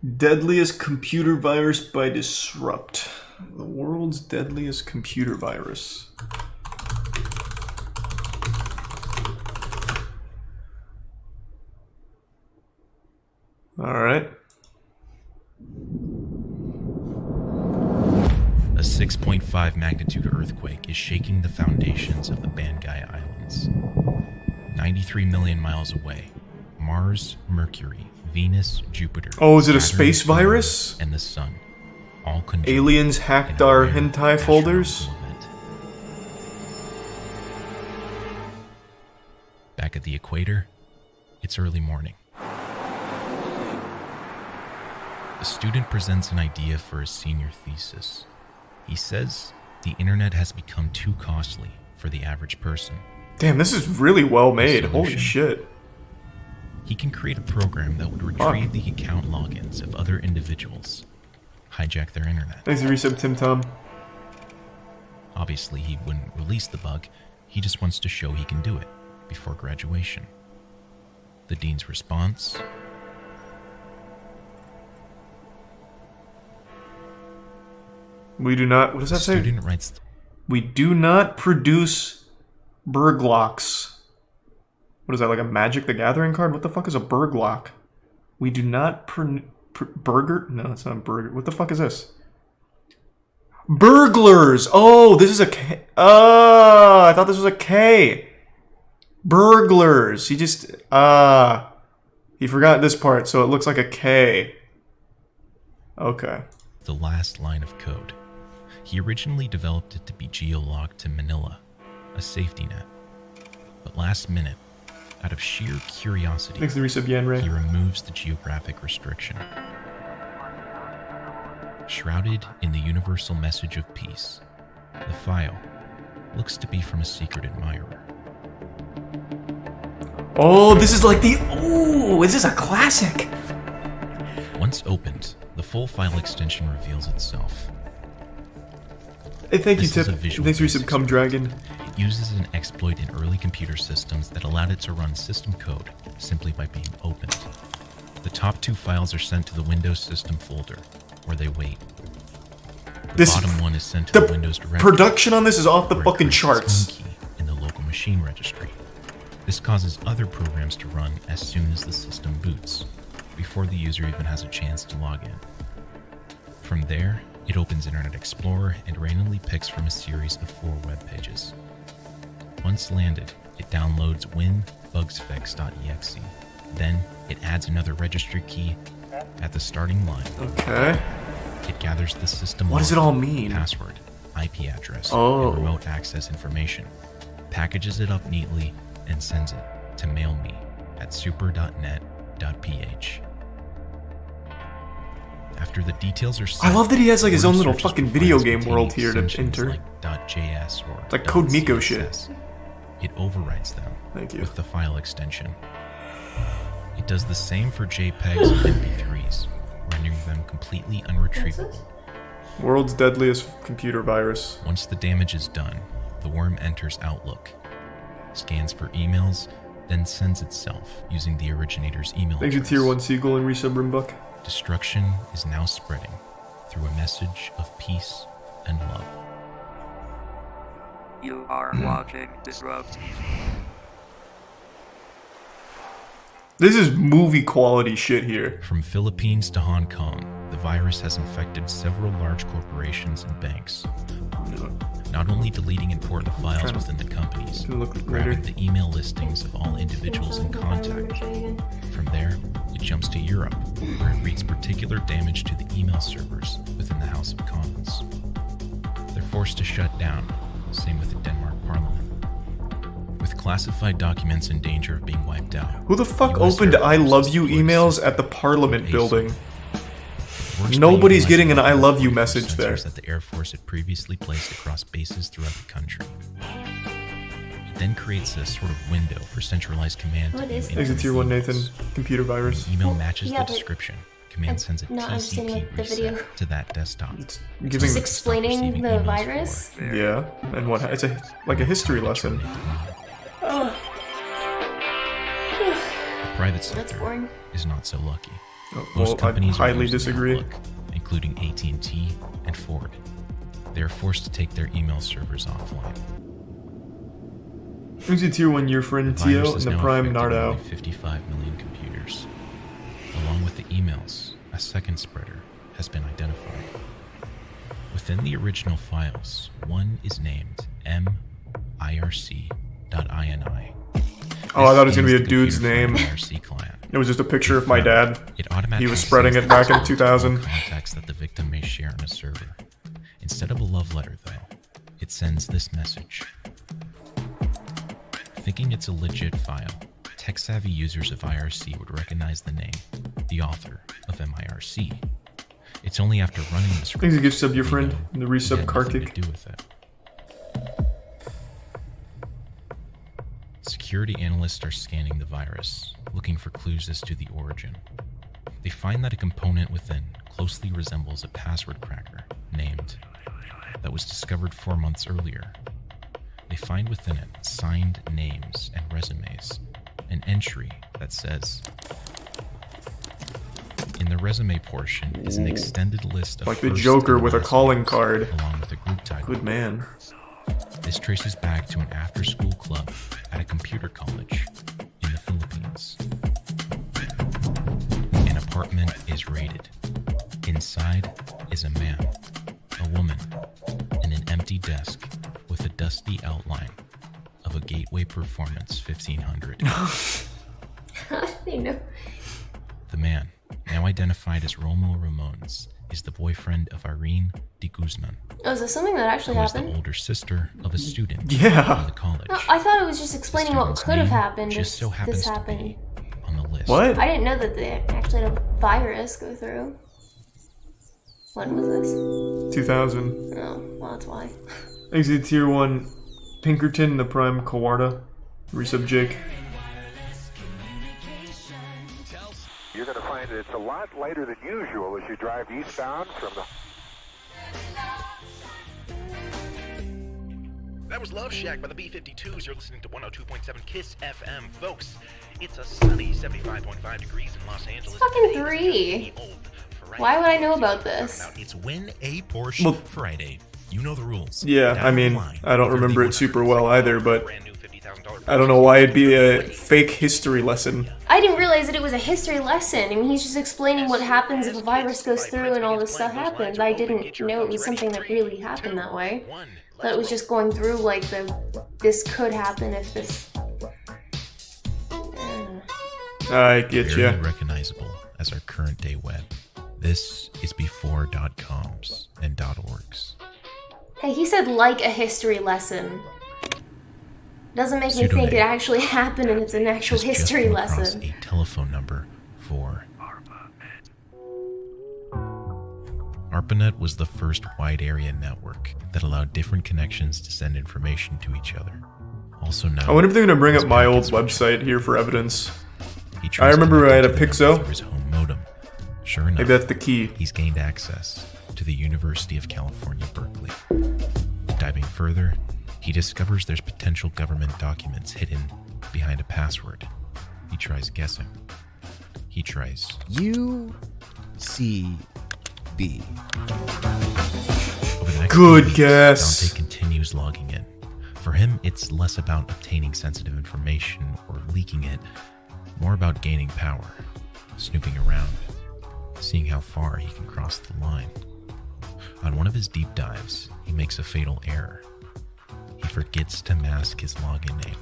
Deadliest computer virus by Disrupt. The world's deadliest computer virus. Alright. A 6.5 magnitude earthquake is shaking the foundations of the Bangai Islands. 93 million miles away, Mars, Mercury, Venus, Jupiter. Oh, is it a Saturn, space virus? And the Sun. All conjoined. Aliens hacked our hentai folders? Event. Back at the equator, it's early morning. A student presents an idea for his senior thesis. He says the internet has become too costly for the average person. Damn, this is really well made. Holy shit. He can create a program that would retrieve the account logins of other individuals, hijack their internet. Thanks for resub, Tim Tom. Obviously, he wouldn't release the bug. He just wants to show he can do it before graduation. The dean's response? We do not... What does that say? Student writes... We do not produce burglocks. What is that, like a Magic the Gathering card? What the fuck is a burglock? We do not burger? No, it's not burger. What the fuck is this? Burglars! Oh, this is a K. Oh, I thought this was a K. Burglars. He just... he forgot this part, so it looks like a K. Okay. The last line of code. He originally developed it to be geolocked to Manila, a safety net. But last minute, out of sheer curiosity, Thanks to the resub, Yan Ray. he removes the geographic restriction. Shrouded in the universal message of peace, the file looks to be from a secret admirer. Oh, this is like the... Ooh, this is a classic. Once opened, the full file extension reveals itself. Hey, thank you, This is Tip. a visual Thanks for resub, basic Come Dragon. It uses an exploit in early computer systems that allowed it to run system code simply by being opened. The top two files are sent to the Windows system folder, where they wait. The bottom one is sent to the Windows directory. Production on this is off the fucking charts. Key in the local machine registry. This causes other programs to run as soon as the system boots, before the user even has a chance to log in. From there, it opens Internet Explorer and randomly picks from a series of 4 web pages. Once landed, it downloads winbugsfix.exe. Then, it adds another registry key at the starting line. Okay. It gathers the system What does it all mean? Password, IP address, Oh. and remote access information, packages it up neatly, and sends it to mailme at super.net.ph. After the details are set, I love that he has like his own little searches for fucking video files game world containing here to extensions enter. like .js or It's like Code Miko .css. shit. It overwrites them Thank you. with the file extension. It does the same for JPEGs and MP3s, rendering them completely unretrievable. World's deadliest computer virus. Once the damage is done, the worm enters Outlook, scans for emails, then sends itself using the originator's email Thank you, address. Tier 1 Seagull and resub Rimbuck. Destruction is now spreading through a message of peace and love. You are watching Disrupt. This is movie quality shit here. From Philippines to Hong Kong, the virus has infected several large corporations and banks, not only deleting important files within the companies, Gonna look but greater. grabbing the email listings of all individuals in contact. From there, it jumps to Europe, where it wreaks particular damage to the email servers within the House of Commons. They're forced to shut down, same with the Denmark Parliament. With classified documents in danger of being wiped out. Who the fuck US opened Air I Force love you deployed emails system at the Parliament called building? Works by Nobody's utilizing getting an I love you the message sensors there. that the Air Force had previously placed across bases throughout the country. It then creates a sort of window for centralized command to view Exit incoming Tier 1 Nathan. emails. Computer virus. The email matches Yeah, the but description. Command sends a not understanding TCP the video. reset to that desktop. It's Just giving... Just explaining receiving the emails virus? for Yeah, and what? It's a like a history lesson. terminate the meeting. Oh, The private that's sector boring. is not so lucky. Oh, Most well, I companies are highly using disagree. Outlook, including AT&T and Ford. They are forced to take their email servers offline. Who's your tier 1 year friend The virus Tio and has the now Prime affected Nardo? nearly 55 million computers. Along with the emails, a second spreader has been identified. Within the original files, one is named mirc.ini. Oh, I thought it was gonna be a dude's name. IRC client. It was just a picture of my dad. It automatically He was spreading sends it back in the 2000. contacts that the victim may share on a server. Instead of a love letter, though, it sends this message. Thinking it's a legit file, tech-savvy users of IRC would recognize the name, the author of MIRC. It's only after running the script Thanks to gift sub your they friend know and the it resub had nothing Kartik. to do with it. Security analysts are scanning the virus, looking for clues as to the origin. They find that a component within closely resembles a password cracker named that was discovered 4 months earlier. They find within it signed names and resumes, an entry that says, in the resume portion is an extended list of Like the first Joker and with a last calling names, card. along with a group title. Good man. This traces back to an after-school club at a computer college in the Philippines. An apartment is raided. Inside is a man, a woman, and an empty desk with a dusty outline of a Gateway Performance 1500. You know. The man, now identified as Romo Ramones, is the boyfriend of Irene de Guzman, Oh, is this something that actually who is the happened? older sister of a student Yeah. in the college. No, I thought it was just explaining what Student's could have name happened just if so happens this to happened. be on the list. What? I didn't know that they actually had a virus go through. When was this? 2000. Oh, well, that's why. Thanks to tier 1 Pinkerton and the Prime Kawarda. Resub Jake. You're going to find that it's a lot lighter than usual as you drive eastbound from the... That was Love Shack by the B-52s. You're listening to 102.7 KISS FM. Folks, it's a sunny 75.5 degrees in Los Angeles. fucking Today is 3. the old Friday. Why would I know about this? It's Win a Porsche Well- Friday. You know the rules. Yeah, Down I the mean, line, I don't over remember the it super well either, but brand new $50,000 I don't know why it'd be a fake history lesson. I didn't realize that it was a history lesson. I mean, he's just explaining what happens if a virus goes through and all this stuff happens. I didn't know it was something that really happened that way. That it was just going through like this could happen if this. I get Very ya. recognizable as our current day web. This is before .coms and .orgs. Hey, he said like a history lesson. Doesn't make me think Pseudonym it actually happened and it's an actual Has just history come across lesson. a telephone number for ARPANET was the first wide area network that allowed different connections to send information to each other. Also known I wonder if they're gonna bring as up my old packet switching. website here for evidence. He tries I remember connecting I had a to the Pixo. network through his home modem. Sure enough, Maybe that's the key. he's gained access to the University of California, Berkeley. Diving further, he discovers there's potential government documents hidden behind a password. He tries guessing. He tries UCB. Over the next Good few weeks, guess. Dante continues logging in. For him, it's less about obtaining sensitive information or leaking it, more about gaining power, snooping around, seeing how far he can cross the line. On one of his deep dives, he makes a fatal error. He forgets to mask his login name.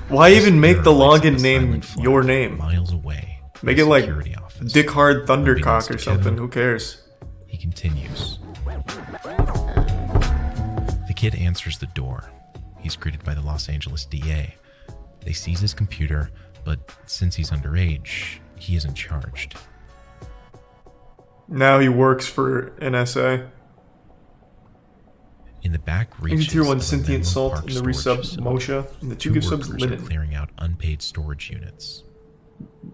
Why This even make error the lights login up a name silent flag your name? Miles away. Make from it like security office. Dick Hard Thundercock Unbeknownst or to something. Kevin, Who cares? He continues. The kid answers the door. He's greeted by the Los Angeles DA. They seize his computer, but since he's underage, he isn't charged. Now he works for NSA. In the back Thank you reaches tier 1 of a sentient Menlo salt Park and the storage resub facility, Moshe and the 2 two gift subs workers are Linen. clearing out unpaid storage units.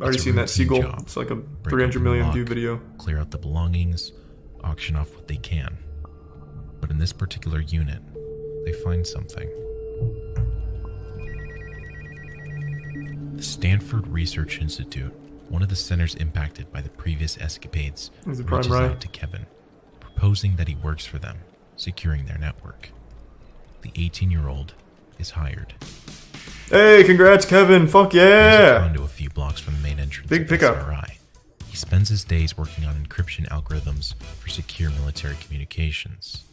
Already It's a seen that routine Seagull. job. It's like a Break 300 open million lock, view video. Clear out the belongings, auction off what they can. But in this particular unit, they find something. The Stanford Research Institute One of the centers impacted by the previous escapades Is it Prime reaches Rye? out to Kevin, proposing that he works for them, securing their network. The 18-year-old is hired. Hey, congrats, Kevin. Fuck He's yeah. onto a few blocks from the main entrance Big of pickup. SRI. He spends his days working on encryption algorithms for secure military communications.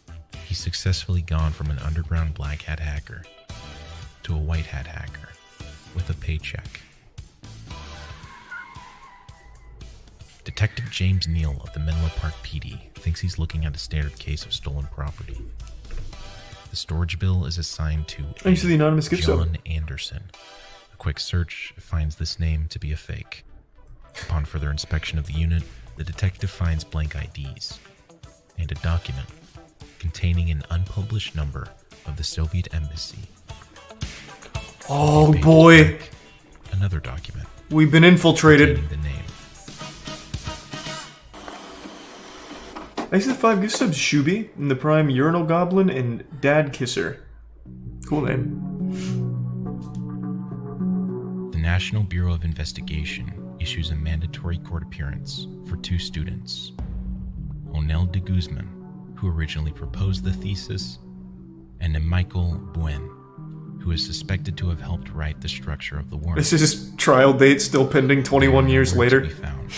He's successfully gone from an underground black hat hacker to a white hat hacker with a paycheck. Detective James Neal of the Menlo Park PD thinks he's looking at a standard case of stolen property. The storage bill is assigned to Thanks to the anonymous gift sub. John Anderson. A quick search finds this name to be a fake. Upon further inspection of the unit, the detective finds blank IDs and a document containing an unpublished number of the Soviet embassy. Oh Pages boy, back, another document we've been infiltrated. containing the name. Thanks to the 5 gift subs, Shuby, and the Prime Urinal Goblin, and Dad Kisser. Cool name. The National Bureau of Investigation issues a mandatory court appearance for 2 students, Onel de Guzman, who originally proposed the thesis, and Michael Buen, who is suspected to have helped write the structure of the worm. This is his trial date, still pending 21 years Nowhere to later. be found.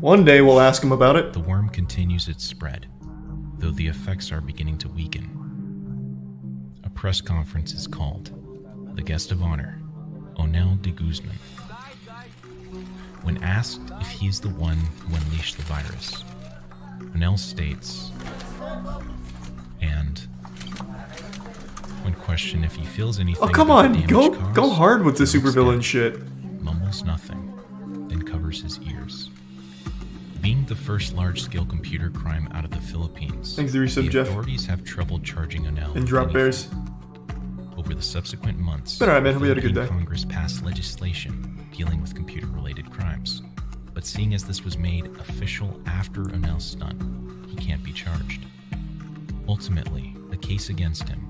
One day we'll ask him about it. The worm continues its spread, though the effects are beginning to weaken. A press conference is called. The guest of honor, Onel de Guzman. When asked if he's the one who unleashed the virus, Onel states, and when questioned if he feels anything Oh, come about the on, damage go caused, hard with the he looks supervillain dead, shit. mumbles nothing, then covers his ears. Being the first large-scale computer crime out of the Philippines, Thanks to the resub, the Jeff. authorities have trouble charging Onel And with Drop anything. Bears. Over the subsequent months, Been alright, man. the Hope you had a good Philippine day. Congress passed legislation dealing with computer-related crimes. But seeing as this was made official after Onel's stunt, he can't be charged. Ultimately, the case against him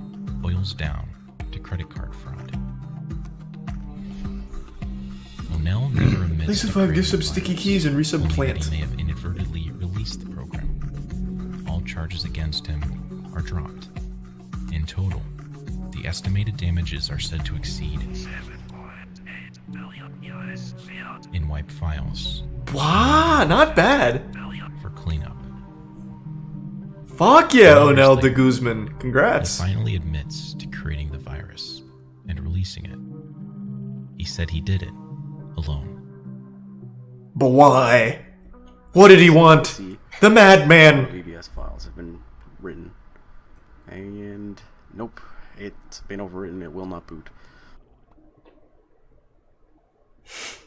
boils down to credit card fraud. Onel never admits Thanks to to 5 gift creating subs, the Sticky virus, Keys, and resub only that Plant. he may have inadvertently released the program. All charges against him are dropped. In total, the estimated damages are said to exceed $7.8 billion US field. in wipe files Wow, not bad. for cleanup. Fuck yeah, 2 years Onel de later, Guzman. He Congrats. finally admits to creating the virus and releasing it. He said he did it alone. But why? What did he want? See, The madman. ABS files have been written. And nope, it's been overwritten. It will not boot.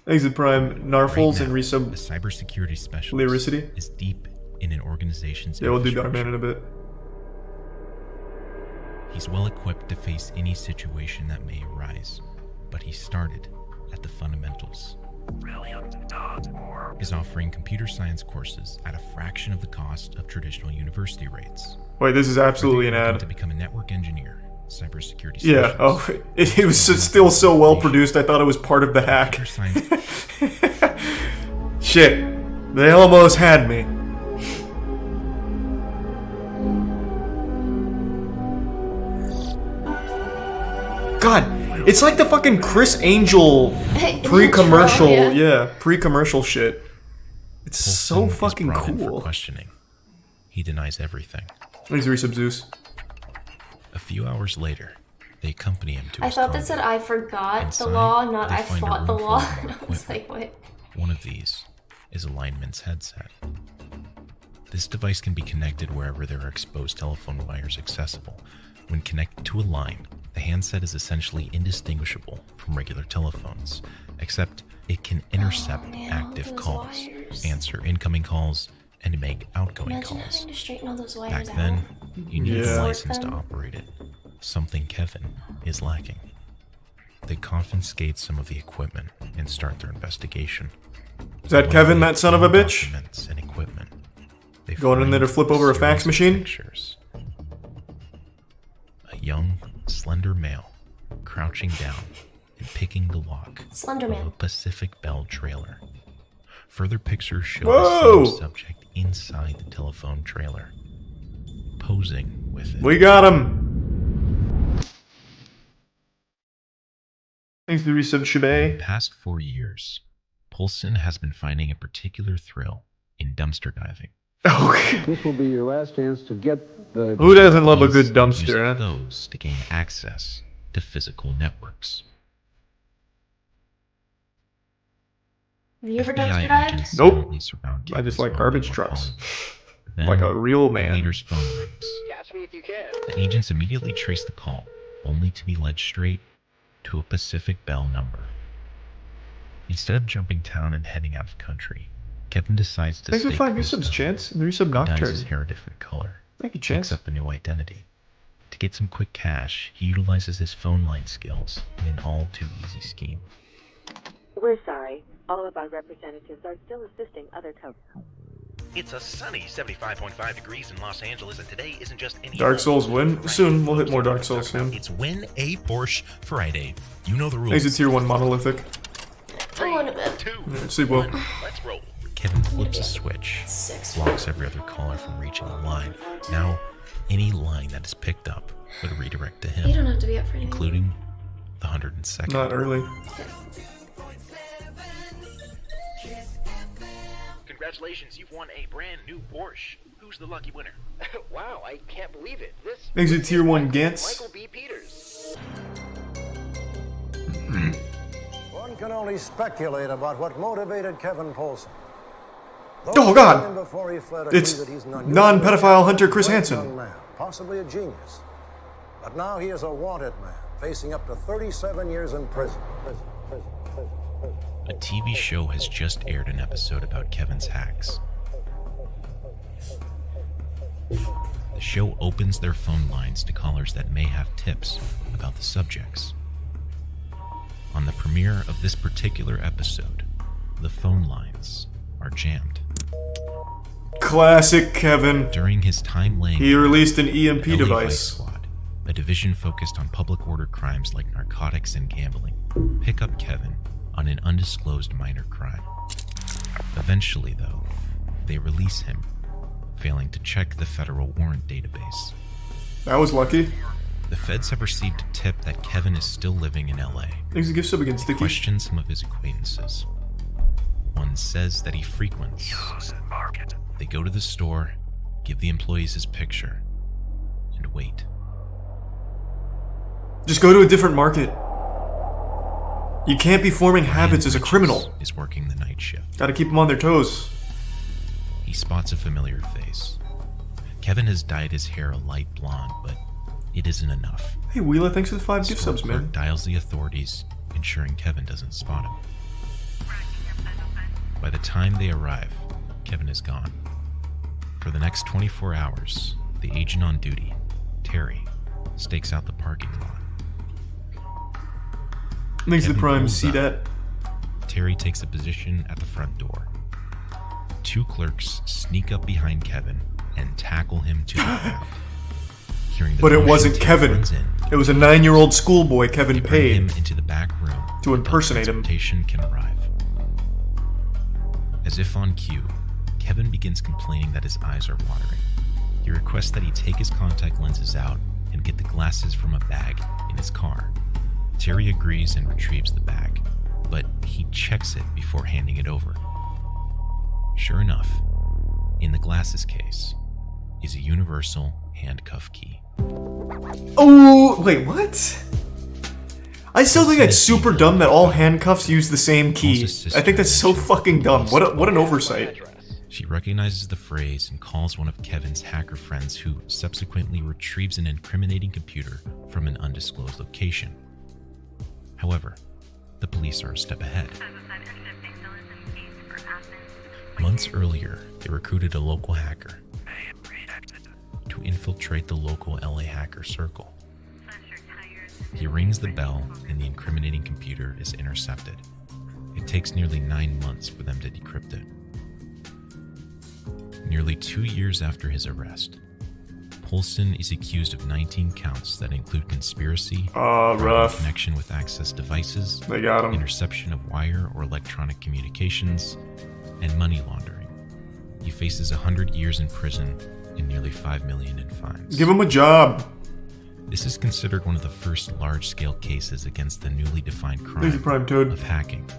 Exit Prime, Narfles, Right and now, resub a cybersecurity specialist Lyricity. is deep in an organization's Yeah, we'll do infrastructure. Darkman in a bit. He's well equipped to face any situation that may arise, but he started at the fundamentals. Is offering computer science courses at a fraction of the cost of traditional university rates. Wait, this is absolutely an Whether you're looking to ad. become a network engineer, cybersecurity Yeah, specialist, oh, it was still so well produced, I thought it was part of the hack. computer science. Shit, they almost had me. God, it's like the fucking Chris Angel pre-commercial, Intro, yeah, pre-commercial shit. It's so Polson is fucking brought in for cool. questioning. He denies everything. Thanks, resub Zeus. A few hours later, they accompany him to I his thought that condo. said I forgot the Inside, law, not they I find a fought the room law. full of I was equipment. like, what? One of these is a lineman's headset. This device can be connected wherever there are exposed telephone wires accessible. When connected to a line, the handset is essentially indistinguishable from regular telephones, except it can intercept man, active those calls, wires. answer incoming calls, and make outgoing Imagine calls. having to straighten all those wires Back out. then, you needed Yeah. a license to Them. operate it, something Kevin is lacking. They confiscate some of the equipment and start their investigation. Is that Kevin, that son of a bitch? Documents and equipment. They Going in there to find flip over a fax series of machine? Pictures. A young, slender male crouching down and picking the lock Slender of a Man. Pacific Bell trailer. Further pictures show Whoa! the same subject inside the telephone trailer, posing with it. We got him! Thanks to the resub, For the Shabay. past 4 years, Poulsen has been finding a particular thrill in dumpster diving. Okay. This will be your last chance to get the... Who doesn't love a He's good using dumpster, huh? those to gain access to physical networks. Have you ever FBI dumpster dived? agents Nope. silently surround I just Kevin's like home garbage in trucks. Hollywood. Then, Like a real the man. leader's phone rings. Catch me if you can. The agents immediately trace the call, only to be led straight to a Pacific Bell number. Instead of jumping town and heading out of country, Kevin decides to Thanks for stay 5 close resubs, to Chance. home. And the resub He dyes Nocturne. his hair a different color. Thank you, Picks Chance. up a new identity. To get some quick cash, he utilizes his phone line skills in an all-too-easy scheme. We're sorry. All of our representatives are still assisting other customers. It's a sunny 75.5 degrees in Los Angeles, and today isn't just any Dark Souls win? Soon. We'll hit more Dark Souls soon. It's Win a Porsche Friday. You know the rules. Thanks to Tier 1 Monolithic. I'm going to bed. 2, Sleep well. 1, let's roll. Kevin flips a switch, Six. blocks every other caller from reaching the line. Now, any line that is picked up would redirect to You him, don't have to be up for anything. including the 102nd. Not early. Congratulations, you've won a brand new Porsche. Who's the lucky winner? Wow, I can't believe it. This Thanks to Tier 1 Gantz. Michael B. Peters. One can only speculate about what motivated Kevin Poulsen. Oh, God. Before he fled agree It's that he's an unusual, non-pedophile hunter Chris great Hansen. young man, possibly a genius. But now he is a wanted man, facing up to 37 years in prison. A TV show has just aired an episode about Kevin's hacks. The show opens their phone lines to callers that may have tips about the subjects. On the premiere of this particular episode, the phone lines are jammed. Classic Kevin. During his time laying He released an EMP LA Vice device. Squad, a division focused on public order crimes like narcotics and gambling, pick up Kevin on an undisclosed minor crime. Eventually, though, they release him, failing to check the federal warrant database. That was lucky. The feds have received a tip that Kevin is still living in LA. Thanks to gift sub against They Sticky. question some of his acquaintances. One says that he frequents. Market. They go to the store, give the employees his picture, and wait. Just go to a different market. You can't be forming habits as a Richards criminal. is working the night shift. Gotta keep them on their toes. He spots a familiar face. Kevin has dyed his hair a light blonde, but it isn't enough. Hey, Wheeler, thanks for the 5 The gift store subs, clerk man. dials the authorities, ensuring Kevin doesn't spot him. By the time they arrive, Kevin is gone. For the next 24 hours, the agent on duty, Terry, stakes out the parking lot. Thanks to the Kevin Prime, pulls see up. that? Terry takes a position at the front door. 2 clerks sneak up behind Kevin and tackle him to the ground. Hearing the But it commotion, wasn't Terry Kevin. runs in. It was a 9-year-old schoolboy They Kevin bring paid. him into the back room to impersonate until him. transportation can arrive. As if on cue, Kevin begins complaining that his eyes are watering. He requests that he take his contact lenses out and get the glasses from a bag in his car. Terry agrees and retrieves the bag, but he checks it before handing it over. Sure enough, in the glasses case is a universal handcuff key. Oh, wait, what? I still think that's super dumb that all handcuffs use the same key. I think that's so fucking dumb. What an oversight. She recognizes the phrase and calls one of Kevin's hacker friends, who subsequently retrieves an incriminating computer from an undisclosed location. However, the police are a step ahead. Months earlier, they recruited a local hacker to infiltrate the local LA hacker circle. He rings the bell and the incriminating computer is intercepted. It takes nearly 9 months for them to decrypt it. Nearly 2 years after his arrest, Poulsen is accused of 19 counts that include conspiracy, rough. connection with access devices, They got him. interception of wire or electronic communications, and money laundering. He faces 100 years in prison and nearly $5 million in fines. Give him a job. This is considered one of the first large-scale cases against the newly defined Thank you, crime Prime Toad. of hacking.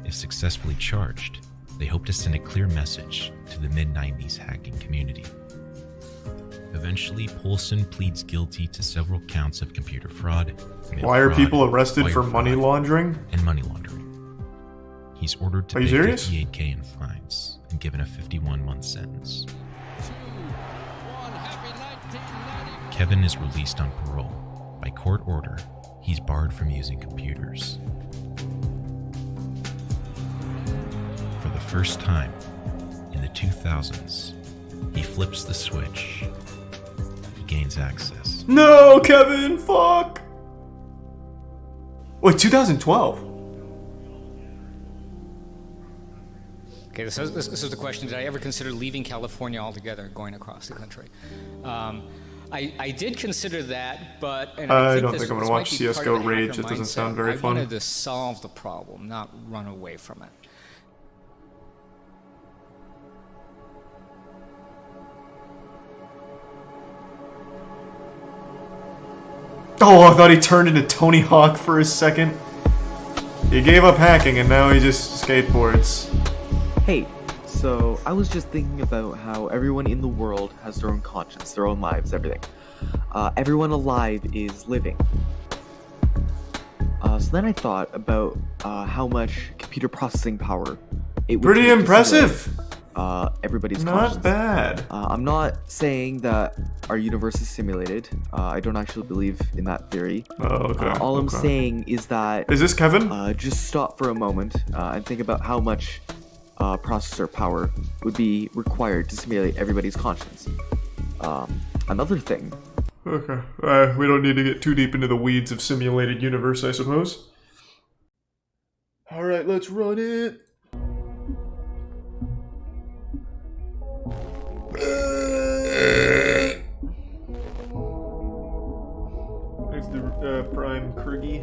If successfully charged, they hope to send a clear message to the mid-90s hacking community. Eventually, Poulsen pleads guilty to several counts of computer fraud. Why are fraud, people arrested wire for fraud, money laundering? and money laundering. He's ordered to Are pay you serious? $58K in fines and given a 51-month sentence. Kevin is released on parole. By court order, he's barred from using computers. For the first time, in the 2000s, he flips the switch. He gains access. No, Kevin, fuck! Wait, 2012? Okay, this is the question. Did I ever consider leaving California altogether, going across the country? I did consider that, but... And I think don't this- think I'm going this to might watch be part CSGO of the Rage. hacker It doesn't mindset. sound very I fun. wanted to solve the problem, not run away from it. Oh, I thought he turned into Tony Hawk for a second. He gave up hacking and now he just skateboards. Hey, so I was just thinking about how everyone in the world has their own conscience, their own lives, everything. Everyone alive is living. So then I thought about how much computer processing power it would Pretty take to impressive. simulate, everybody's Not conscience. bad. I'm not saying that our universe is simulated. I don't actually believe in that theory. Oh, okay. All I'm okay. saying is that... Is this Kevin? Just stop for a moment and think about how much processor power would be required to simulate everybody's conscience. Another thing... Okay. We don't need to get too deep into the weeds of simulated universe, I suppose. Alright, let's run it. There's the Prime Kriggy.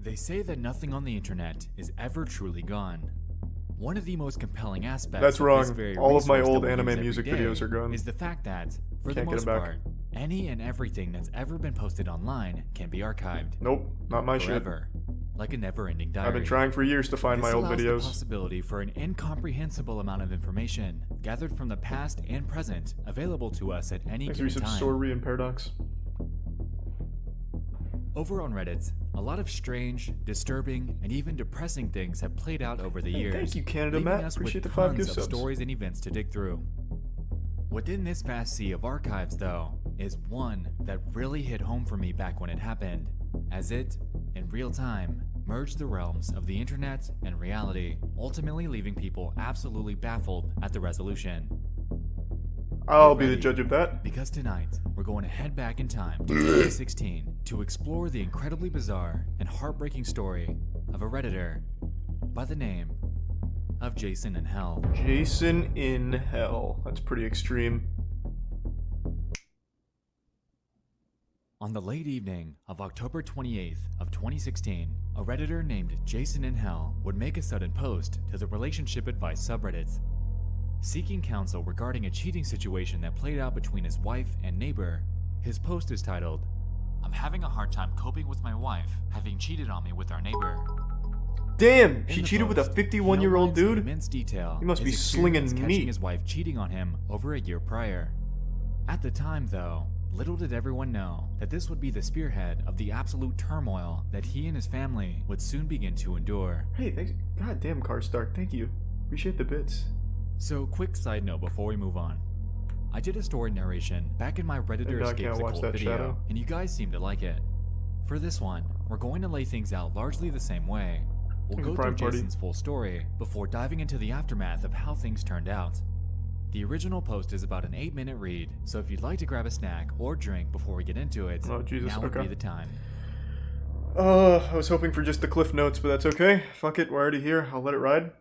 They say that nothing on the internet is ever truly gone. One of the most compelling aspects That's of wrong. this very All of my resource that old we anime use every music day videos are gone. is the fact that, for Can't the get most 'em back. part, any and everything that's ever been posted online can be archived. Nope, not my forever, like a never-ending diary. I've been trying for years to find This my old allows videos. the possibility for an incomprehensible amount of information gathered from the past and present available to us at any Thanks for given research, time. Story and Paradox. Over on Reddit, a lot of strange, disturbing, and even depressing things have played out over the Hey, years. thank you, Canada leaving Matt. us Appreciate with the 5 tons gift of subs. stories and events to dig through. Within this vast sea of archives, though, is one that really hit home for me back when it happened, as it, in real time, merged the realms of the internet and reality, ultimately leaving people absolutely baffled at the resolution. I'll Get be the ready, judge of that. because tonight, we're going to head back in time to 2016 to explore the incredibly bizarre and heartbreaking story of a Redditor by the name of Jason in Hell. Jason in Hell. That's pretty extreme. On the late evening of October 28th of 2016, a Redditor named Jason in Hell would make a sudden post to the relationship advice subreddit, seeking counsel regarding a cheating situation that played out between his wife and neighbor. His post is titled, "I'm having a hard time coping with my wife having cheated on me with our neighbor." Damn, In she the cheated with a post, 51-year-old he outlines in dude? immense detail He must be his slinging experience meat. catching his wife cheating on him over a year prior. At the time, though, little did everyone know that this would be the spearhead of the absolute turmoil that he and his family would soon begin to endure. Hey, thanks. God damn, Carstark. Thank you. Appreciate the bits. So, quick side note before we move on. I did a story narration back in my Redditor Maybe I Escapes can't the watch Cold that video, shadow. and you guys seem to like it. For this one, we're going to lay things out largely the same way. We'll Like a go Prime through Party. Jason's full story before diving into the aftermath of how things turned out. The original post is about an 8-minute read, so if you'd like to grab a snack or drink before we get into it, Oh, Jesus, now would okay. be the time. I was hoping for just the cliff notes, but that's okay. Fuck it, we're already here. I'll let it ride.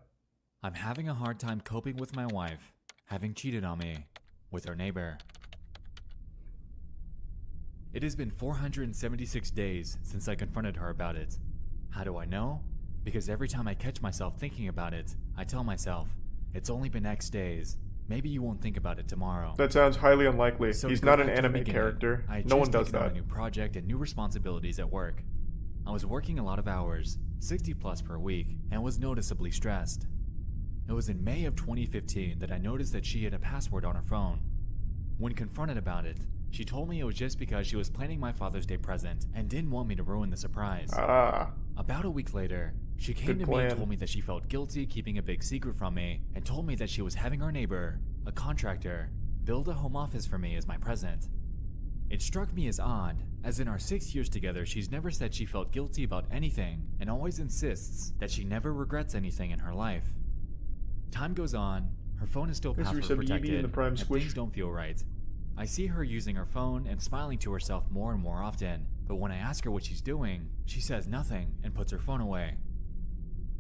I'm having a hard time coping with my wife having cheated on me with her neighbor. It has been 476 days since I confronted her about it. How do I know? Because every time I catch myself thinking about it, I tell myself, it's only been X days. Maybe you won't think about it tomorrow. That sounds highly unlikely. So He's to go not an back to the anime beginning, character. I had No one just does taken on that. a new project and new responsibilities at work. I was working a lot of hours, 60 plus per week, and was noticeably stressed. It was in May of 2015 that I noticed that she had a password on her phone. When confronted about it, she told me it was just because she was planning my Father's Day present and didn't want me to ruin the surprise. About a week later, she came to me and told me that she felt guilty keeping a big secret from me and told me that she was having our neighbor, a contractor, build a home office for me as my present. It struck me as odd, as in our 6 years together she's never said she felt guilty about anything and always insists that she never regrets anything in her life. Time goes on, her phone is still password protected, and things don't feel right. I see her using her phone and smiling to herself more and more often, but when I ask her what she's doing, she says nothing and puts her phone away.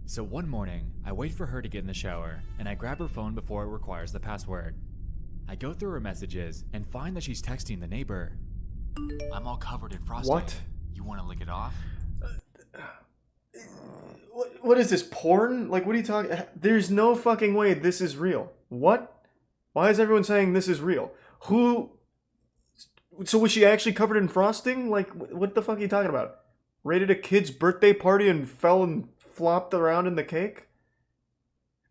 So one morning, I wait for her to get in the shower, and I grab her phone before it requires the password. I go through her messages and find that she's texting the neighbor. I'm all covered in frosting. What? You want to lick it off? What is this, porn? Like, what are you talking? There's no fucking way this is real. What? Why is everyone saying this is real? Who? So was she actually covered in frosting? Like, what the fuck are you talking about? Raided a kid's birthday party and fell and flopped around in the cake?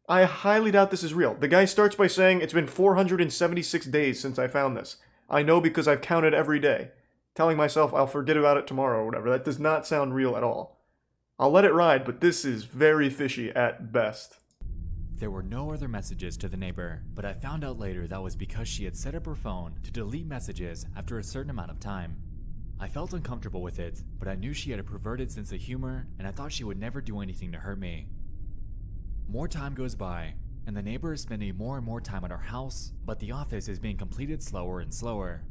I highly doubt this is real. The guy starts by saying, it's been 476 days since I found this. I know because I've counted every day. Telling myself I'll forget about it tomorrow or whatever. That does not sound real at all. I'll let it ride, but this is very fishy at best. There were no other messages to the neighbor, but I found out later that was because she had set up her phone to delete messages after a certain amount of time. I felt uncomfortable with it, but I knew she had a perverted sense of humor, and I thought she would never do anything to hurt me. More time goes by, and the neighbor is spending more and more time at our house, but the office is being completed slower and slower.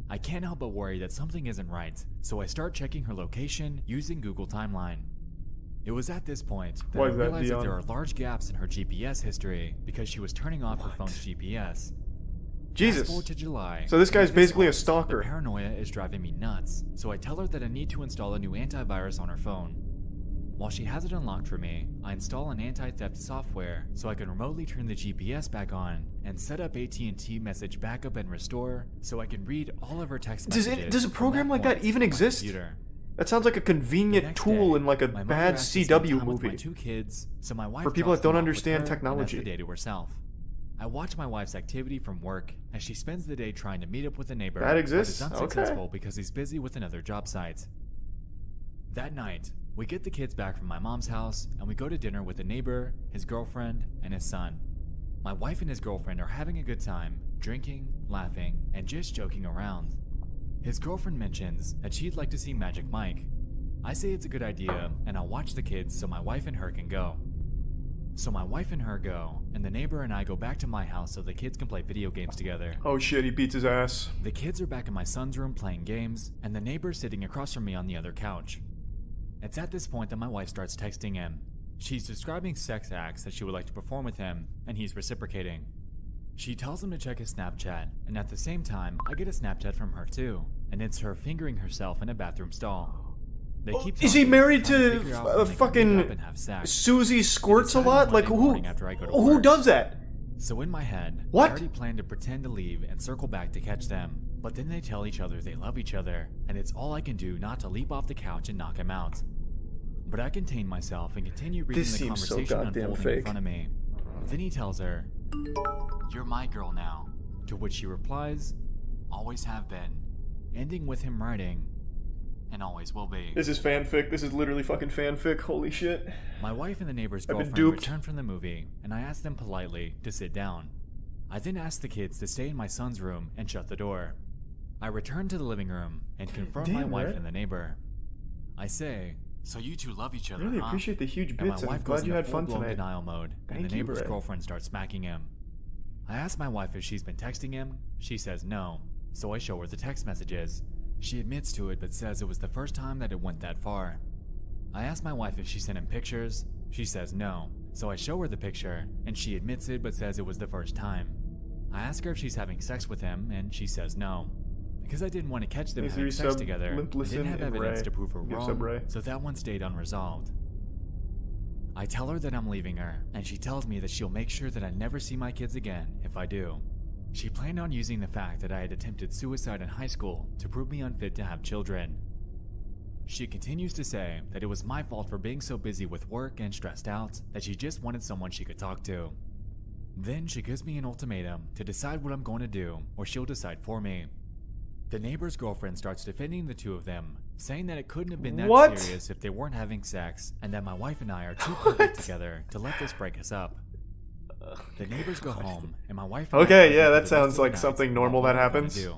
I can't help but worry that something isn't right, so I start checking her location using Google Timeline. It was at this point that I realized that there are large gaps in her GPS history because she was turning off her phone's GPS. Jesus. Fast forward to July. So this guy's basically a stalker. The paranoia is driving me nuts, so I tell her that I need to install a new antivirus on her phone. While she has it unlocked for me, I install an anti-theft software so I can remotely turn the GPS back on and set up AT&T message backup and restore so I can read all of her text messages. Does a program like that even exist? That sounds like a convenient tool in like a bad CW movie. My 2 kids, so my wife for people that don't understand technology. And that's the day to herself. I watch my wife's activity from work as she spends the day trying to meet up with a neighbor. That exists? But is unsuccessful because he's busy with another job site. That night, we get the kids back from my mom's house and we go to dinner with a neighbor, his girlfriend, and his son. My wife and his girlfriend are having a good time, drinking, laughing, and just joking around. His girlfriend mentions that she'd like to see Magic Mike. I say it's a good idea and I'll watch the kids so my wife and her can go. So my wife and her go, and the neighbor and I go back to my house so the kids can play video games together. Oh shit, he beats his ass. The kids are back in my son's room playing games, and the neighbor's sitting across from me on the other couch. It's at this point that my wife starts texting him. She's describing sex acts that she would like to perform with him, and he's reciprocating. She tells him to check his Snapchat, and at the same time, I get a Snapchat from her too, and it's her fingering herself in a bathroom stall. They keep talking, is he married to fucking Susie Squirts a lot? Like who does that? So in my head, what? I already planned to pretend to leave and circle back to catch them, but then they tell each other they love each other, and it's all I can do not to leap off the couch and knock him out. But I contain myself and continue reading the conversation unfolding in front of me. Then he tells her, "You're my girl now," to which she replies, "Always have been," ending with him writing, "And always will be." This is fanfic. This is literally fucking fanfic. Holy shit. My wife and the neighbor's girlfriend returned from the movie, and I asked them politely to sit down. I then asked the kids to stay in my son's room and shut the door. I return to the living room and confront my wife and the neighbor. I say, "So you two love each other, I really huh?" appreciate the huge And my bits. I'm wife glad goes you into had fun full-blown tonight. denial mode, and the neighbor's girlfriend starts smacking him. I ask my wife if she's been texting him. She says no, so I show her the text messages. She admits to it but says it was the first time that it went that far. I ask my wife if she sent him pictures. She says no, so I show her the picture, and she admits it but says it was the first time. I ask her if she's having sex with him, and she says no. Because I didn't want to catch them Thanks having to sex resub, together, Limp I Listen didn't have and evidence Ray. to prove her Give sub Ray. wrong, so that one stayed unresolved. I tell her that I'm leaving her, and she tells me that she'll make sure that I never see my kids again if I do. She planned on using the fact that I had attempted suicide in high school to prove me unfit to have children. She continues to say that it was my fault for being so busy with work and stressed out that she just wanted someone she could talk to. Then she gives me an ultimatum to decide what I'm going to do, or she'll decide for me. The neighbor's girlfriend starts defending the two of them, saying that it couldn't have been that serious if they weren't having sex, and that my wife and I are too perfect together to let this break us up. The neighbors go home, and my wife and I Okay, yeah, for that the sounds rest of like the night something about normal what that we're going to happens. do.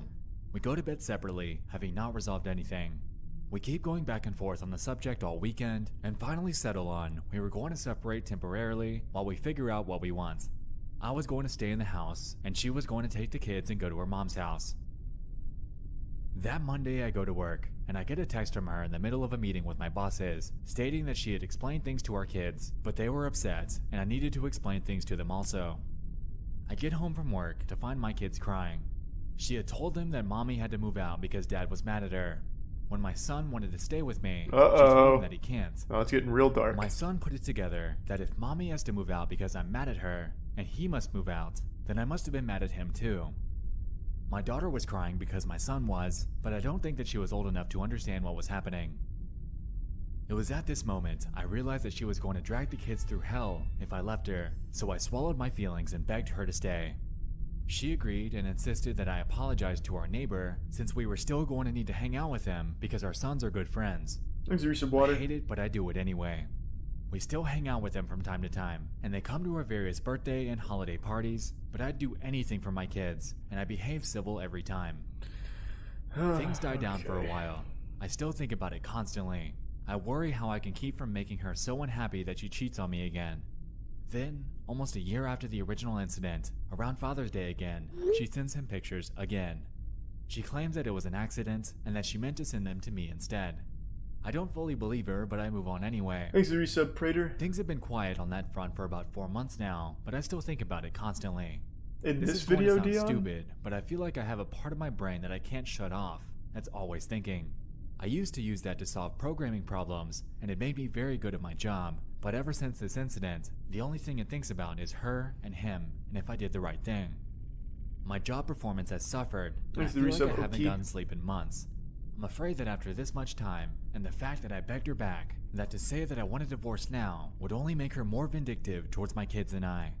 We go to bed separately, having not resolved anything. We keep going back and forth on the subject all weekend, and finally settle on we were going to separate temporarily while we figure out what we want. I was going to stay in the house, and she was going to take the kids and go to her mom's house. That Monday I go to work, and I get a text from her in the middle of a meeting with my bosses, stating that she had explained things to our kids, but they were upset, and I needed to explain things to them also. I get home from work to find my kids crying. She had told them that mommy had to move out because dad was mad at her. When my son wanted to stay with me, she told him that he can't. Oh, it's getting real dark. My son put it together that if mommy has to move out because I'm mad at her, and he must move out, then I must have been mad at him too. My daughter was crying because my son was, but I don't think that she was old enough to understand what was happening. It was at this moment I realized that she was going to drag the kids through hell if I left her, so I swallowed my feelings and begged her to stay. She agreed and insisted that I apologize to our neighbor since we were still going to need to hang out with him because our sons are good friends. Thanks for some water. I hate it, but I do it anyway. We still hang out with them from time to time, and they come to our various birthday and holiday parties, but I'd do anything for my kids, and I behave civil every time. Things die down for a while. I still think about it constantly. I worry how I can keep from making her so unhappy that she cheats on me again. Then, almost a year after the original incident, around Father's Day again, she sends him pictures again. She claims that it was an accident and that she meant to send them to me instead. I don't fully believe her, but I move on anyway. Thanks for resub, Prater. Things have been quiet on that front for about 4 months now, but I still think about it constantly. In this is going to video, sound Dion? stupid, but I feel like I have a part of my brain that I can't shut off. That's always thinking. I used to use that to solve programming problems, and it made me very good at my job, but ever since this incident, the only thing it thinks about is her and him, and if I did the right thing. My job performance has suffered, and I feel like I haven't gotten sleep in months. I'm afraid that after this much time, and the fact that I begged her back, that to say that I want a divorce now would only make her more vindictive towards my kids and I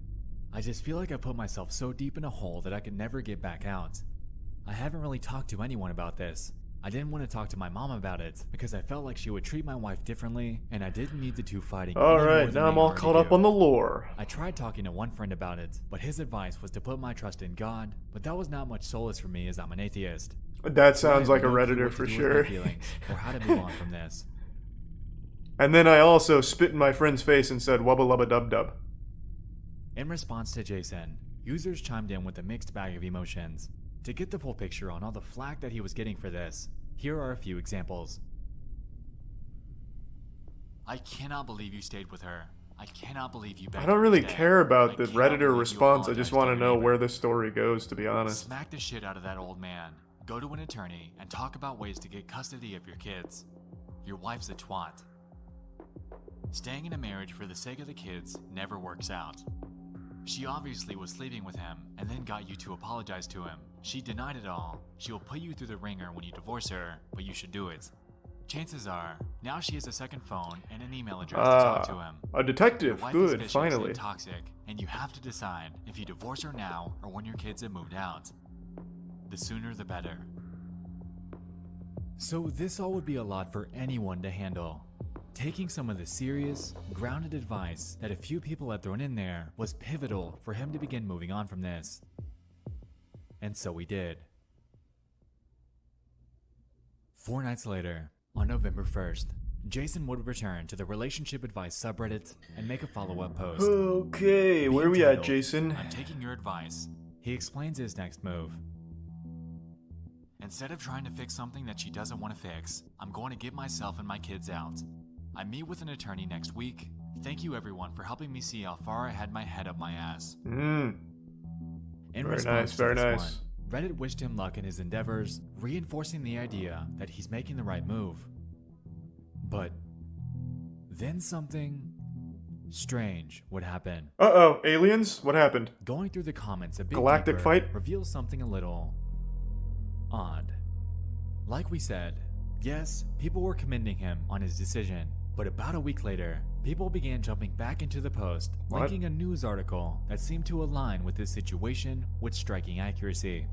just feel like I put myself so deep in a hole that I could never get back out. I haven't really talked to anyone about this. I didn't want to talk to my mom about it because I felt like she would treat my wife differently, and I didn't need the two fighting. Alright, now I'm all caught up on the lore. I tried talking to one friend about it, but his advice was to put my trust in God, but that was not much solace for me as I'm an atheist. That sounds like a Redditor for sure. Or how to move on from this. And then I also spit in my friend's face and said wubba lubba dub dub. In response to Jason, users chimed in with a mixed bag of emotions. To get the full picture on all the flack that he was getting for this, here are a few examples. I cannot believe you stayed with her. I cannot believe you begged I don't her really to stay. care about the I cannot Redditor believe you response. I just apologized want to to your know neighbor. where this story goes, to be honest. Smack the shit out of that old man. Go to an attorney and talk about ways to get custody of your kids. Your wife's a twat. Staying in a marriage for the sake of the kids never works out. She obviously was sleeping with him and then got you to apologize to him. She denied it all. She will put you through the ringer when you divorce her, but you should do it. Chances are, now she has a second phone and an email address to talk to him. A detective. Your wife Good, is vicious finally. and toxic, and you have to decide if you divorce her now or when your kids have moved out. The sooner the better. So this all would be a lot for anyone to handle. Taking some of the serious, grounded advice that a few people had thrown in there was pivotal for him to begin moving on from this. And so we did. 4 nights later, on November 1st, Jason would return to the relationship advice subreddit and make a follow-up post. Okay, where we at, Jason? I'm taking your advice. He explains his next move. Instead of trying to fix something that she doesn't want to fix, I'm going to get myself and my kids out. I meet with an attorney next week. Thank you everyone for helping me see how far I had my head up my ass. In Very response nice, to very this nice. one, Reddit wished him luck in his endeavors, reinforcing the idea that he's making the right move. But then something strange would happen. Uh-oh, aliens? What happened? Going through the comments a bit Galactic deeper fight? reveals something a little odd. Like we said, yes, people were commending him on his decision, but about a week later, people began jumping back into the post, linking a news article that seemed to align with this situation with striking accuracy.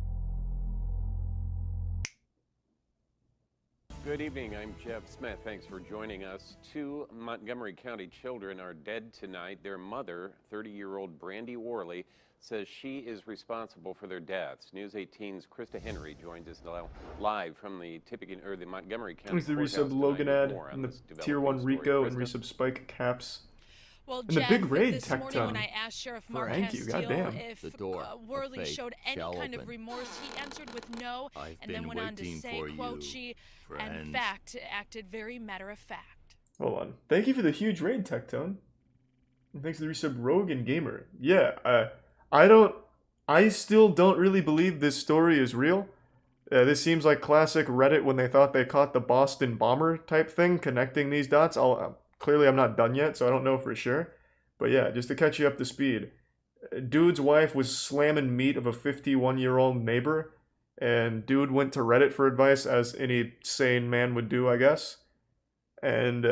Good evening, I'm Jeff Smith. Thanks for joining us. 2 Montgomery County children are dead tonight. Their mother, 30-year-old Brandy Worley, says she is responsible for their deaths. News 18's Krista Henry joins us live from the the Montgomery County There's the courthouse resub Logan tonight ad, with more on and the this Tier 1 developing Rico, story. and resub Spike caps. Well, And Jeff, the big raid this tech morning ton. when I asked Sheriff Mark Thank you, Castile goddamn. if The door Worley of fate showed any shall kind of open. remorse, he answered with no, I've and then been went on to waiting say, for quote, you, she, friends. in fact, acted very matter of fact. Hold on. Thank you for the huge raid, Tectone. And thanks to the resub Rogan Gamer. Yeah, I still don't really believe this story is real. This seems like classic Reddit when they thought they caught the Boston bomber type thing, connecting these dots. Clearly I'm not done yet, so I don't know for sure. But yeah, just to catch you up to speed. Dude's wife was slamming meat of a 51-year-old neighbor, and dude went to Reddit for advice, as any sane man would do, I guess. And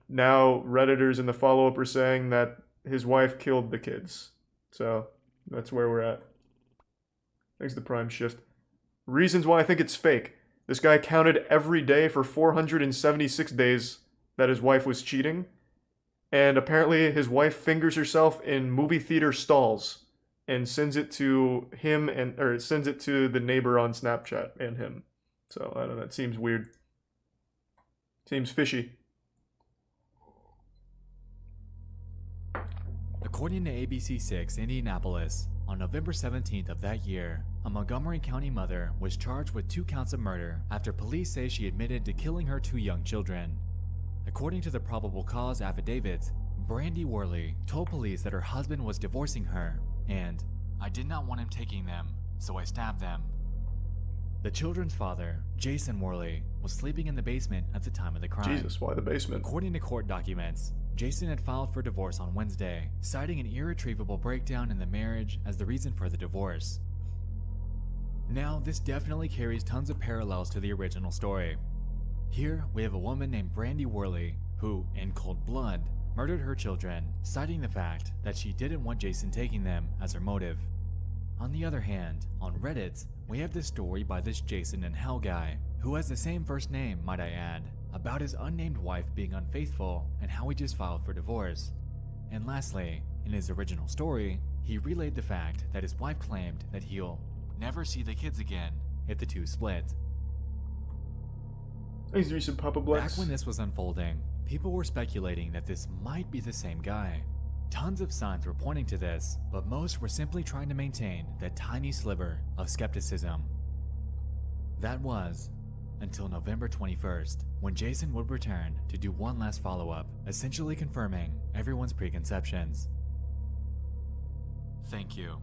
now Redditors in the follow-up are saying that his wife killed the kids. So that's where we're at. Thanks to Prime Shift. Reasons why I think it's fake. This guy counted every day for 476 days that his wife was cheating. And apparently his wife fingers herself in movie theater stalls and sends it to him or sends it to the neighbor on Snapchat and him. So I don't know, it seems weird. Seems fishy. According to ABC6 Indianapolis, on November 17th of that year, a Montgomery County mother was charged with 2 counts of murder after police say she admitted to killing her 2 young children. According to the probable cause affidavit, Brandy Worley told police that her husband was divorcing her, and "I did not want him taking them, so I stabbed them." The children's father, Jason Worley, was sleeping in the basement at the time of the crime. Jesus, why the basement? According to court documents, Jason had filed for divorce on Wednesday, citing an irretrievable breakdown in the marriage as the reason for the divorce. Now, this definitely carries tons of parallels to the original story. Here, we have a woman named Brandy Worley who, in cold blood, murdered her children, citing the fact that she didn't want Jason taking them as her motive. On the other hand, on Reddit, we have this story by this Jason in Hell guy, who has the same first name, might I add, about his unnamed wife being unfaithful and how he just filed for divorce. And lastly, in his original story, he relayed the fact that his wife claimed that he'll never see the kids again if the two split. Thanks to some Papa Blex. Back when this was unfolding, people were speculating that this might be the same guy. Tons of signs were pointing to this, but most were simply trying to maintain that tiny sliver of skepticism. That was until November 21st, when Jason would return to do one last follow-up, essentially confirming everyone's preconceptions. Thank you.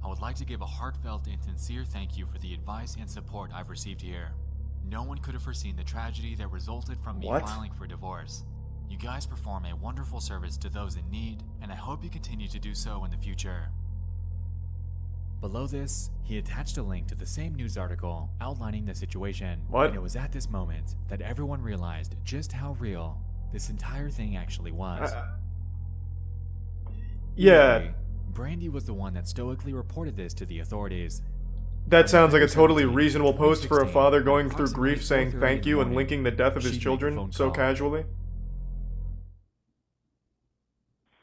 I would like to give a heartfelt and sincere thank you for the advice and support I've received here. No one could have foreseen the tragedy that resulted from me filing for divorce. You guys perform a wonderful service to those in need, and I hope you continue to do so in the future. Below this, he attached a link to the same news article outlining the situation. And it was at this moment that everyone realized just how real this entire thing actually was. Yeah. Anyway, Brandy was the one that stoically reported this to the authorities. That sounds like a totally reasonable post for a father going through grief saying thank you and linking the death of his children so casually.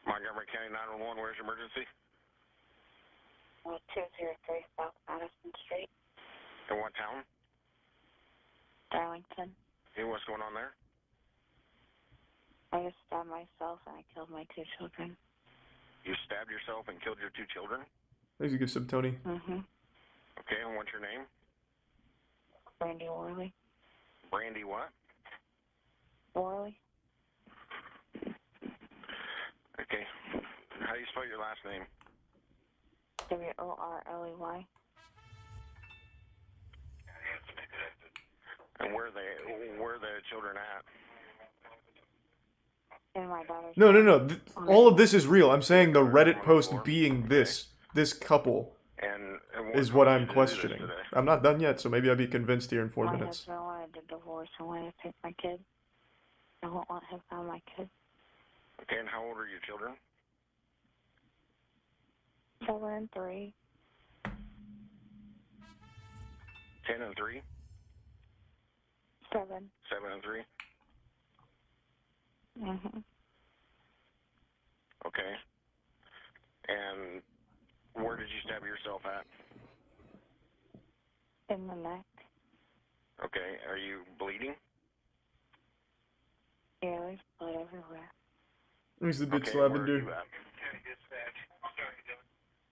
Montgomery County 911, where's your emergency? 203 South Madison Street, In what town? Darlington. Hey, what's going on there? I just stabbed myself and I killed my 2 children. You stabbed yourself and killed your 2 children? Thanks, you give sub Tony. Mm-hmm. Okay, and what's your name? Brandy Worley. Brandy what? Worley. Okay. How do you spell your last name? Worley. And where are the children at? In my daughter's No, no, no. All of this is real. I'm saying the Reddit post being this couple is what I'm questioning. I'm not done yet, so maybe I'll be convinced here in 4 my minutes. husband wanted a divorce and wanted to take my kid. I won't let him have my kid. Okay, and how old are your children? 7 and 3. 10 and 3? 7. 7 and 3? Mm-hmm. Okay. And where did you stab yourself at? In the neck. Okay, are you bleeding? Yeah, there's blood everywhere. Where's the bitch Okay, where are lavender? you at?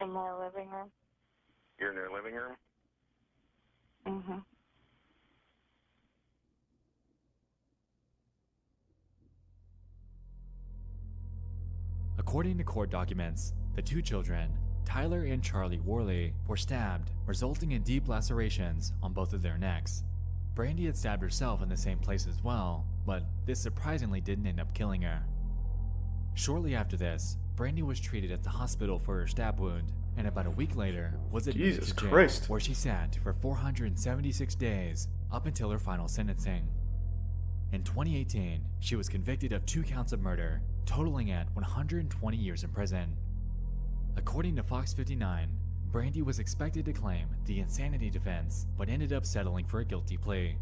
In my living room. You're in your living room? Mm-hmm. According to court documents, the two children, Tyler and Charlie Worley, were stabbed, resulting in deep lacerations on both of their necks. Brandy had stabbed herself in the same place as well, but this surprisingly didn't end up killing her. Shortly after this, Brandy was treated at the hospital for her stab wound, and about a week later was admitted Jesus to jail, Christ. where she sat for 476 days up until her final sentencing. In 2018, she was convicted of 2 counts of murder, totaling at 120 years in prison. According to Fox 59, Brandy was expected to claim the insanity defense, but ended up settling for a guilty plea.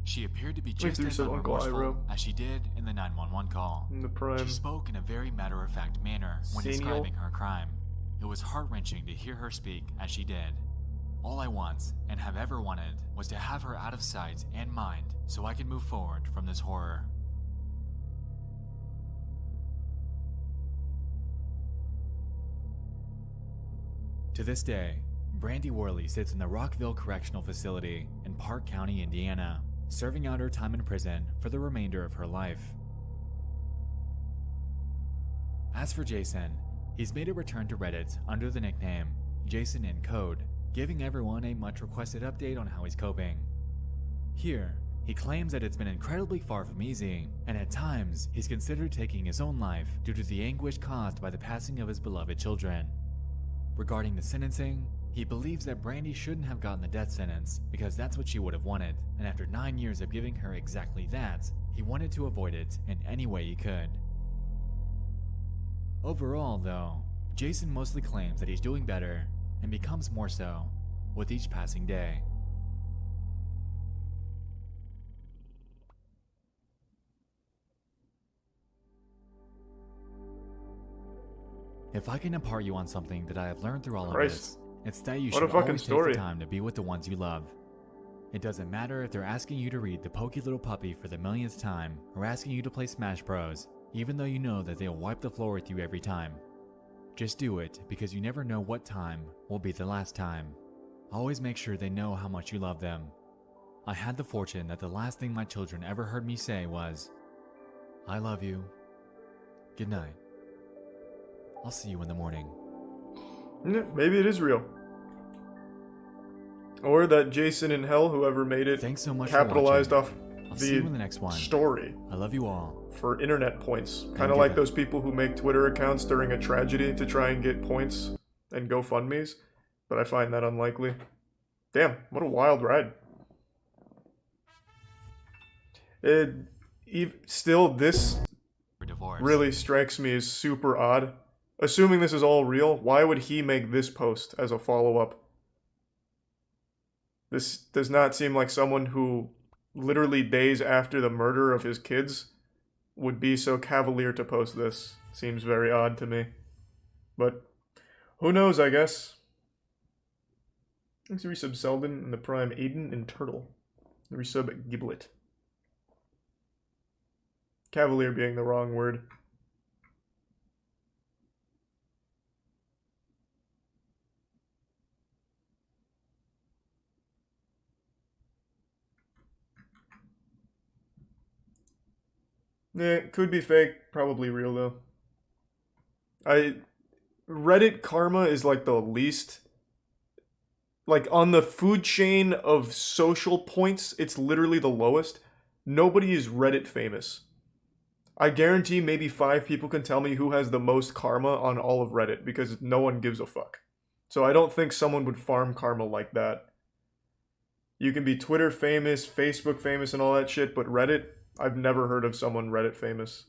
She appeared to be just as unremorseful as she did in the 911 call. In the prime. She spoke in a very matter-of-fact manner when describing her crime. It was heart-wrenching to hear her speak as she did. All I want, and have ever wanted, was to have her out of sight and mind so I could move forward from this horror. To this day, Brandy Worley sits in the Rockville Correctional Facility in Park County, Indiana, serving out her time in prison for the remainder of her life. As for Jason, he's made a return to Reddit under the nickname Jason in Code, giving everyone a much requested update on how he's coping. Here, he claims that it's been incredibly far from easy, and at times he's considered taking his own life due to the anguish caused by the passing of his beloved children. Regarding the sentencing, he believes that Brandy shouldn't have gotten the death sentence because that's what she would have wanted, and after 9 years of giving her exactly that, he wanted to avoid it in any way he could. Overall, though, Jason mostly claims that he's doing better, and becomes more so with each passing day. If I can impart you on something that I have learned through all of this, it's that you What a should fucking always story. take the time to be with the ones you love. It doesn't matter if they're asking you to read The Pokey Little Puppy for the millionth time, or asking you to play Smash Bros, even though you know that they'll wipe the floor with you every time. Just do it, because you never know what time will be the last time. Always make sure they know how much you love them. I had the fortune that the last thing my children ever heard me say was, "I love you. Good night. I'll see you in the morning." Yeah, maybe it is real. Or that Jason in Hell, whoever made it, Thanks so much capitalized for off watching. I'll see you in the next one. story. I love you all. For internet points. And Kind of like give it. those people who make Twitter accounts during a tragedy to try and get points and GoFundMes. But I find that unlikely. Damn, what a wild ride. Still, this really strikes me as super odd. Assuming this is all real, why would he make this post as a follow-up? This does not seem like someone who, literally days after the murder of his kids, would be so cavalier to post this. Seems very odd to me. But, who knows, I guess. Thanks to resub Selden and the Prime Aiden and Turtle. The resub Giblet. Cavalier being the wrong word. Yeah, could be fake, probably real though. Reddit karma is like the least, like on the food chain of social points, it's literally the lowest. Nobody is Reddit famous. I guarantee maybe 5 people can tell me who has the most karma on all of Reddit, because no one gives a fuck. So I don't think someone would farm karma like that. You can be Twitter famous, Facebook famous, and all that shit, but Reddit, I've never heard of someone Reddit famous.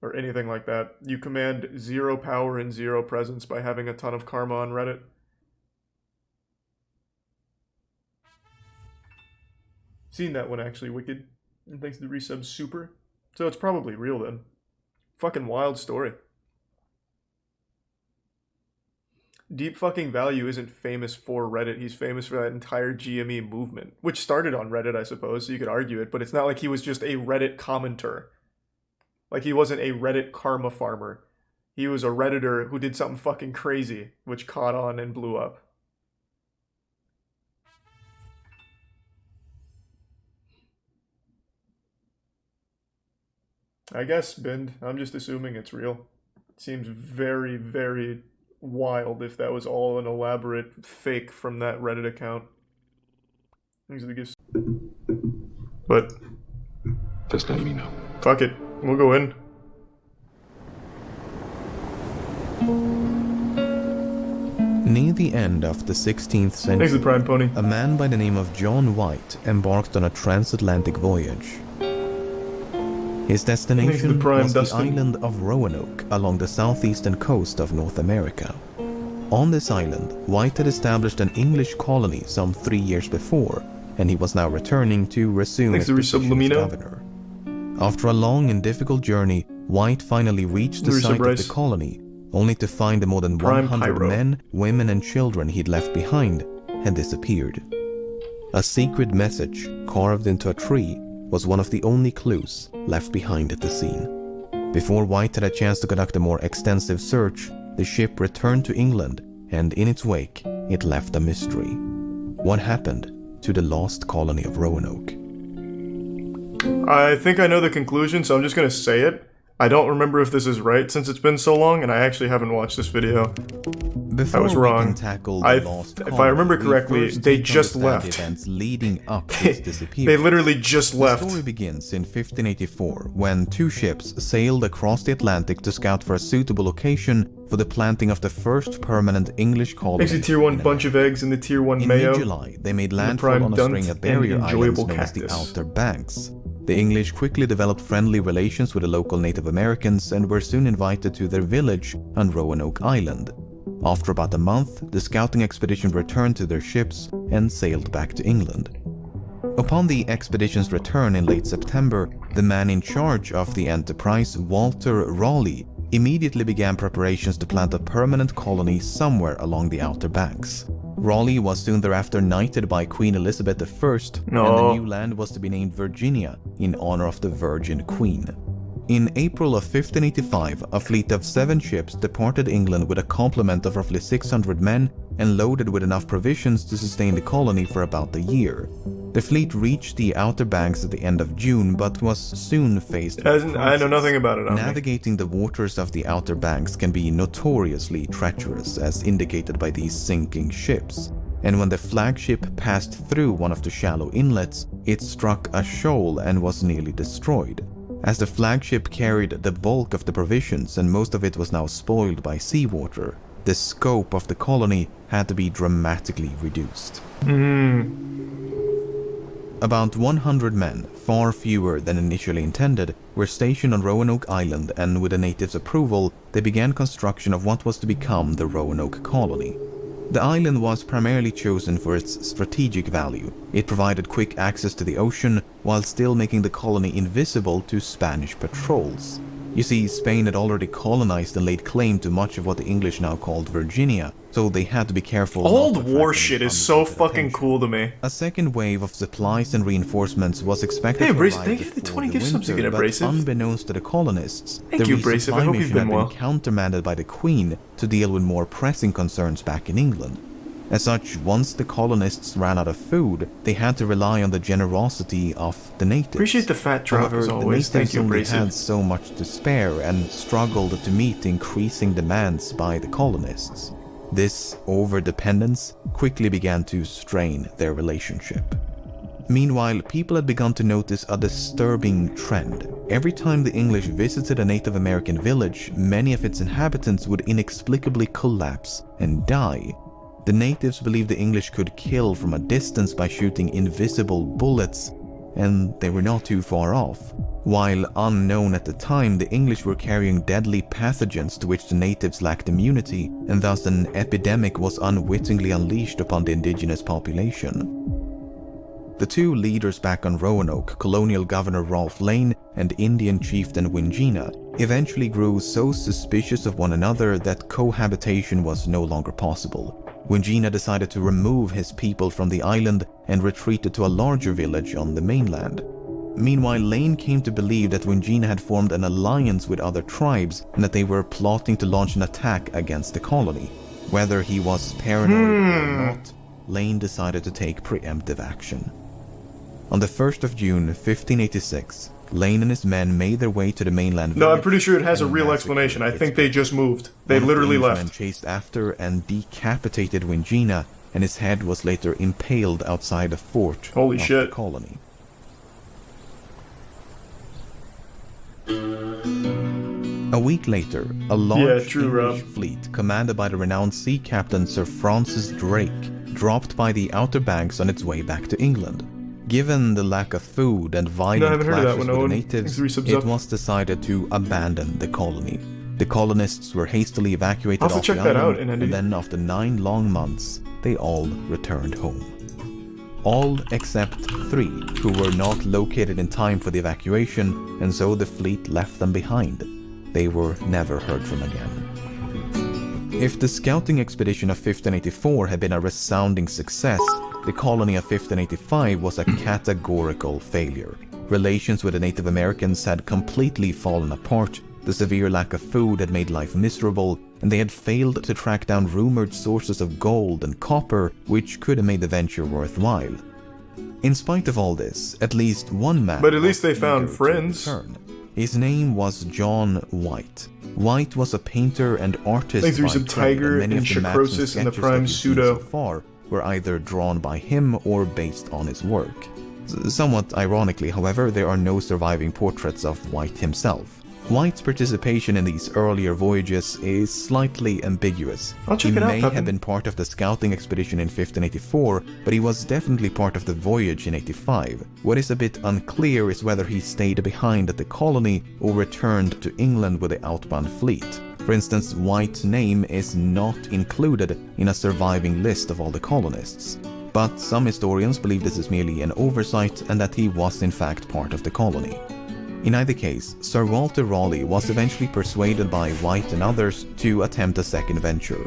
Or anything like that. You command 0 power and 0 presence by having a ton of karma on Reddit. Seen that one actually, Wicked. And thanks to the resub super. So it's probably real then. Fucking wild story. Deep fucking Value isn't famous for Reddit. He's famous for that entire GME movement, which started on Reddit, I suppose, so you could argue it, but it's not like he was just a Reddit commenter. Like, he wasn't a Reddit karma farmer. He was a Redditor who did something fucking crazy, which caught on and blew up. I guess, Bind. I'm just assuming it's real. It seems very, very wild if that was all an elaborate fake from that Reddit account. Things are the gifts. But just let me know. Fuck it. We'll go in. Near the end of the 16th century, Thanks, the Prime Pony. A man by the name of John White embarked on a transatlantic voyage. His destination was the island of Roanoke along the southeastern coast of North America. On this island, White had established an English colony some 3 years before, and he was now returning to resume his position as governor. After a long and difficult journey, White finally reached the site of the colony, only to find the more than 100 men, women, and children he'd left behind had disappeared. A secret message carved into a tree was one of the only clues left behind at the scene. Before White had a chance to conduct a more extensive search, the ship returned to England, and in its wake, it left a mystery. What happened to the lost colony of Roanoke? I think I know the conclusion, so I'm just gonna say it. I don't remember if this is right since it's been so long, and I actually haven't watched this video. I was wrong. If I remember correctly, they just left. Events leading up to its disappearance. They literally just left. The story begins in 1584 when 2 ships sailed across the Atlantic to scout for a suitable location for the planting of the first permanent English colony. Makes a tier 1 bunch of eggs in the tier 1 mayo. In mid-July, they made landfall on a string of barrier islands known as the Outer Banks. The English quickly developed friendly relations with the local Native Americans and were soon invited to their village on Roanoke Island. After about a month, the scouting expedition returned to their ships and sailed back to England. Upon the expedition's return in late September, the man in charge of the enterprise, Walter Raleigh, immediately began preparations to plant a permanent colony somewhere along the Outer Banks. Raleigh was soon thereafter knighted by Queen Elizabeth I, and the new land was to be named Virginia in honor of the Virgin Queen. In April of 1585, a fleet of 7 ships departed England with a complement of roughly 600 men and loaded with enough provisions to sustain the colony for about a year. The fleet reached the Outer Banks at the end of June, but was soon faced with crisis. I know nothing about it. Navigating the waters of the Outer Banks can be notoriously treacherous, as indicated by these sinking ships. And when the flagship passed through one of the shallow inlets, it struck a shoal and was nearly destroyed. As the flagship carried the bulk of the provisions and most of it was now spoiled by seawater, the scope of the colony had to be dramatically reduced. About 100 men, far fewer than initially intended, were stationed on Roanoke Island, and with the natives' approval, they began construction of what was to become the Roanoke colony. The island was primarily chosen for its strategic value. It provided quick access to the ocean, while still making the colony invisible to Spanish patrols. You see, Spain had already colonized and laid claim to much of what the English now called Virginia, so they had to be careful. Old war shit is so fucking cool to me. A second wave of supplies and reinforcements was expected to arrive thank you for the 20 gift subs again, but Abrasive. unbeknownst to the colonists, Thank the you, Abrasive. I hope you've resupply mission been had well. been countermanded by the Queen to deal with more pressing concerns back in England. As such, once the colonists ran out of food, they had to rely on the generosity of the natives. Appreciate the fat drop However, as always. the natives Thank you, only Abrasive. had so much to spare and struggled to meet increasing demands by the colonists. This over-dependence quickly began to strain their relationship. Meanwhile, people had begun to notice a disturbing trend. Every time the English visited a Native American village, many of its inhabitants would inexplicably collapse and die. The natives believed the English could kill from a distance by shooting invisible bullets, and they were not too far off. While unknown at the time, the English were carrying deadly pathogens to which the natives lacked immunity, and thus an epidemic was unwittingly unleashed upon the indigenous population. The two leaders back on Roanoke, Colonial Governor Rolfe Lane and Indian Chieftain Wingina, eventually grew so suspicious of one another that cohabitation was no longer possible. Wingina decided to remove his people from the island and retreated to a larger village on the mainland. Meanwhile, Lane came to believe that Wingina had formed an alliance with other tribes and that they were plotting to launch an attack against the colony. Whether he was paranoid or not, Lane decided to take preemptive action. On the 1st of June, 1586, Lane and his men made their way to the mainland village. No, I'm pretty sure it has a real explanation. I think they just moved. They literally left. Men chased after and decapitated Wingina, and his head was later impaled outside a fort of the colony. A week later, a large English fleet commanded by the renowned sea captain Sir Francis Drake dropped by the Outer Banks on its way back to England. Given the lack of food and violent clashes with the natives, it was decided to abandon the colony. The colonists were hastily evacuated off the island, and then after 9 long months, they all returned home. All except 3, who were not located in time for the evacuation, and so the fleet left them behind. They were never heard from again. If the scouting expedition of 1584 had been a resounding success, the colony of 1585 was a categorical failure. Relations with the Native Americans had completely fallen apart, the severe lack of food had made life miserable, and they had failed to track down rumored sources of gold and copper which could have made the venture worthwhile. In spite of all this, at least one man... But at least they found friends. His name was John White. White was a painter and artist. Thanks for some Tiger and Chacrosis in the Prime Pseudo. So far were either drawn by him or based on his work. Somewhat ironically, however, there are no surviving portraits of White himself. White's participation in these earlier voyages is slightly ambiguous. He may have been part of the scouting expedition in 1584, but he was definitely part of the voyage in 85. What is a bit unclear is whether he stayed behind at the colony or returned to England with the outbound fleet. For instance, White's name is not included in a surviving list of all the colonists. But some historians believe this is merely an oversight and that he was in fact part of the colony. In either case, Sir Walter Raleigh was eventually persuaded by White and others to attempt a second venture.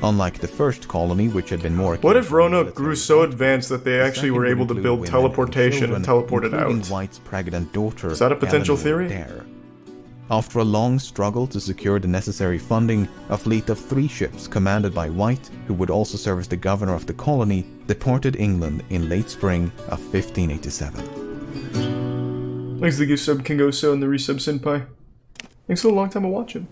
Unlike the first colony, which had been more... What if Roanoke grew so advanced that they actually were able to build teleportation and teleported out? White's pregnant daughter, is that a potential theory? Dare. After a long struggle to secure the necessary funding, a fleet of 3 ships commanded by White, who would also serve as the governor of the colony, departed England in late spring of 1587. Thanks to the gift sub Kingo So and the resub Senpai. Thanks for a long time of watching.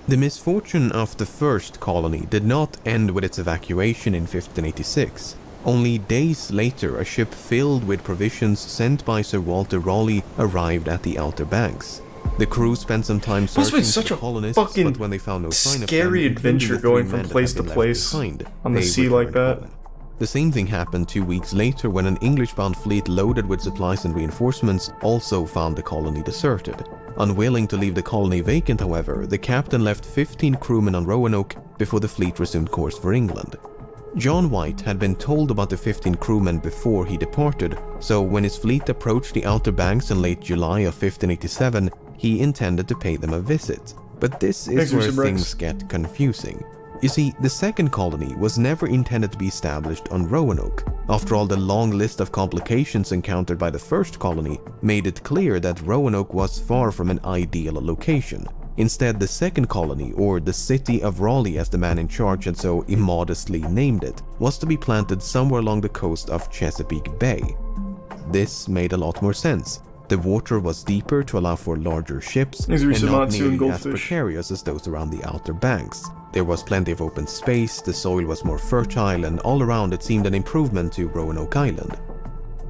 The misfortune of the first colony did not end with its evacuation in 1586. Only days later, a ship filled with provisions sent by Sir Walter Raleigh arrived at the Outer Banks. The crew spent some time searching for the colonists, but when they found no sign of them, scary adventure going from place to place on the sea like that. The same thing happened 2 weeks later when an English-bound fleet loaded with supplies and reinforcements also found the colony deserted. Unwilling to leave the colony vacant, however, the captain left 15 crewmen on Roanoke before the fleet resumed course for England. John White had been told about the 15 crewmen before he departed, so when his fleet approached the Outer Banks in late July of 1587, he intended to pay them a visit. But this is where things get confusing. You see, the second colony was never intended to be established on Roanoke. After all, the long list of complications encountered by the first colony made it clear that Roanoke was far from an ideal location. Instead, the second colony, or the city of Raleigh as the man in charge had so immodestly named it, was to be planted somewhere along the coast of Chesapeake Bay. This made a lot more sense. The water was deeper to allow for larger ships and not nearly as precarious as those around the Outer Banks. There was plenty of open space, the soil was more fertile, and all around it seemed an improvement to Roanoke Island.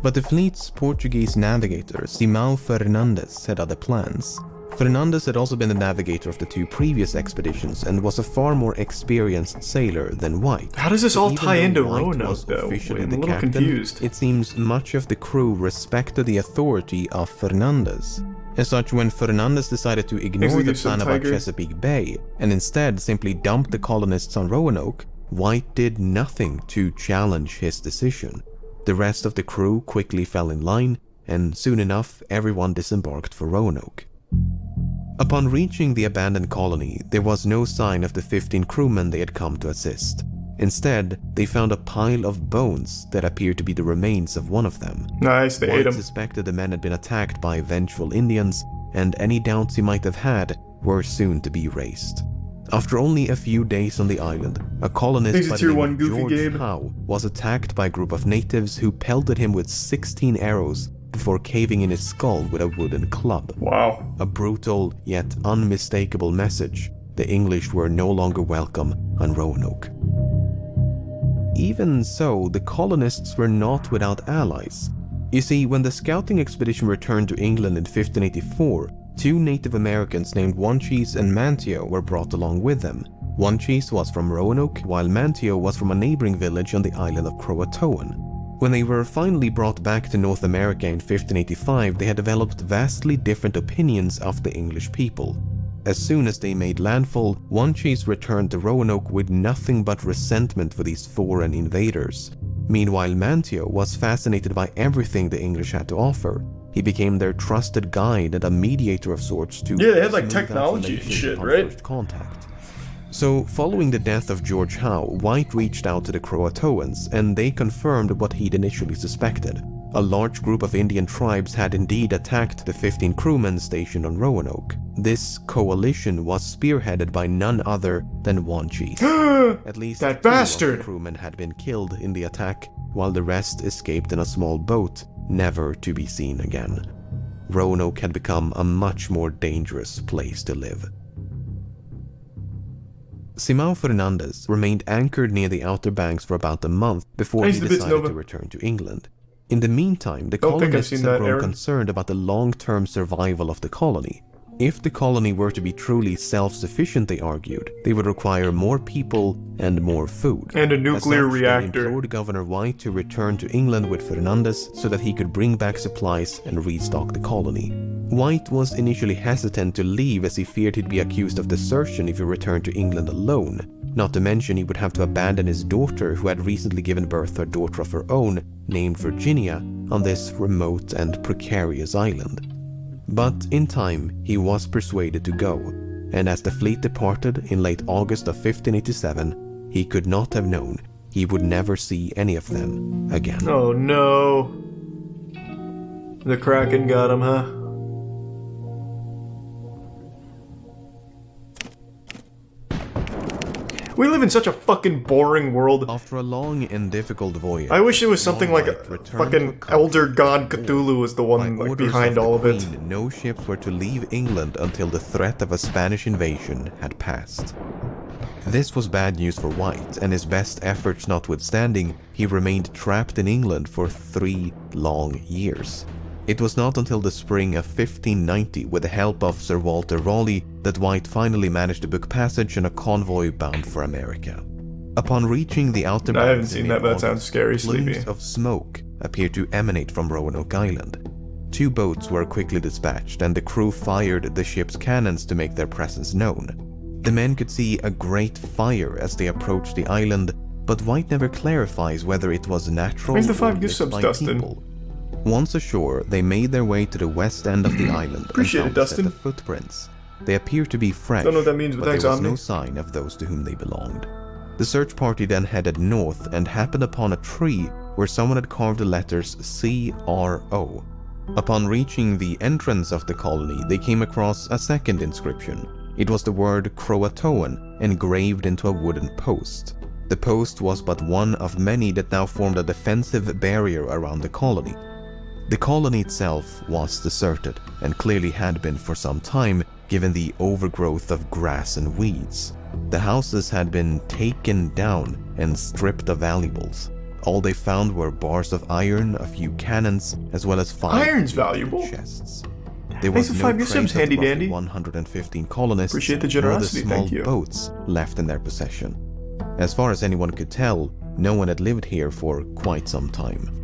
But the fleet's Portuguese navigator, Simão Fernandes, had other plans. Fernandes had also been the navigator of the 2 previous expeditions and was a far more experienced sailor than White. How does this all tie into White Roanoke, was though? officially I'm the a little captain, confused. It seems much of the crew respected the authority of Fernandes. As such, when Fernandes decided to ignore the plan about Chesapeake Bay and instead simply dump the colonists on Roanoke, White did nothing to challenge his decision. The rest of the crew quickly fell in line, and soon enough everyone disembarked for Roanoke. Upon reaching the abandoned colony, there was no sign of the 15 crewmen they had come to assist. Instead, they found a pile of bones that appeared to be the remains of one of them. Nice, they ate White him. suspected the men had been attacked by vengeful Indians, and any doubts he might have had were soon to be raised. After only a few days on the island, a colonist by the name of George Howe was attacked by a group of natives who pelted him with 16 arrows before caving in his skull with a wooden club. Wow. A brutal yet unmistakable message. The English were no longer welcome on Roanoke. Even so, the colonists were not without allies. You see, when the scouting expedition returned to England in 1584, 2 Native Americans named Wanchese and Manteo were brought along with them. Wanchese was from Roanoke, while Manteo was from a neighboring village on the island of Croatoan. When they were finally brought back to North America in 1585, they had developed vastly different opinions of the English people. As soon as they made landfall, Wanchese returned to Roanoke with nothing but resentment for these foreign invaders. Meanwhile, Manteo was fascinated by everything the English had to offer. He became their trusted guide and a mediator of sorts to yeah, they had like smooth out technology and relations shit, upon right? first contact. So, following the death of George Howe, White reached out to the Croatoans, and they confirmed what he'd initially suspected. A large group of Indian tribes had indeed attacked the 15 crewmen stationed on Roanoke. This coalition was spearheaded by none other than Wanchese. At least that 2 bastard! of the crewmen had been killed in the attack, while the rest escaped in a small boat, never to be seen again. Roanoke had become a much more dangerous place to live. Simão Fernandes remained anchored near the Outer Banks for about a month before he decided to return to England. In the meantime, the colonists had grown concerned about the long-term survival of the colony. If the colony were to be truly self-sufficient, they argued, they would require more people and more food. And a nuclear reactor. They implored Governor White to return to England with Fernandes so that he could bring back supplies and restock the colony. White was initially hesitant to leave as he feared he'd be accused of desertion if he returned to England alone. Not to mention he would have to abandon his daughter, who had recently given birth to a daughter of her own, named Virginia, on this remote and precarious island. But in time, he was persuaded to go, and as the fleet departed in late August of 1587, he could not have known he would never see any of them again. Oh no. The Kraken got him, huh? We live in such a fucking boring world. After a long and difficult voyage, I wish it was something like a fucking Elder God Cthulhu was the one like behind all of it. No ships were to leave England until the threat of a Spanish invasion had passed. This was bad news for White, and his best efforts notwithstanding, he remained trapped in England for 3 long years. It was not until the spring of 1590, with the help of Sir Walter Raleigh, that White finally managed to book passage on a convoy bound for America. Upon reaching the Outer Banks, I haven't seen that, but that sounds scary, Sleepy. Plumes of smoke appeared to emanate from Roanoke Island. 2 boats were quickly dispatched, and the crew fired the ship's cannons to make their presence known. The men could see a great fire as they approached the island, but White never clarifies whether it was natural Thanks to or 5 gift subs, by Dustin. people. Once ashore, they made their way to the west end of the island Appreciate and it, found a set Dustin. of footprints. They appear to be fresh, Don't know what that means, but thanks, there was Omni. no sign of those to whom they belonged. The search party then headed north and happened upon a tree where someone had carved the letters C-R-O. Upon reaching the entrance of the colony, they came across a second inscription. It was the word Croatoan engraved into a wooden post. The post was but one of many that now formed a defensive barrier around the colony. The colony itself was deserted, and clearly had been for some time, given the overgrowth of grass and weeds. The houses had been taken down and stripped of valuables. All they found were bars of iron, a few cannons, as well as 5 Iron's valuable. chests. There was no 5 trace of the handy roughly dandy. 115 colonists Appreciate the nor generosity, the small thank you. boats left in their possession. As far as anyone could tell, no one had lived here for quite some time.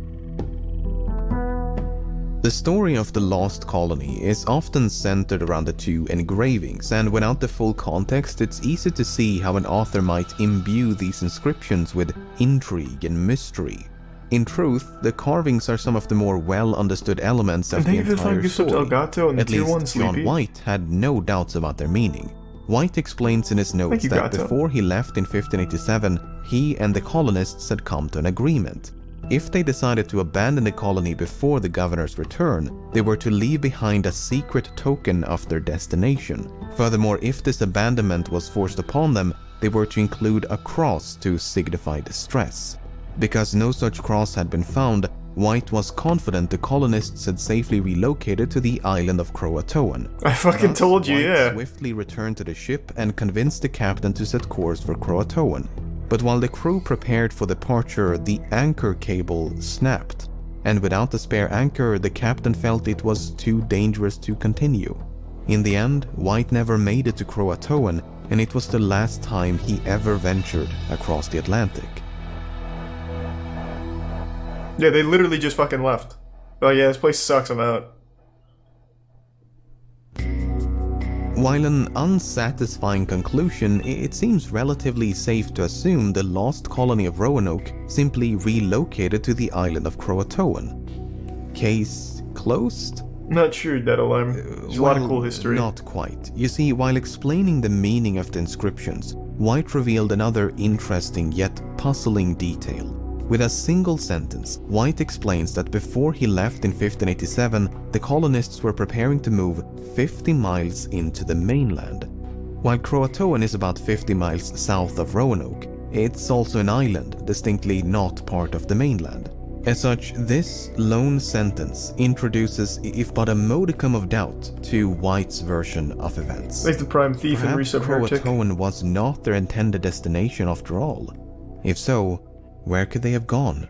The story of the lost colony is often centered around the 2 engravings, and without the full context, it's easy to see how an author might imbue these inscriptions with intrigue and mystery. In truth, the carvings are some of the more well-understood elements of the entire story. At least John White had no doubts about their meaning. White explains in his notes that before he left in 1587, he and the colonists had come to an agreement. If they decided to abandon the colony before the governor's return, they were to leave behind a secret token of their destination. Furthermore, if this abandonment was forced upon them, they were to include a cross to signify distress. Because no such cross had been found, White was confident the colonists had safely relocated to the island of Croatoan. I fucking told you, White yeah. Swiftly returned to the ship and convinced the captain to set course for Croatoan. But while the crew prepared for departure, the anchor cable snapped, and without a spare anchor, the captain felt it was too dangerous to continue. In the end, White never made it to Croatoan, and it was the last time he ever ventured across the Atlantic. Yeah, they literally just fucking left. Oh yeah, this place sucks, I'm out. While an unsatisfying conclusion, it seems relatively safe to assume the lost colony of Roanoke simply relocated to the island of Croatoan. Case closed? Not sure, Dead Alarm. There's a lot of cool history. Not quite. You see, while explaining the meaning of the inscriptions, White revealed another interesting yet puzzling detail. With a single sentence, White explains that before he left in 1587, the colonists were preparing to move 50 miles into the mainland. While Croatoan is about 50 miles south of Roanoke, it's also an island, distinctly not part of the mainland. As such, this lone sentence introduces, if but a modicum of doubt, to White's version of events. Like the prime thief and Perhaps resub heretic. Croatoan was not their intended destination after all. If so, where could they have gone?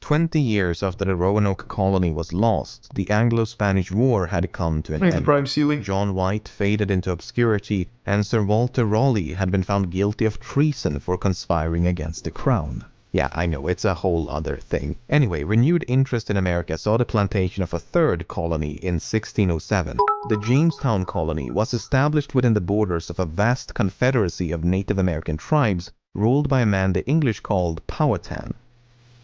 "20 years after the Roanoke colony was lost, the Anglo-Spanish War had come to an Like the end. prime ceiling. John White faded into obscurity, and Sir Walter Raleigh had been found guilty of treason for conspiring against the crown. Yeah, I know, it's a whole other thing. Anyway, renewed interest in America saw the plantation of a third colony in 1607. The Jamestown colony was established within the borders of a vast confederacy of Native American tribes ruled by a man the English called Powhatan.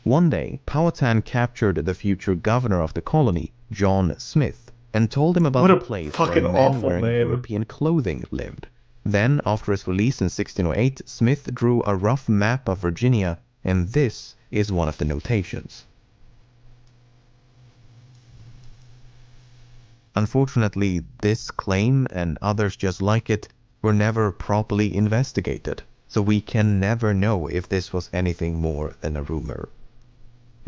One day, Powhatan captured the future governor of the colony, John Smith, and told him about What a the place fucking where a man awful wearing name. European clothing lived. Then, after his release in 1608, Smith drew a rough map of Virginia, and this is one of the notations. Unfortunately, this claim and others just like it were never properly investigated, so we can never know if this was anything more than a rumor.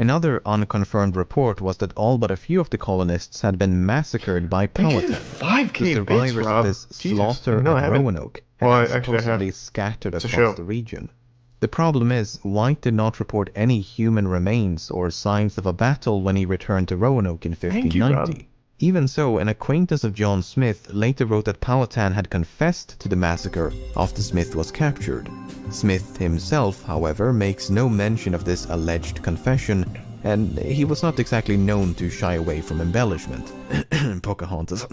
Another unconfirmed report was that all but a few of the colonists had been massacred by Powhatan. 5K The survivors bits, of Rob. this Jesus. slaughter No, I at haven't. Roanoke Well, had actually, I have. supposedly scattered It's a across show. the region. The problem is, White did not report any human remains or signs of a battle when he returned to Roanoke in Thank you, Rob. 1590. Even so, an acquaintance of John Smith later wrote that Powhatan had confessed to the massacre after Smith was captured. Smith himself, however, makes no mention of this alleged confession, and he was not exactly known to shy away from embellishment. Pocahontas.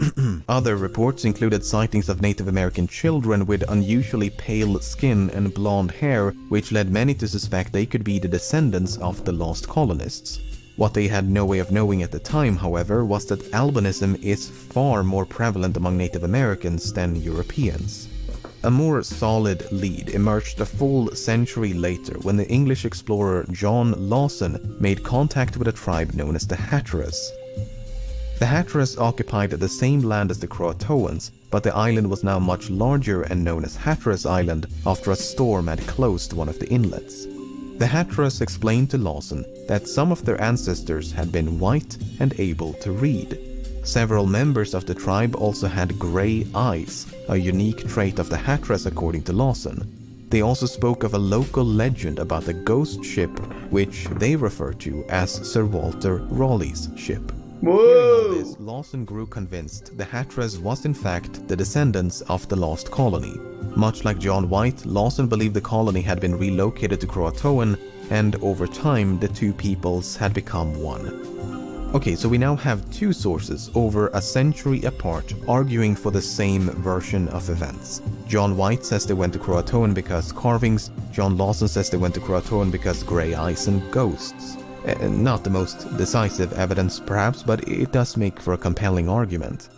Other reports included sightings of Native American children with unusually pale skin and blonde hair, which led many to suspect they could be the descendants of the lost colonists. What they had no way of knowing at the time, however, was that albinism is far more prevalent among Native Americans than Europeans. A more solid lead emerged a full century later when the English explorer John Lawson made contact with a tribe known as the Hatteras. The Hatteras occupied the same land as the Croatoans, but the island was now much larger and known as Hatteras Island after a storm had closed one of the inlets. The Hatteras explained to Lawson that some of their ancestors had been white and able to read. Several members of the tribe also had gray eyes, a unique trait of the Hatteras according to Lawson. They also spoke of a local legend about a ghost ship, which they referred to as Sir Walter Raleigh's ship. Whoa! Hearing all this, Lawson grew convinced the Hatteras was in fact the descendants of the lost colony. Much like John White, Lawson believed the colony had been relocated to Croatoan, and over time the two peoples had become one. Okay, so we now have two sources over a century apart arguing for the same version of events. John White says they went to Croatoan because carvings, John Lawson says they went to Croatoan because grey eyes and ghosts. Not the most decisive evidence perhaps, but it does make for a compelling argument.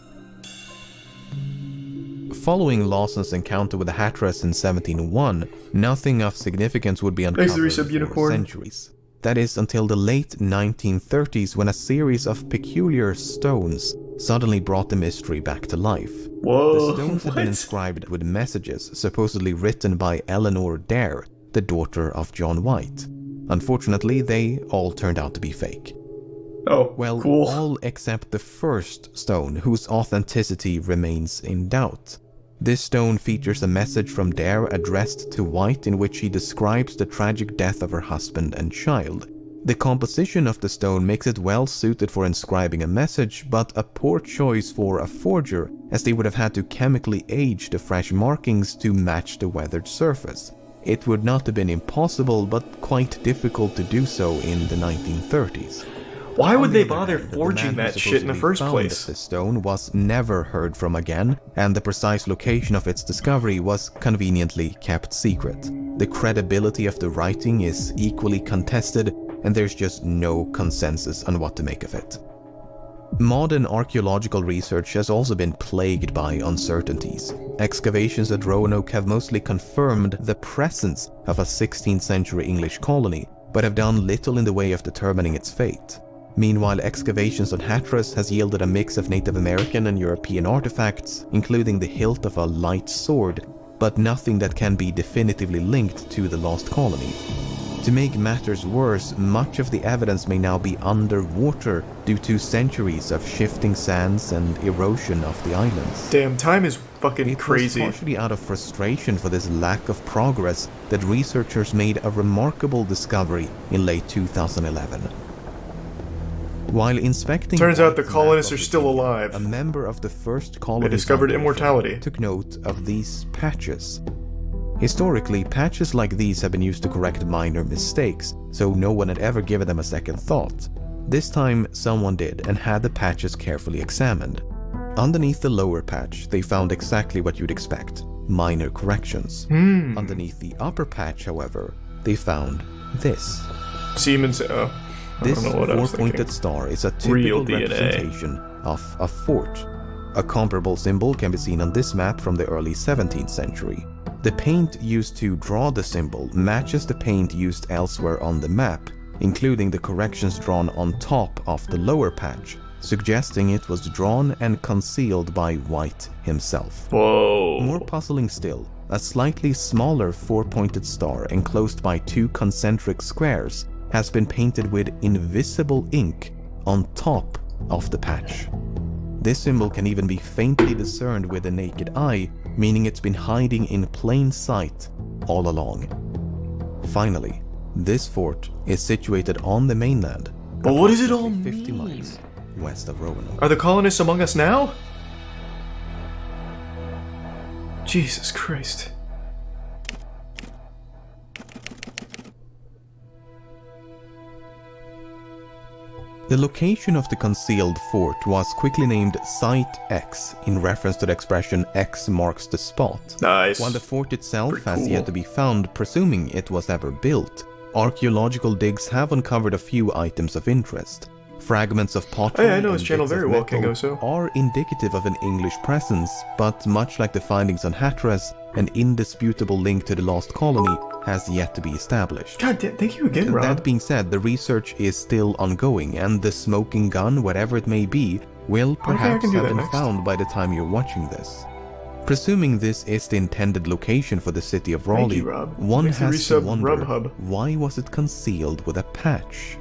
Following Lawson's encounter with the Hatteras in 1701, nothing of significance would be uncovered for centuries. That is until the late 1930s when a series of peculiar stones suddenly brought the mystery back to life. Whoa, the stones had been inscribed with messages supposedly written by Eleanor Dare, the daughter of John White. Unfortunately, they all turned out to be fake. Oh, well, cool. All except the first stone, whose authenticity remains in doubt. This stone features a message from Dare addressed to White in which she describes the tragic death of her husband and child. The composition of the stone makes it well suited for inscribing a message, but a poor choice for a forger, as they would have had to chemically age the fresh markings to match the weathered surface. It would not have been impossible, but quite difficult to do so in the 1930s. Why would they bother forging that shit in the first place? The stone was never heard from again, and the precise location of its discovery was conveniently kept secret. The credibility of the writing is equally contested, and there's just no consensus on what to make of it. Modern archaeological research has also been plagued by uncertainties. Excavations at Roanoke have mostly confirmed the presence of a 16th century English colony, but have done little in the way of determining its fate. Meanwhile, excavations on Hatteras has yielded a mix of Native American and European artifacts, including the hilt of a light sword, but nothing that can be definitively linked to the lost colony. To make matters worse, much of the evidence may now be underwater due to centuries of shifting sands and erosion of the islands. Damn, time is fucking crazy. It was partially out of frustration for this lack of progress that researchers made a remarkable discovery in late 2011. While inspecting, turns out the colonists are still alive. A member of the first colony they discovered immortality. Took note of these patches. Historically, patches like these have been used to correct minor mistakes, so no one had ever given them a second thought. This time, someone did and had the patches carefully examined. Underneath the lower patch, they found exactly what you'd expect: minor corrections. Underneath the upper patch, however, they found this. Siemens. This four-pointed star is a typical representation of a fort. A comparable symbol can be seen on this map from the early 17th century. The paint used to draw the symbol matches the paint used elsewhere on the map, including the corrections drawn on top of the lower patch, suggesting it was drawn and concealed by White himself. Whoa! More puzzling still, a slightly smaller four-pointed star enclosed by two concentric squares has been painted with invisible ink on top of the patch. This symbol can even be faintly discerned with the naked eye, meaning it's been hiding in plain sight all along. Finally, this fort is situated on the mainland. But what does it all mean? 50 miles west of Roanoke. Are the colonists among us now? Jesus Christ. The location of the concealed fort was quickly named Site X in reference to the expression X marks the spot. Nice. While the fort itself has yet to be found, presuming it was ever built, archaeological digs have uncovered a few items of interest. Fragments of pottery I know his channel very well, Kingo, are indicative of an English presence, but much like the findings on Hatteras, an indisputable link to the lost colony has yet to be established. God damn, thank you again, Rob. That being said, the research is still ongoing, and the smoking gun, whatever it may be, will perhaps have been found by the time you're watching this. Presuming this is the intended location for the city of Thank Raleigh, you, Rob. one Thanks for has to resub, wonder, Rubhub. why was it concealed with a patch?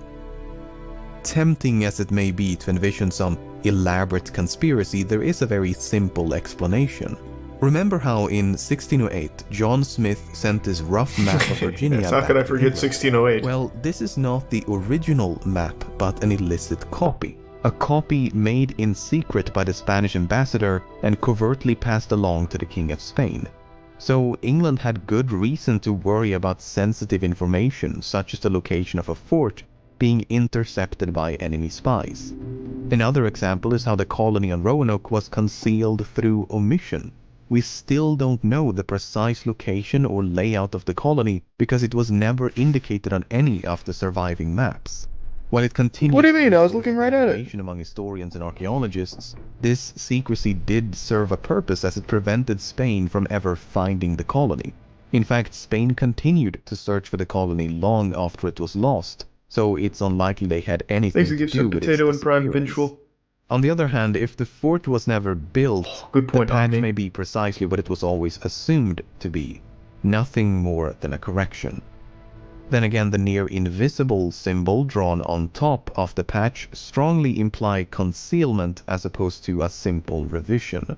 Tempting as it may be to envision some elaborate conspiracy, there is a very simple explanation. Remember how in 1608, John Smith sent this rough map of Virginia Yes, how back could I to forget England? 1608? Well, this is not the original map, but an illicit copy. A copy made in secret by the Spanish ambassador and covertly passed along to the King of Spain. So England had good reason to worry about sensitive information, such as the location of a fort, being intercepted by enemy spies. Another example is how the colony on Roanoke was concealed through omission. We still don't know the precise location or layout of the colony because it was never indicated on any of the surviving maps. While it continues What do you mean? I was looking right at it. among historians and archaeologists, this secrecy did serve a purpose as it prevented Spain from ever finding the colony. In fact, Spain continued to search for the colony long after it was lost, so it's unlikely they had anything Thanks to to give do some with its potato and prime disappearance. visual. On the other hand, if the fort was never built, Good point, the patch Omni. may be precisely what it was always assumed to be, nothing more than a correction. Then again, the near invisible symbol drawn on top of the patch strongly imply concealment as opposed to a simple revision.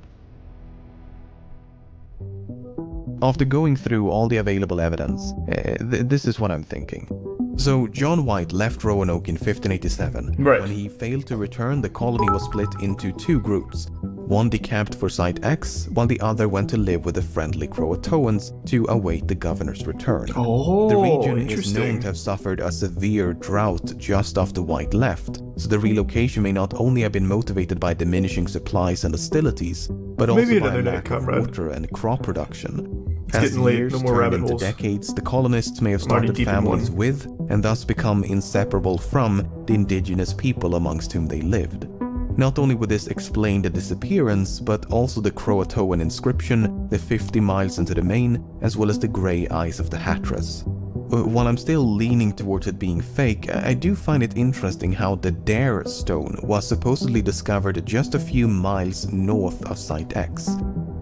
After going through all the available evidence, this is what I'm thinking. So John White left Roanoke in 1587. Right. When he failed to return, the colony was split into two groups. One decamped for Site X, while the other went to live with the friendly Croatoans to await the governor's return. Oh, the region is interesting. known to have suffered a severe drought just after White left, so the relocation may not only have been motivated by diminishing supplies and hostilities, but also Maybe by a another night, lack of comrade. water and crop production. It's As getting late, years no more turned rabbit into holes. decades, the colonists may have I'm already started deep in families one. with, and thus become inseparable from, the indigenous people amongst whom they lived. Not only would this explain the disappearance, but also the Croatoan inscription, the 50 miles into the main, as well as the grey eyes of the Hatteras. While I'm still leaning towards it being fake, I do find it interesting how the Dare stone was supposedly discovered just a few miles north of Site X.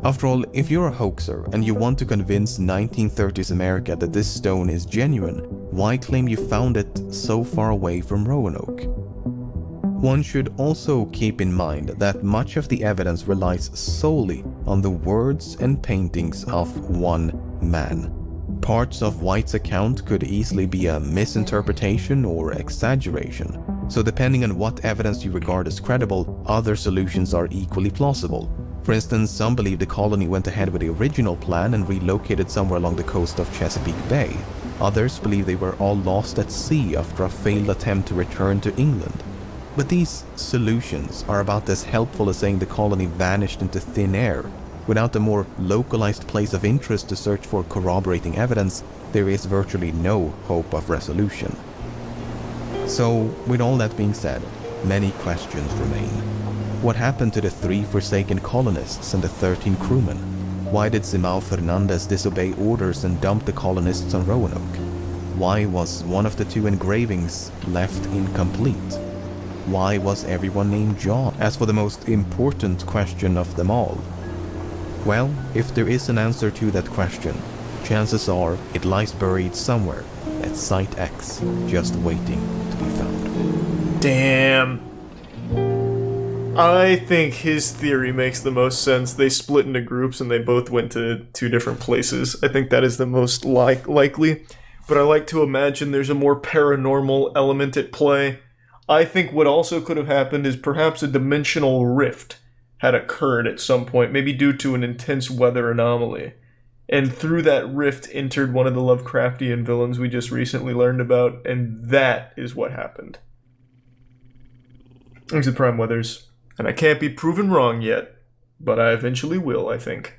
After all, if you're a hoaxer and you want to convince 1930s America that this stone is genuine, why claim you found it so far away from Roanoke? One should also keep in mind that much of the evidence relies solely on the words and paintings of one man. Parts of White's account could easily be a misinterpretation or exaggeration, so depending on what evidence you regard as credible, other solutions are equally plausible. For instance, some believe the colony went ahead with the original plan and relocated somewhere along the coast of Chesapeake Bay. Others believe they were all lost at sea after a failed attempt to return to England. But these solutions are about as helpful as saying the colony vanished into thin air. Without a more localized place of interest to search for corroborating evidence, there is virtually no hope of resolution. So, with all that being said, many questions remain. What happened to the 3 forsaken colonists and the 13 crewmen? Why did Simão Fernandes disobey orders and dump the colonists on Roanoke? Why was one of the 2 engravings left incomplete? Why was everyone named John? As for the most important question of them all, well, if there is an answer to that question, chances are it lies buried somewhere at Site X, just waiting to be found. Damn. I think his theory makes the most sense. They split into groups and they both went to 2 different places. I think that is the most likely. But I like to imagine there's a more paranormal element at play. I think what also could have happened is perhaps a dimensional rift had occurred at some point, maybe due to an intense weather anomaly. And through that rift entered one of the Lovecraftian villains we just recently learned about, and that is what happened. Thanks to Prime Weathers. And I can't be proven wrong yet, but I eventually will, I think.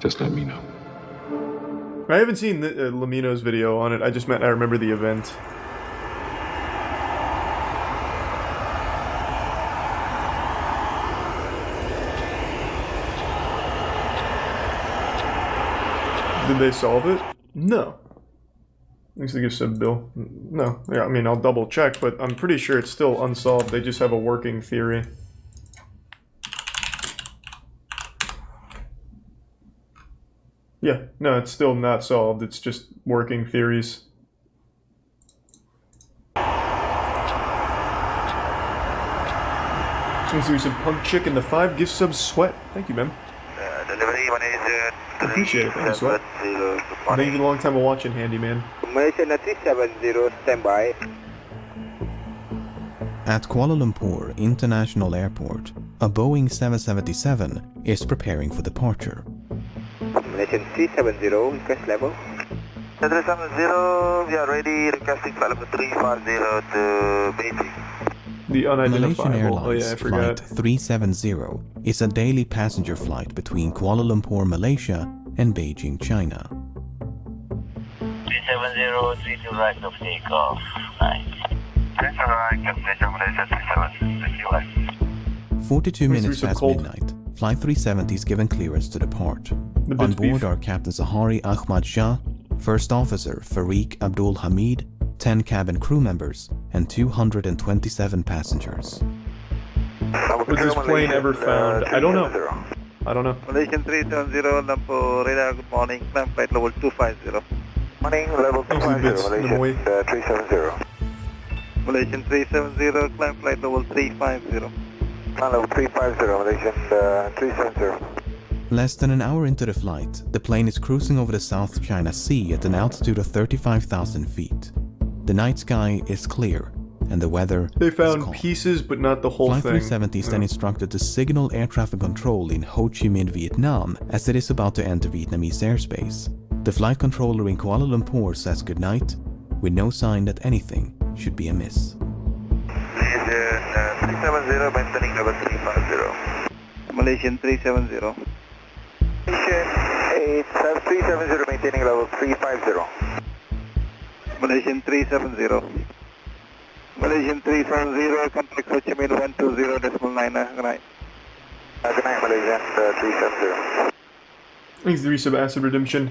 Just let me know. I haven't seen LEMMiNO's video on it, I just meant I remember the event. Did they solve it? No. Thanks to give sub Bill. No. Yeah, I mean, I'll double check, but I'm pretty sure it's still unsolved. They just have a working theory. Yeah, no, it's still not solved. It's just working theories. Thanks to some punk chick in the 5 gift subs. Sweat. Thank you, man. Delivery manager. Appreciate it. Thank you, Sweat. Thank you for the long time of watching, handyman. Malaysian 370, standby. At Kuala Lumpur International Airport, a Boeing 777 is preparing for departure. Malaysian 370, request level. 370, we are ready, requesting flight level 350 to Beijing. The Malaysian unidentifiable. Airlines Oh yeah, I forgot. Flight 370 is a daily passenger flight between Kuala Lumpur, Malaysia and Beijing, China. 370, 3 to right of takeoff. Nice. That's alright, Compilation Malaysia 37, thank you. 42 minutes past midnight, Flight 370 is given clearance to depart. On board are Captain Zahari Ahmad Shah, First Officer Farik Abdul Hamid, 10 cabin crew members, and 227 passengers. Was this plane ever found? I don't know. I don't know. Malaysian 370, Lumpur radar, good morning, climb flight level 250. Morning, level 250, Malaysian 370. Malaysian 370, climb flight level 350. Climb level 350, Malaysian 370. Less than an hour into the flight, the plane is cruising over the South China Sea at an altitude of 35,000 feet. The night sky is clear, and the weather They found is calm. pieces, but not the whole Flight thing. 370 is then instructed to signal air traffic control in Ho Chi Minh, Vietnam, as it is about to enter Vietnamese airspace. The flight controller in Kuala Lumpur says goodnight, with no sign that anything should be amiss. Malaysian 370, maintaining level 350. Malaysian 370. Malaysian 370, maintaining level 350. Malaysian 370. Malaysian 370, contact Ho Chi Minh 120.9. Good night. Good night, Malaysian 370. Thanks, 3 sub acid redemption.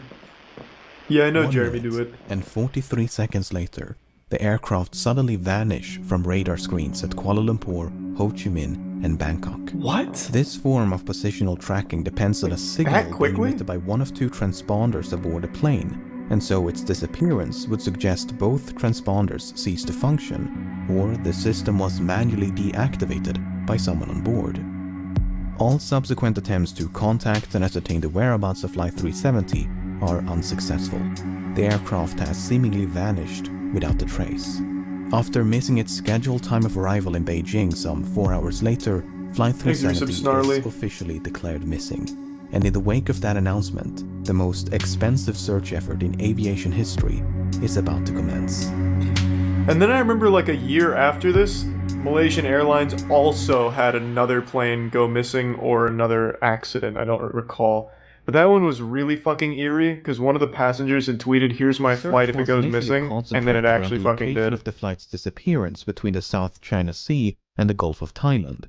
Yeah, I know 1 Jeremy minute do it. And 43 seconds later, the aircraft suddenly vanish from radar screens at Kuala Lumpur, Ho Chi Minh, and Bangkok. What? This form of positional tracking depends on a signal being emitted by one of 2 transponders aboard a plane, and so its disappearance would suggest both transponders ceased to function, or the system was manually deactivated by someone on board. All subsequent attempts to contact and ascertain the whereabouts of Flight 370 are unsuccessful. The aircraft has seemingly vanished without a trace. After missing its scheduled time of arrival in Beijing some 4 hours later, Flight 370 is officially declared missing. And in the wake of that announcement, the most expensive search effort in aviation history is about to commence. And then I remember like a year after this, Malaysian Airlines also had another plane go missing or another accident, I don't recall. But that one was really fucking eerie because one of the passengers had tweeted, "Here's my flight if it goes missing," and then it actually fucking did. Of the flight's disappearance between the South China Sea and the Gulf of Thailand.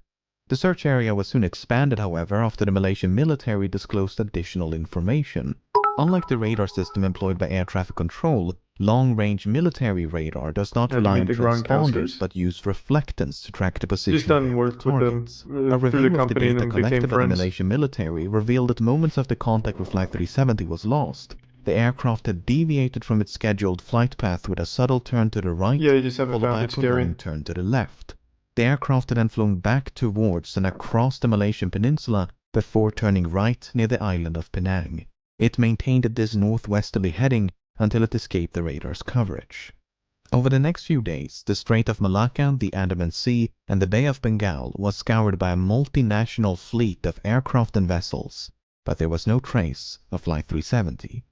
The search area was soon expanded, however, after the Malaysian military disclosed additional information. Unlike the radar system employed by air traffic control, long-range military radar does not rely on transponders, but use reflectance to track the position Just done work with them A through review the of the company and data then became collected by the friends. Malaysian military revealed that moments after contact with Flight 370 was lost, the aircraft had deviated from its scheduled flight path with a subtle turn to the right, Yeah, you just haven't followed found by it a prolonged scary. turn to the left. The aircraft had then flown back towards and across the Malaysian peninsula before turning right near the island of Penang. It maintained this northwesterly heading until it escaped the radar's coverage. Over the next few days, the Strait of Malacca, the Andaman Sea, and the Bay of Bengal was scoured by a multinational fleet of aircraft and vessels, but there was no trace of Flight 370.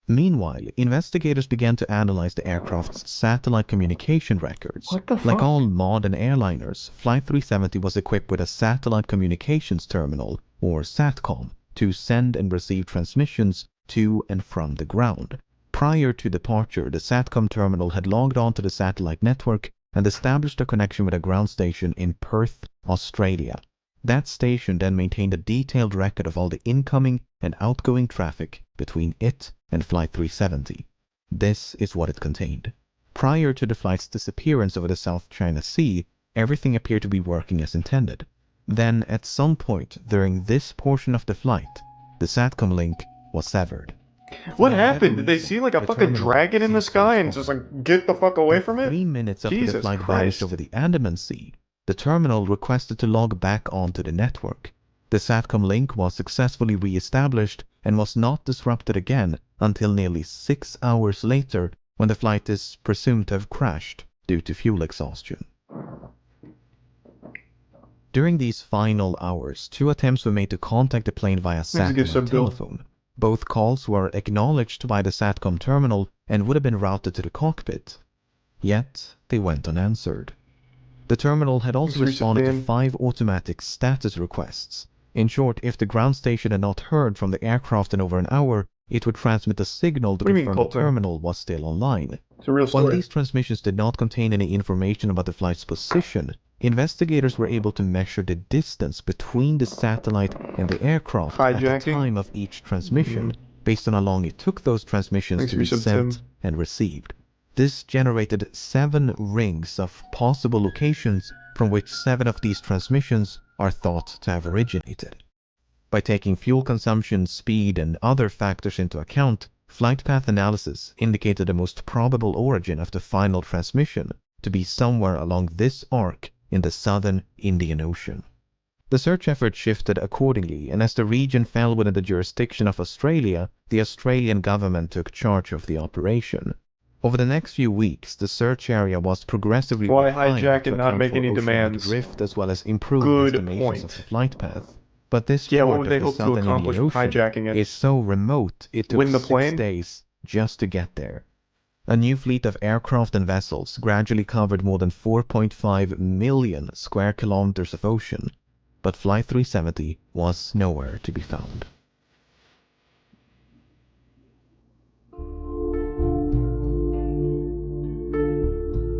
Meanwhile, investigators began to analyze the aircraft's satellite communication records. What the fuck? Like all modern airliners, Flight 370 was equipped with a satellite communications terminal, or SATCOM, to send and receive transmissions to and from the ground. Prior to departure, the SATCOM terminal had logged onto the satellite network and established a connection with a ground station in Perth, Australia. That station then maintained a detailed record of all the incoming and outgoing traffic between it and Flight 370. This is what it contained. Prior to the flight's disappearance over the South China Sea, everything appeared to be working as intended. Then, at some point during this portion of the flight, the SATCOM link was severed. What happened? Did they see like a fucking dragon in the sky and just like get the fuck away from it? 3 minutes after the Jesus flight Christ. vanished over the Andaman Sea, the terminal requested to log back onto the network. The SATCOM link was successfully re-established and was not disrupted again until nearly 6 hours later, when the flight is presumed to have crashed due to fuel exhaustion. During these final hours, 2 attempts were made to contact the plane via satellite telephone. Both calls were acknowledged by the SATCOM terminal and would have been routed to the cockpit. Yet, they went unanswered. The terminal had also responded to 5 automatic status requests. In short, if the ground station had not heard from the aircraft in over an hour, it would transmit a signal to confirm the terminal was still online. It's a real story. While these transmissions did not contain any information about the flight's position, investigators were able to measure the distance between the satellite and the aircraft at the time of each transmission, based on how long it took those transmissions to be sent and received. This generated 7 rings of possible locations from which 7 of these transmissions are thought to have originated. By taking fuel consumption, speed, and other factors into account, flight path analysis indicated the most probable origin of the final transmission to be somewhere along this arc in the southern Indian Ocean. The search effort shifted accordingly, and as the region fell within the jurisdiction of Australia, the Australian government took charge of the operation. Over the next few weeks, the search area was progressively hijack and not make any demands. Drift as well as improved estimations of the flight path. But this part of the southern Indian Ocean is so remote it took 6 days just to get there. A new fleet of aircraft and vessels gradually covered more than 4.5 million square kilometers of ocean, but Flight 370 was nowhere to be found.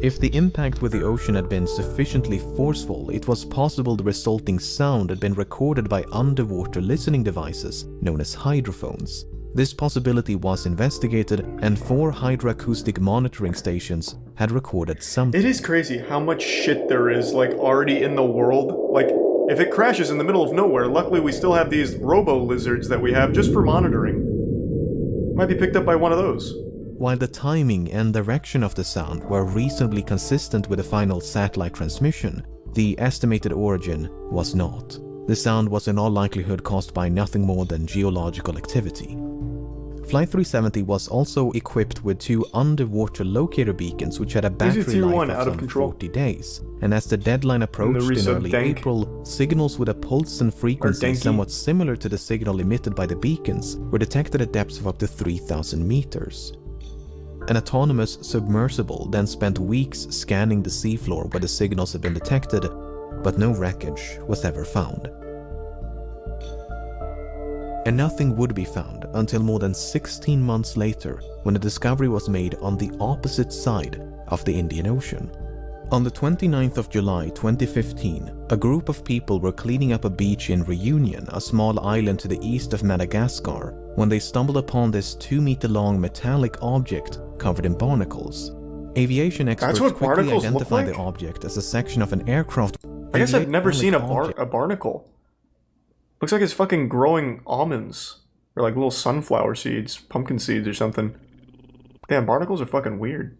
If the impact with the ocean had been sufficiently forceful, it was possible the resulting sound had been recorded by underwater listening devices known as hydrophones. This possibility was investigated, and 4 hydroacoustic monitoring stations had recorded something. It is crazy how much shit there is, like, already in the world. Like, if it crashes in the middle of nowhere, luckily we still have these robo-lizards that we have just for monitoring. Might be picked up by one of those. While the timing and direction of the sound were reasonably consistent with the final satellite transmission, the estimated origin was not. The sound was in all likelihood caused by nothing more than geological activity. Flight 370 was also equipped with 2 underwater locator beacons which had a battery life of some 40 days, and as the deadline approached in early April, signals with a pulse and frequency somewhat similar to the signal emitted by the beacons were detected at depths of up to 3,000 meters. An autonomous submersible then spent weeks scanning the seafloor where the signals had been detected, but no wreckage was ever found. And nothing would be found until more than 16 months later, when a discovery was made on the opposite side of the Indian Ocean. On the 29th of July 2015, a group of people were cleaning up a beach in Reunion, a small island to the east of Madagascar, when they stumbled upon this 2-meter-long metallic object covered in barnacles. Aviation experts quickly identified the object as a section of an aircraft. I guess I've never seen a barnacle. Looks like it's fucking growing almonds. Or like little sunflower seeds, pumpkin seeds or something. Damn, barnacles are fucking weird.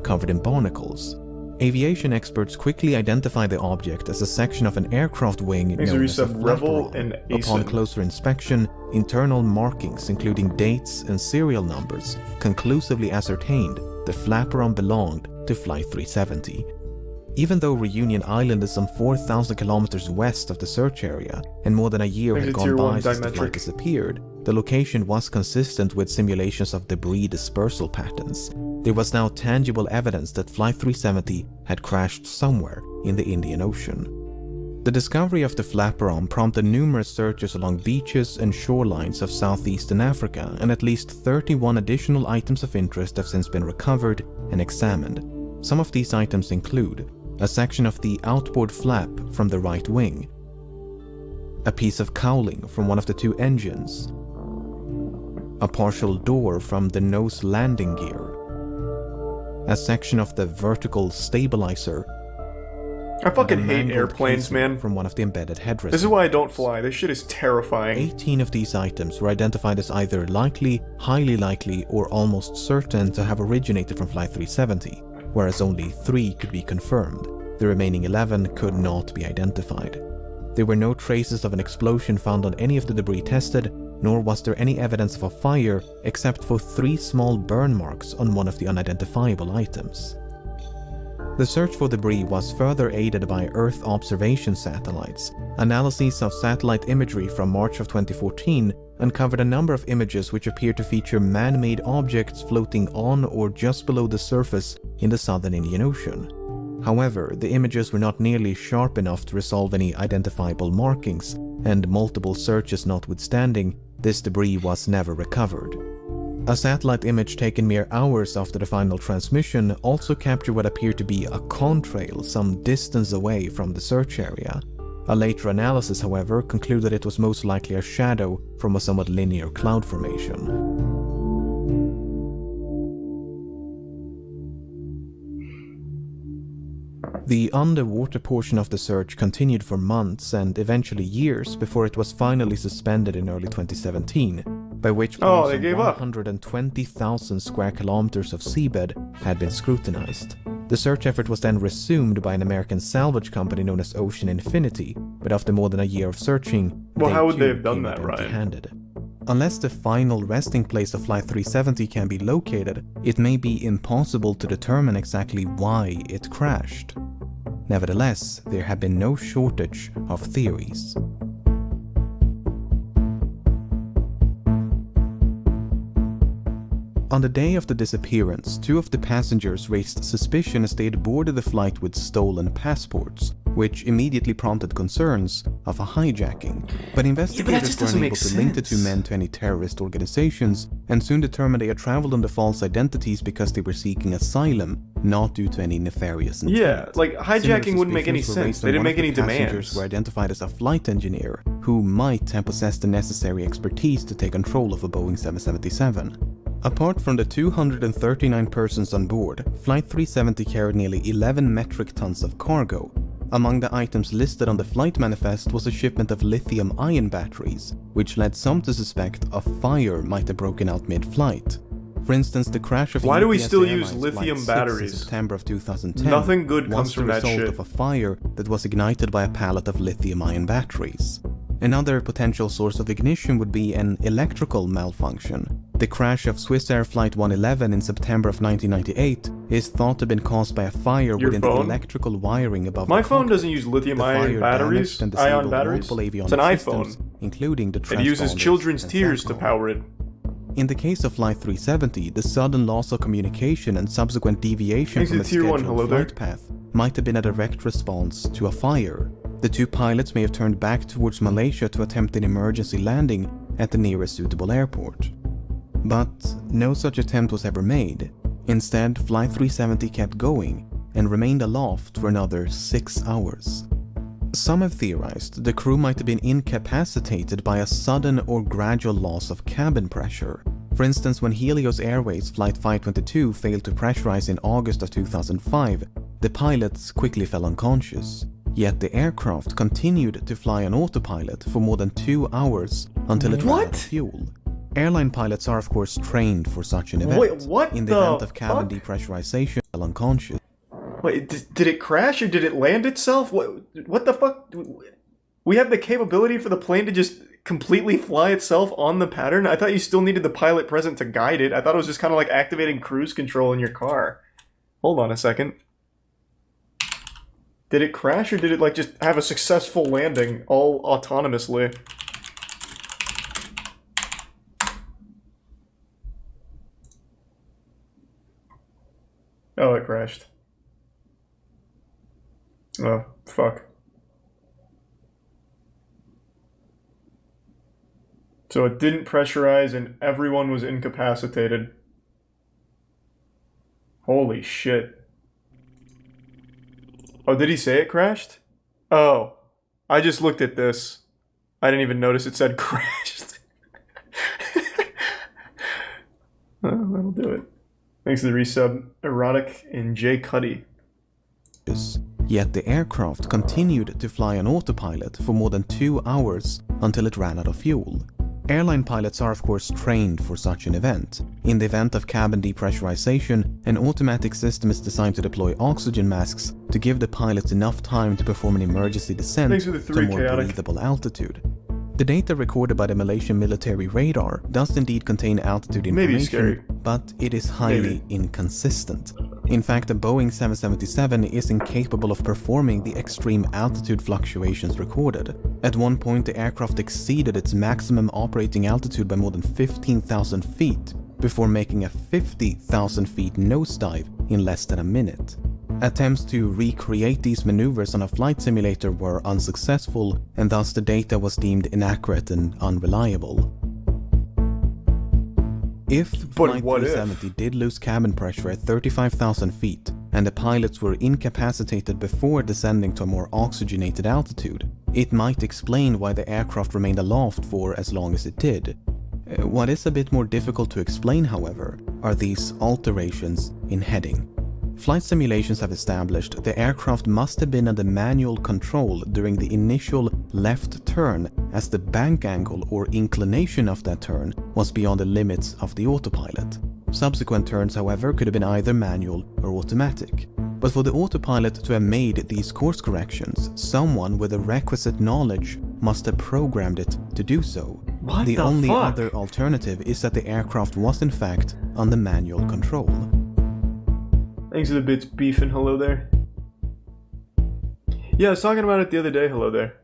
Covered in barnacles. Aviation experts quickly identified the object as a section of an aircraft wing known as a flaperon. Upon closer inspection, internal markings including dates and serial numbers conclusively ascertained the flaperon belonged to Flight 370. Even though Reunion Island is some 4,000 kilometers west of the search area, and more than a year had gone by since the flight disappeared, the location was consistent with simulations of debris dispersal patterns. There was now tangible evidence that Flight 370 had crashed somewhere in the Indian Ocean. The discovery of the flaperon prompted numerous searches along beaches and shorelines of southeastern Africa, and at least 31 additional items of interest have since been recovered and examined. Some of these items include a section of the outboard flap from the right wing, a piece of cowling from one of the 2 engines, a partial door from the nose landing gear, a section of the vertical stabilizer, I fucking and a hate mangled airplanes, casing man. from one of the embedded headrests. This is why I don't fly. This shit is terrifying. 18 of these items were identified as either likely, highly likely, or almost certain to have originated from Flight 370, whereas only 3 could be confirmed. The remaining 11 could not be identified. There were no traces of an explosion found on any of the debris tested, nor was there any evidence of a fire except for 3 small burn marks on one of the unidentifiable items. The search for debris was further aided by Earth observation satellites. Analyses of satellite imagery from March of 2014 uncovered a number of images which appear to feature man-made objects floating on or just below the surface in the southern Indian Ocean. However, the images were not nearly sharp enough to resolve any identifiable markings, and multiple searches notwithstanding, this debris was never recovered. A satellite image taken mere hours after the final transmission also captured what appeared to be a contrail some distance away from the search area. A later analysis, however, concluded it was most likely a shadow from a somewhat linear cloud formation. The underwater portion of the search continued for months and eventually years before it was finally suspended in early 2017, by which point they gave up. 120,000 square kilometers of seabed had been scrutinized. The search effort was then resumed by an American salvage company known as Ocean Infinity, but after more than a year of searching, how would they have too done came that, up Ryan? empty-handed. Unless the final resting place of Flight 370 can be located, it may be impossible to determine exactly why it crashed. Nevertheless, there have been no shortage of theories. On the day of the disappearance, 2 of the passengers raised suspicion as they had boarded the flight with stolen passports, which immediately prompted concerns of a hijacking. But investigators were unable to link the 2 men to any terrorist organizations, and soon determined they had traveled under false identities because they were seeking asylum, not due to any nefarious intent. Yeah, like hijacking wouldn't make any sense. They didn't make any demands. Passengers were identified as a flight engineer who might have possessed the necessary expertise to take control of a Boeing 777. Apart from the 239 persons on board, Flight 370 carried nearly 11 metric tons of cargo. Among the items listed on the flight manifest was a shipment of lithium-ion batteries, which led some to suspect a fire might have broken out mid-flight. For instance, the crash of Why do we still Airlines use lithium Flight 6 batteries? in September of 2010 Nothing good was comes from the that result shit. of a fire that was ignited by a pallet of lithium-ion batteries. Another potential source of ignition would be an electrical malfunction. The crash of Swiss Air Flight 111 in September of 1998 is thought to have been caused by a fire within the electrical wiring above My the phone cockpit. doesn't use lithium-ion The fire batteries, damaged and ion disabled batteries. multiple It's an avionic iPhone. systems, including the It uses transponders children's and tears to SATCOM. power it. In the case of Flight 370, the sudden loss of communication and subsequent deviation Thanks from to its Tier 1, scheduled hello there. flight path might have been a direct response to a fire. The 2 pilots may have turned back towards Malaysia to attempt an emergency landing at the nearest suitable airport. But no such attempt was ever made. Instead, Flight 370 kept going and remained aloft for another 6 hours. Some have theorized the crew might have been incapacitated by a sudden or gradual loss of cabin pressure. For instance, when Helios Airways Flight 522 failed to pressurize in August of 2005, the pilots quickly fell unconscious. Yet the aircraft continued to fly on autopilot for more than 2 hours until it ran out of fuel. Airline pilots are of course trained for such an event. Wait, what In the event of cabin depressurization, they fell unconscious. Wait, did it crash or did it land itself? What the fuck? We have the capability for the plane to just completely fly itself on the pattern? I thought you still needed the pilot present to guide it. I thought it was just kind of like activating cruise control in your car. Hold on a second. Did it crash or did it like just have a successful landing all autonomously? Oh, it crashed. Oh, fuck. So it didn't pressurize and everyone was incapacitated. Holy shit. Oh, did he say it crashed? Oh, I just looked at this. I didn't even notice it said crashed. Well, that'll do it. Thanks to the resub, Erotic and J. Cuddy. Yet the aircraft continued to fly on autopilot for more than 2 hours until it ran out of fuel. Airline pilots are of course trained for such an event. In the event of cabin depressurization, an automatic system is designed to deploy oxygen masks to give the pilots enough time to perform an emergency descent to a more breathable altitude. The data recorded by the Malaysian military radar does indeed contain altitude information, but it is highly inconsistent. In fact, the Boeing 777 is incapable of performing the extreme altitude fluctuations recorded. At one point, the aircraft exceeded its maximum operating altitude by more than 15,000 feet before making a 50,000 feet nosedive in less than a minute. Attempts to recreate these maneuvers on a flight simulator were unsuccessful, and thus the data was deemed inaccurate and unreliable. If Flight 370 did lose cabin pressure at 35,000 feet, and the pilots were incapacitated before descending to a more oxygenated altitude, it might explain why the aircraft remained aloft for as long as it did. What is a bit more difficult to explain, however, are these alterations in heading. Flight simulations have established the aircraft must have been under manual control during the initial left turn, as the bank angle or inclination of that turn was beyond the limits of the autopilot. Subsequent turns, however, could have been either manual or automatic. But for the autopilot to have made these course corrections, someone with the requisite knowledge must have programmed it to do so. The only other alternative is that the aircraft was in fact under manual control. Thanks for the bits, Beef, and hello there. Yeah, I was talking about it the other day, hello there.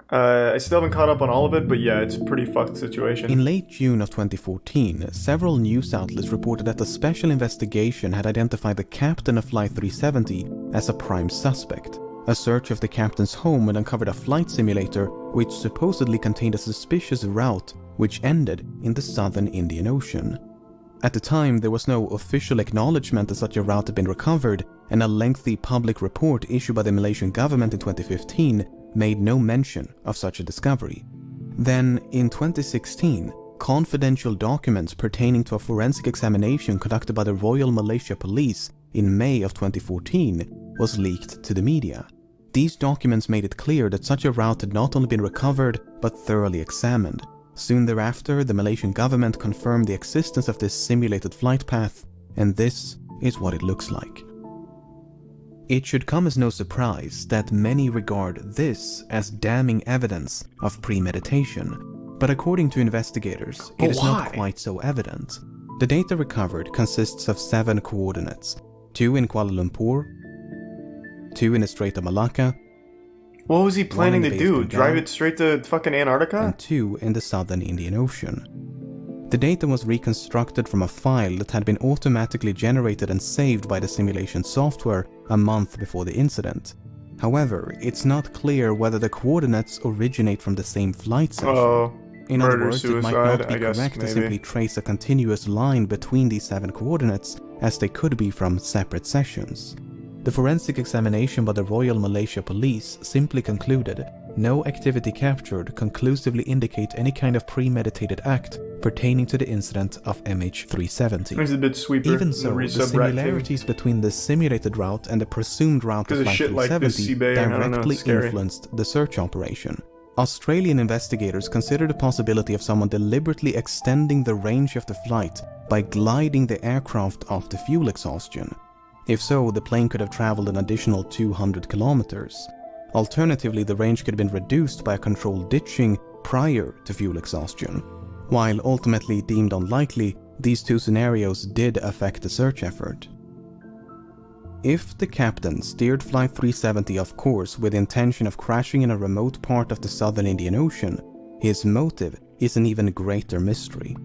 I still haven't caught up on all of it, but yeah, it's a pretty fucked situation. In late June of 2014, several news outlets reported that a special investigation had identified the captain of Flight 370 as a prime suspect. A search of the captain's home had uncovered a flight simulator which supposedly contained a suspicious route which ended in the southern Indian Ocean. At the time, there was no official acknowledgement that such a route had been recovered, and a lengthy public report issued by the Malaysian government in 2015 made no mention of such a discovery. Then, in 2016, confidential documents pertaining to a forensic examination conducted by the Royal Malaysia Police in May of 2014 was leaked to the media. These documents made it clear that such a route had not only been recovered, but thoroughly examined. Soon thereafter, the Malaysian government confirmed the existence of this simulated flight path, and this is what it looks like. It should come as no surprise that many regard this as damning evidence of premeditation, but according to investigators, it is not quite so evident. The data recovered consists of 7 coordinates, 2 in Kuala Lumpur, 2 in the Strait of Malacca, what was he planning to do? Drive it straight to fucking Antarctica? And 2 in the southern Indian Ocean. The data was reconstructed from a file that had been automatically generated and saved by the simulation software a month before the incident. However, it's not clear whether the coordinates originate from the same flight session. In other words, it might not be correct to simply trace a continuous line between these 7 coordinates, as they could be from separate sessions. The forensic examination by the Royal Malaysia Police simply concluded no activity captured conclusively indicate any kind of premeditated act pertaining to the incident of MH370. There's a bit sweeper. Even so, the similarities between the simulated route and the presumed route of Flight 370 directly influenced the search operation. Australian investigators considered the possibility of someone deliberately extending the range of the flight by gliding the aircraft off the fuel exhaustion. If so, the plane could have traveled an additional 200 kilometers. Alternatively, the range could have been reduced by a controlled ditching prior to fuel exhaustion. While ultimately deemed unlikely, these 2 scenarios did affect the search effort. If the captain steered Flight 370 off course with the intention of crashing in a remote part of the southern Indian Ocean, his motive is an even greater mystery.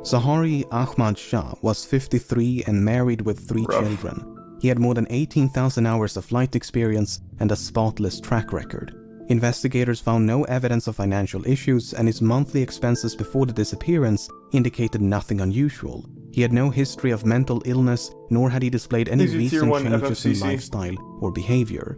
Sahari Ahmad Shah was 53 and married with 3 children. He had more than 18,000 hours of flight experience and a spotless track record. Investigators found no evidence of financial issues, and his monthly expenses before the disappearance indicated nothing unusual. He had no history of mental illness, nor had he displayed any recent changes in lifestyle or behavior.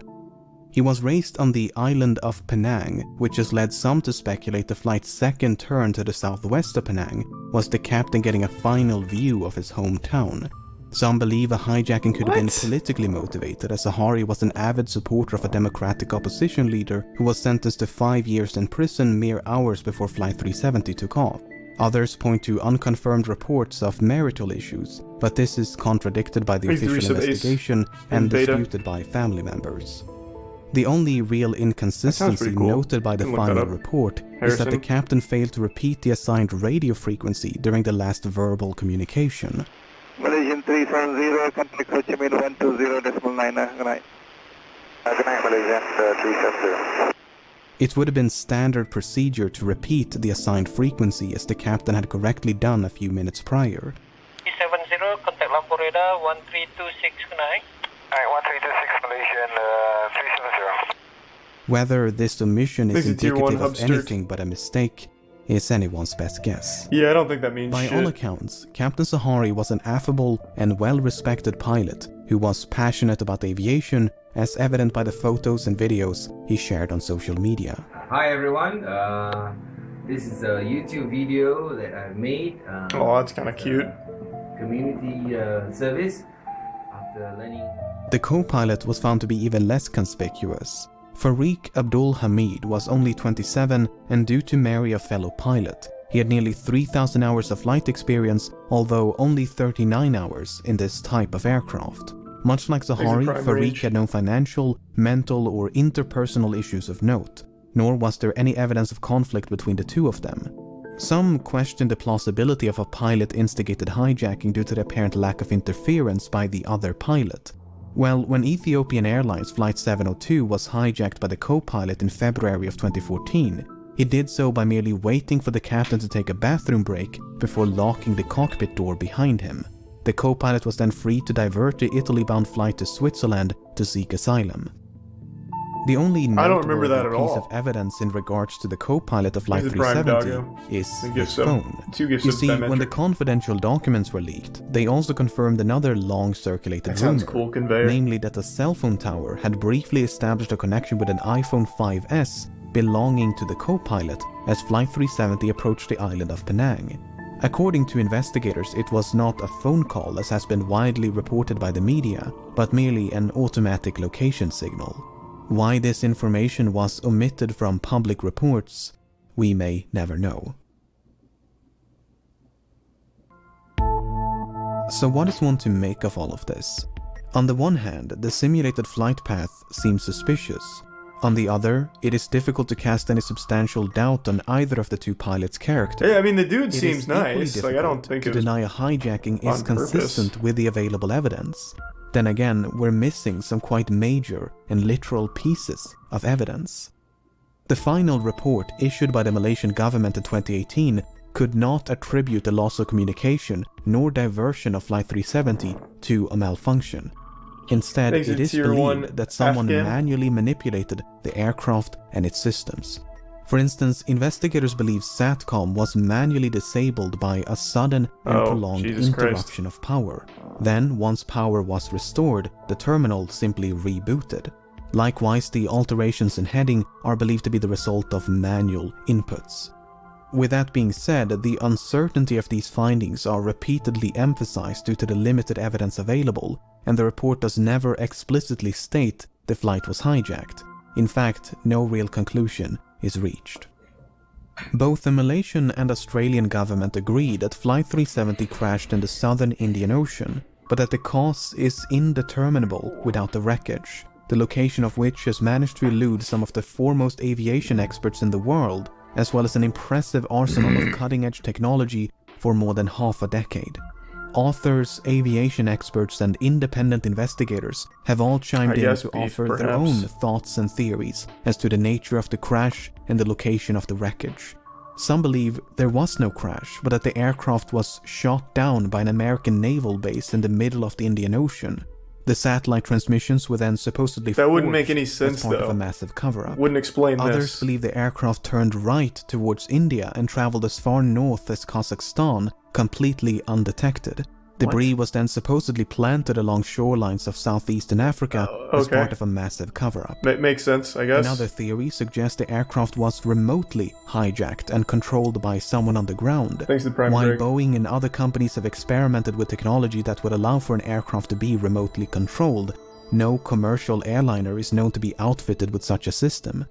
He was raised on the island of Penang, which has led some to speculate the flight's second turn to the southwest of Penang was the captain getting a final view of his hometown. Some believe a hijacking could have been politically motivated, as Zaharie was an avid supporter of a democratic opposition leader who was sentenced to 5 years in prison mere hours before Flight 370 took off. Others point to unconfirmed reports of marital issues, but this is contradicted by the official investigation and disputed by family members. The only real inconsistency noted by the final report is that the captain failed to repeat the assigned radio frequency during the last verbal communication. Malaysian 370, contact Ho Chi Minh 120.9. Good night. Good night, Malaysian 370. It would have been standard procedure to repeat the assigned frequency as the captain had correctly done a few minutes prior. 370, contact Lampu Radar 1326. Good night. Alright, 1326 Malaysian 370. Whether this omission is indicative of anything but a mistake is anyone's best guess. Yeah, I don't think that means By shit. all accounts, Captain Zaharie was an affable and well-respected pilot who was passionate about aviation, as evident by the photos and videos he shared on social media. Hi everyone, this is a YouTube video that I made. Oh, that's kind of cute. Community service after learning. The co-pilot was found to be even less conspicuous. Farik Abdul Hamid was only 27 and due to marry a fellow pilot. He had nearly 3,000 hours of flight experience, although only 39 hours in this type of aircraft. Much like Zaharie, Farik had no financial, mental or interpersonal issues of note, nor was there any evidence of conflict between the two of them. Some questioned the plausibility of a pilot-instigated hijacking due to the apparent lack of interference by the other pilot. Well, when Ethiopian Airlines Flight 702 was hijacked by the co-pilot in February of 2014, he did so by merely waiting for the captain to take a bathroom break before locking the cockpit door behind him. The co-pilot was then free to divert the Italy-bound flight to Switzerland to seek asylum. The only noteworthy piece of evidence in regards to the co-pilot of Flight 370 is his phone. You see, when the confidential documents were leaked, they also confirmed another long-circulated rumor, namely that a cell phone tower had briefly established a connection with an iPhone 5S belonging to the co-pilot as Flight 370 approached the island of Penang. According to investigators, it was not a phone call as has been widely reported by the media, but merely an automatic location signal. Why this information was omitted from public reports, we may never know. So what is one to make of all of this? On the one hand, the simulated flight path seems suspicious. On the other, it is difficult to cast any substantial doubt on either of the two pilots' character. Yeah, I mean, the dude seems nice. Like, I don't think to deny a hijacking is consistent with the available evidence. Then again, we're missing some quite major and literal pieces of evidence. The final report issued by the Malaysian government in 2018 could not attribute the loss of communication nor diversion of Flight 370 to a malfunction. Instead, it is believed that someone manually manipulated the aircraft and its systems. For instance, investigators believe SATCOM was manually disabled by a sudden and prolonged interruption of power. Then, once power was restored, the terminal simply rebooted. Likewise, the alterations in heading are believed to be the result of manual inputs. With that being said, the uncertainty of these findings are repeatedly emphasized due to the limited evidence available, and the report does never explicitly state the flight was hijacked. In fact, no real conclusion is reached. Both the Malaysian and Australian government agree that Flight 370 crashed in the southern Indian Ocean, but that the cause is indeterminable without the wreckage, the location of which has managed to elude some of the foremost aviation experts in the world, as well as an impressive arsenal of cutting-edge technology for more than half a decade. Authors, aviation experts, and independent investigators have all chimed in to offer their own thoughts and theories as to the nature of the crash and the location of the wreckage. Some believe there was no crash, but that the aircraft was shot down by an American naval base in the middle of the Indian Ocean. The satellite transmissions were then supposedly that wouldn't make any sense, as part though. of a massive cover-up. Wouldn't explain Others this. believe the aircraft turned right towards India and traveled as far north as Kazakhstan, completely undetected. Debris was then supposedly planted along shorelines of southeastern Africa as part of a massive cover-up. Makes sense, I guess. Another theory suggests the aircraft was remotely hijacked and controlled by someone on the ground. Thanks to Prime While Greg. Boeing and other companies have experimented with technology that would allow for an aircraft to be remotely controlled, no commercial airliner is known to be outfitted with such a system.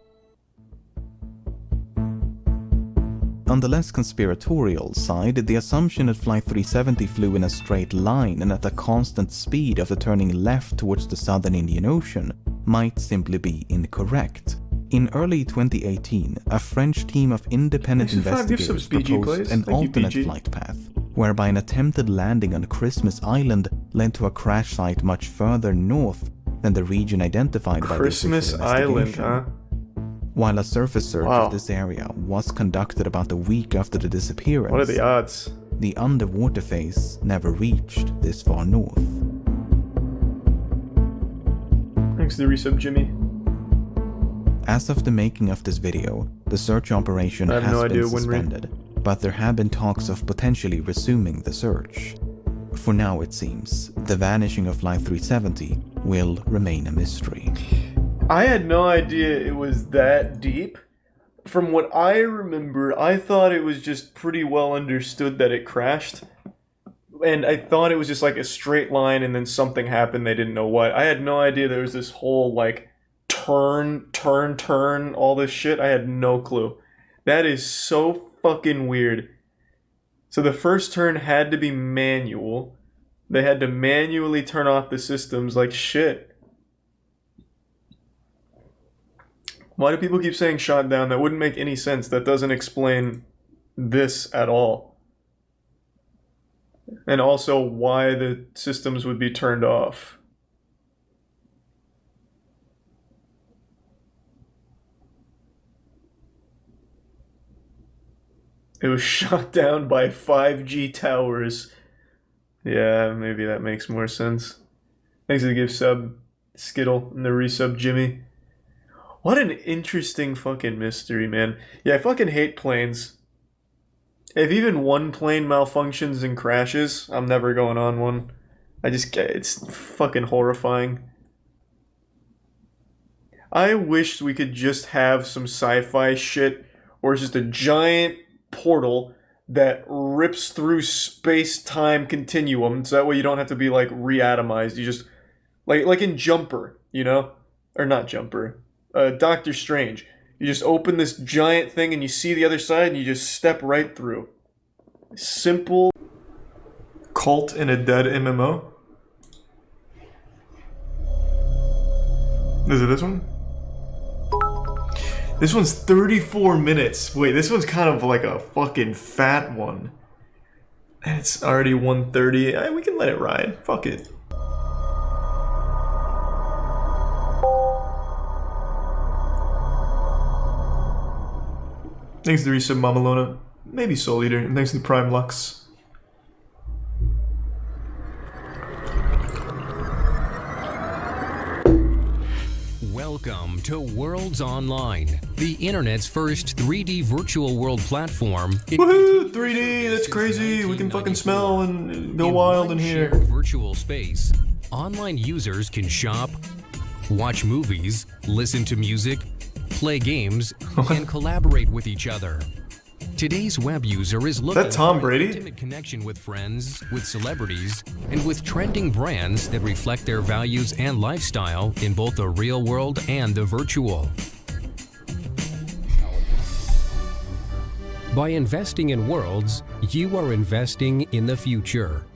On the less conspiratorial side, the assumption that Flight 370 flew in a straight line and at a constant speed after turning left towards the southern Indian Ocean might simply be incorrect. In early 2018, a French team of independent investigators proposed an alternate flight path, whereby an attempted landing on Christmas Island led to a crash site much further north than the region identified by the Christmas Island, huh? While a surface search of this area was conducted about a week after the disappearance, what are the odds? The underwater phase never reached this far north. Thanks to the resub, Jimmy. As of the making of this video, the search operation has been suspended, but there have been talks of potentially resuming the search. For now, it seems, the vanishing of Flight 370 will remain a mystery. I had no idea it was that deep. From what I remember, I thought it was just pretty well understood that it crashed. And I thought it was just like a straight line and then something happened, they didn't know what. I had no idea there was this whole like turn, all this shit. I had no clue. That is so fucking weird. So the first turn had to be manual. They had to manually turn off the systems like shit. Why do people keep saying shot down? That wouldn't make any sense. That doesn't explain this at all. And also why the systems would be turned off. It was shot down by 5G towers. Yeah, maybe that makes more sense. Thanks for the gift sub, Skittle, and the resub, Jimmy. What an interesting fucking mystery, man. Yeah, I fucking hate planes. If even one plane malfunctions and crashes, I'm never going on one. It's fucking horrifying. I wish we could just have some sci-fi shit, or it's just a giant portal that rips through space-time continuum, so that way you don't have to be, like, reatomized. You just, like in Jumper, you know? Or not Jumper. Doctor Strange. You just open this giant thing and you see the other side and you just step right through. Simple. Cult in a dead MMO? Is it this one? This one's 34 minutes. Wait, this one's kind of like a fucking fat one. And it's already 1:30. We can let it ride. Fuck it. Thanks to the resub, Mamalona. Maybe Soul Eater. And thanks to the Prime Lux. Welcome to Worlds Online, the internet's first 3D virtual world platform. Woohoo! 3D, that's crazy. We can fucking smell and go wild in here. Virtual space. Online users can shop, watch movies, listen to music, play games, and collaborate with each other. Today's web user is looking for an intimate connection with friends, with celebrities, and with trending brands that reflect their values and lifestyle in both the real world and the virtual. By investing in Worlds, you are investing in the future.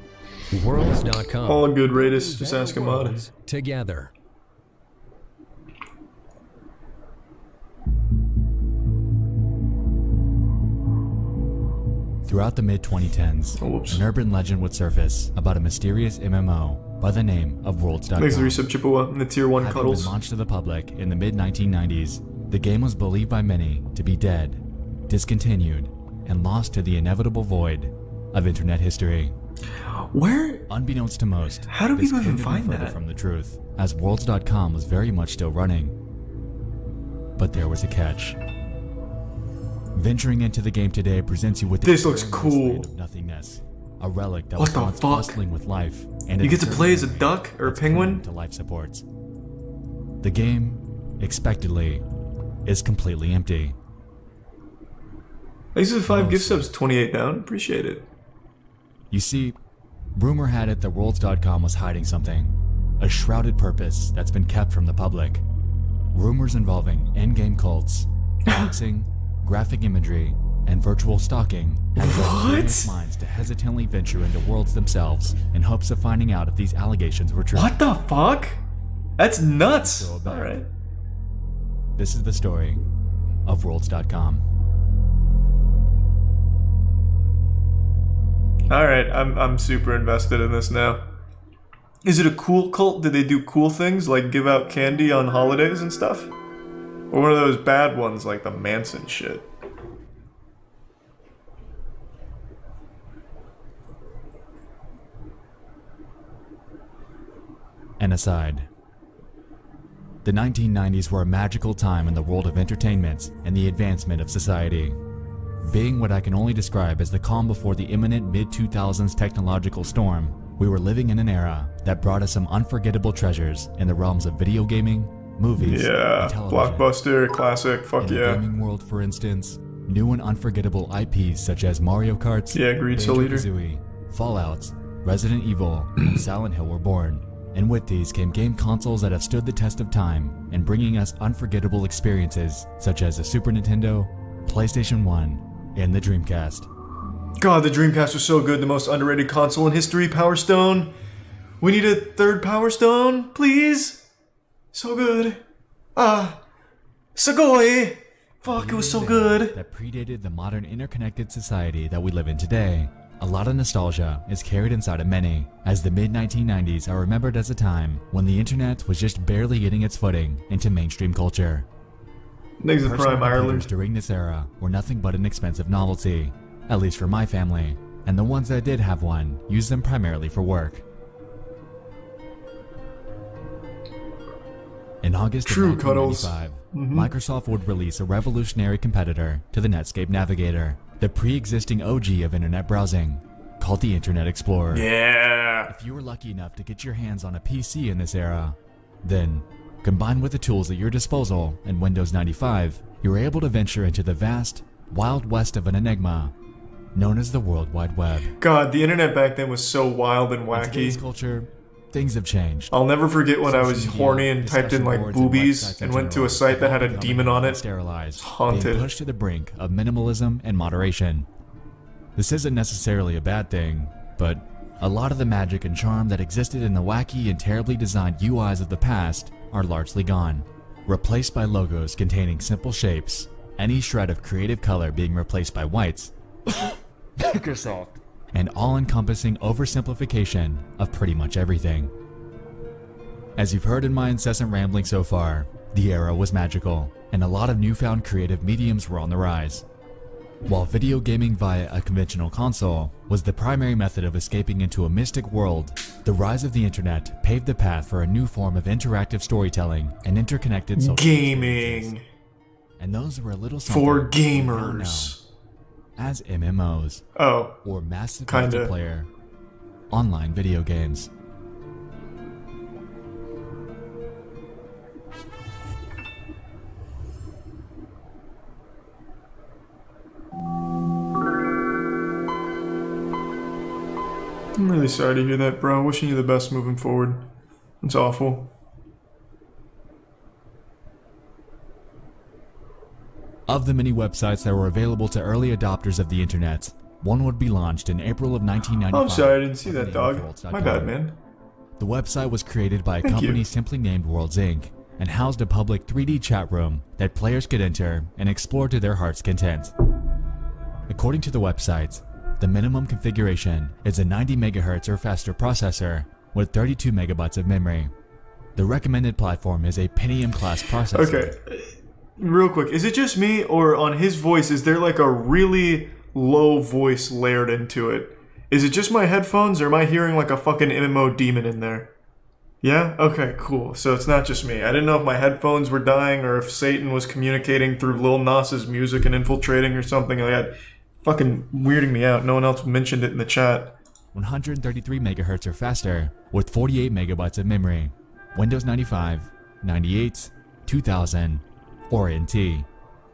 Worlds.com. All good, Raiders. Just ask a mod. Together. Throughout the mid-2010s, an urban legend would surface about a mysterious MMO by the name of Worlds.com. Thanks to the resub, Chippewa, and the Tier 1 Having cuddles. been launched to the public in the mid-1990s, the game was believed by many to be dead, discontinued, and lost to the inevitable void of internet history. Where? Unbeknownst to most, how do this people even couldn't be find further that? from the truth, as Worlds.com was very much still running. But there was a catch. Venturing into the game today presents you with This looks cool. Of nothingness, a relic that What was the once fuck? bustling with life, and You a get to play as a determined duck or a that's penguin? clinging to life supports. The game, expectedly, is completely empty. Thanks for the 5 gift subs, 28 down. Appreciate it. You see, rumor had it that Worlds.com was hiding something, a shrouded purpose that's been kept from the public. Rumors involving in-game cults, doxing, graphic imagery, and virtual stalking had led curious minds to hesitantly venture into Worlds themselves in hopes of finding out if these allegations were true. What the fuck? That's nuts! Alright. This is the story of Worlds.com. Alright, I'm super invested in this now. Is it a cool cult? Did they do cool things like give out candy on holidays and stuff? Or one of those bad ones like the Manson shit? An aside. The 1990s were a magical time in the world of entertainment and the advancement of society. Being what I can only describe as the calm before the imminent mid-2000s technological storm, we were living in an era that brought us some unforgettable treasures in the realms of video gaming, movies, Yeah, and television. blockbuster, classic, fuck In yeah. the gaming world, for instance, new and unforgettable IPs such as Mario Kart, Yeah, agreed, Soul Eater. Banjo-Kazooie, Fallout, Resident Evil, and Silent Hill were born. And with these came game consoles that have stood the test of time in bringing us unforgettable experiences such as the Super Nintendo, PlayStation 1, and the Dreamcast. God, the Dreamcast was so good, the most underrated console in history, Power Stone. We need a third Power Stone, please? So good. Sugoi! Fuck, it was so good. That predated the modern interconnected society that we live in today. A lot of nostalgia is carried inside of many, as the mid-1990s are remembered as a time when the internet was just barely getting its footing into mainstream culture. Niggas of Personal Prime computers Ireland. during this era were nothing but an expensive novelty, at least for my family, and the ones that did have one used them primarily for work. In August True of cuddles. 1995, Mhm. Microsoft would release a revolutionary competitor to the Netscape Navigator, the pre-existing OG of internet browsing, called the Internet Explorer. Yeah. If you were lucky enough to get your hands on a PC in this era, then, combined with the tools at your disposal in Windows 95, you were able to venture into the vast, wild west of an enigma, known as the World Wide Web. God, the internet back then was so wild and In today's wacky. culture, things have changed. I'll never forget when I was Social media, horny and typed in discussion like boards, and boobies websites and in went to a general site that have had a become demon on it. sterilized, Haunted. being pushed to the brink of minimalism and moderation. This isn't necessarily a bad thing, but a lot of the magic and charm that existed in the wacky and terribly designed UIs of the past are largely gone, replaced by logos containing simple shapes, any shred of creative color being replaced by whites, Microsoft, and all-encompassing oversimplification of pretty much everything. As you've heard in my incessant rambling so far, the era was magical, and a lot of newfound creative mediums were on the rise. While video gaming via a conventional console was the primary method of escaping into a mystic world, the rise of the internet paved the path for a new form of interactive storytelling and interconnected social experiences. Gaming. And those were a little something For we now know gamers. as MMOs. Oh. Or massive Kinda. multiplayer online video games. I'm really sorry to hear that, bro. Wishing you the best moving forward. It's awful. Of the many websites that were available to early adopters of the internet, one would be launched in April of 1995. I'm sorry, I didn't see with that, the name dog. of Worlds.com. My bad, man. The website was created by a Thank company you. simply named Worlds Inc. and housed a public 3D chat room that players could enter and explore to their heart's content. According to the website, the minimum configuration is a 90 MHz or faster processor with 32 megabytes of memory. The recommended platform is a Pentium class processor. Okay. Real quick, is it just me, or on his voice, is there like a really low voice layered into it? Is it just my headphones, or am I hearing like a fucking MMO demon in there? Yeah? Okay, cool. So it's not just me. I didn't know if my headphones were dying, or if Satan was communicating through Lil Nas's music and infiltrating or something like that. Fucking weirding me out. No one else mentioned it in the chat. 133 MHz or faster with 48 MB of memory, Windows 95, 98, 2000, or NT.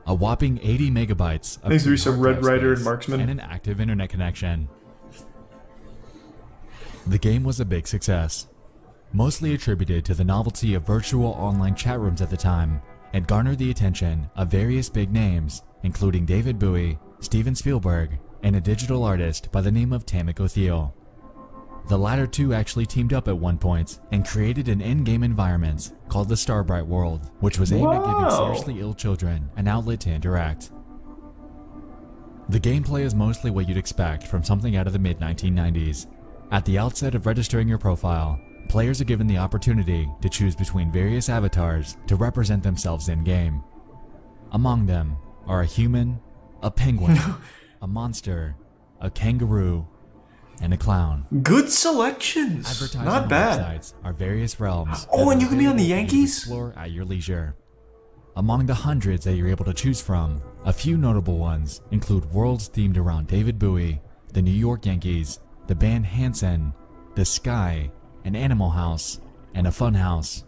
A whopping 80 megabytes of Thanks to free hard Red drive Rider and space Marksman. and an active internet connection. The game was a big success, mostly attributed to the novelty of virtual online chat rooms at the time. It garnered the attention of various big names, including David Bowie, Steven Spielberg, and a digital artist by the name of Tamiko Thiel. The latter two actually teamed up at one point and created an in-game environment called the Starbright World, which was aimed at giving seriously ill children an outlet to interact. The gameplay is mostly what you'd expect from something out of the mid-1990s. At the outset of registering your profile, players are given the opportunity to choose between various avatars to represent themselves in-game. Among them are a human, a penguin, a monster, a kangaroo, and a clown. Good selections. Advertising Not bad. websites are various realms. Oh, that and are you can be on the available for you to Yankees? Explore at your leisure. Among the hundreds that you're able to choose from, a few notable ones include worlds themed around David Bowie, the New York Yankees, the band Hanson, the Sky, an Animal House, and a Fun House.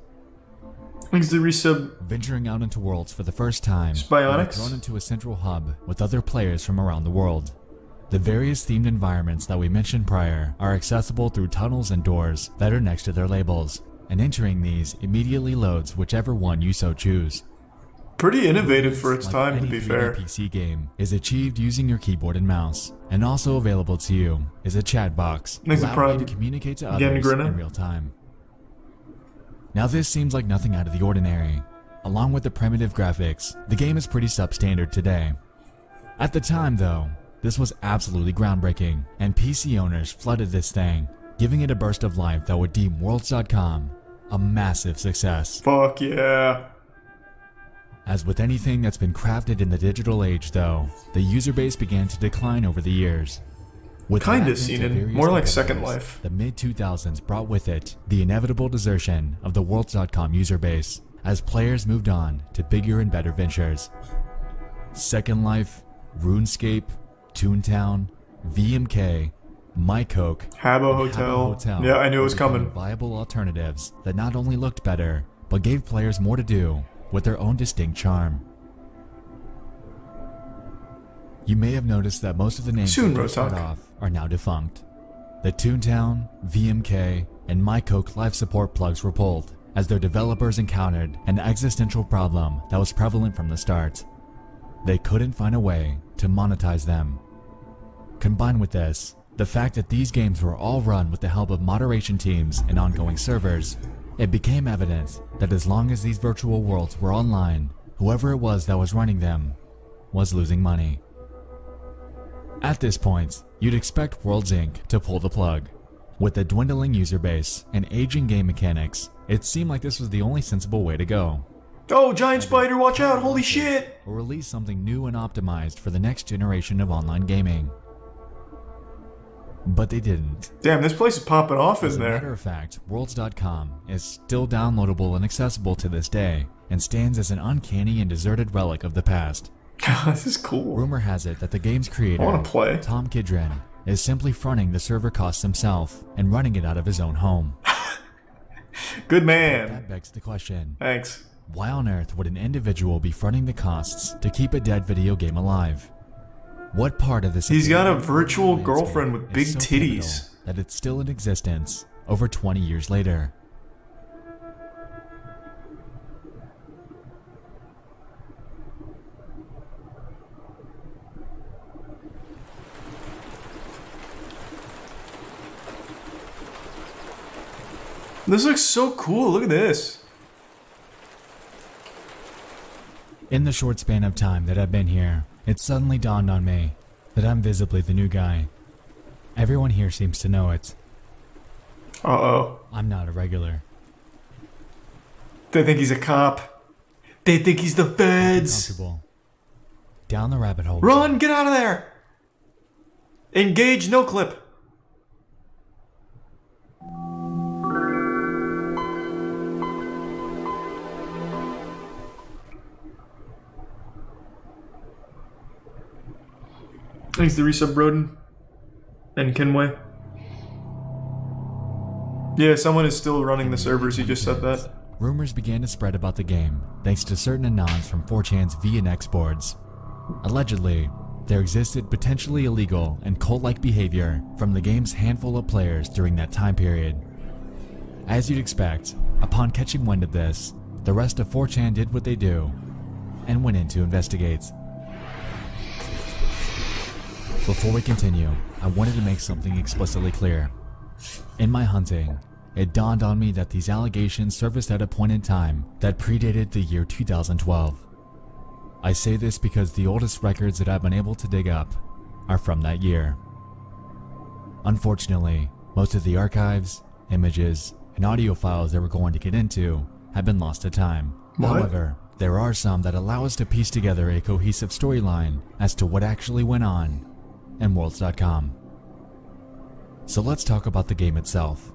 Thanks to resub. Venturing out into worlds for the first time, Spionix? you're thrown into a central hub with other players from around the world. The various themed environments that we mentioned prior are accessible through tunnels and doors that are next to their labels, and entering these immediately loads whichever one you so choose. Pretty innovative for its Like time, to any be 3D fair. PC game is achieved using your keyboard and mouse, and also available to you is a chat box, Thanks to allowing you Prime. to communicate to Again, others Grinna. in real time. Now this seems like nothing out of the ordinary. Along with the primitive graphics, the game is pretty substandard today. At the time though, this was absolutely groundbreaking, and PC owners flooded this thing, giving it a burst of life that would deem Worlds.com a massive success. Fuck yeah. As with anything that's been crafted in the digital age though, the user base began to decline over the years. With the Kinda advent seen of it. various More like competitors, Second Life. The mid-2000s brought with it the inevitable desertion of the Worlds.com user base, as players moved on to bigger and better ventures. Second Life, RuneScape, Toontown, VMK, MyCoke, Habbo and Hotel. Yeah, I knew it were was coming. becoming viable alternatives that not only looked better, but gave players more to do with their own distinct charm. You may have noticed that most of the names Soon, that they start Roanoke. off are now defunct. The Toontown, VMK, and MyCoke live support plugs were pulled as their developers encountered an existential problem that was prevalent from the start. They couldn't find a way to monetize them. Combined with this, the fact that these games were all run with the help of moderation teams and ongoing servers, it became evident that as long as these virtual worlds were online, whoever it was that was running them was losing money. At this point, you'd expect Worlds Inc. to pull the plug. With a dwindling user base and aging game mechanics, it seemed like this was the only sensible way to go. Oh, giant spider, watch out, holy shit! Or release something new and optimized for the next generation of online gaming. But they didn't. Damn, this place is popping off As in a there. matter of fact, Worlds.com is still downloadable and accessible to this day, and stands as an uncanny and deserted relic of the past. This is cool. Rumor has it that the game's creator, I wanna play. Tom Kidron, is simply fronting the server costs himself and running it out of his own home. Good man. That begs the question. Thanks. Why on earth would an individual be fronting the costs to keep a dead video game alive? What part of this? He's got a abandoned virtual landscape girlfriend with is big so titties. pivotal that it's still in existence over 20 years later? This looks so cool. Look at this. In the short span of time that I've been here, it suddenly dawned on me that I'm visibly the new guy. Everyone here seems to know it. Uh-oh. I'm not a regular. They think he's a cop. They think he's the feds. Comfortable. Down the rabbit hole. Run! Get out of there! Engage no clip. Thanks to resub Broden and Kenway. Yeah, someone is still running the servers, he just said that. Rumors began to spread about the game thanks to certain anons from 4chan's VNX boards. Allegedly, there existed potentially illegal and cult-like behavior from the game's handful of players during that time period. As you'd expect, upon catching wind of this, the rest of 4chan did what they do and went in to investigate. Before we continue, I wanted to make something explicitly clear. In my hunting, it dawned on me that these allegations surfaced at a point in time that predated the year 2012. I say this because the oldest records that I've been able to dig up are from that year. Unfortunately, most of the archives, images, and audio files that we're going to get into have been lost to time. What? However, there are some that allow us to piece together a cohesive storyline as to what actually went on in Worlds.com. So let's talk about the game itself.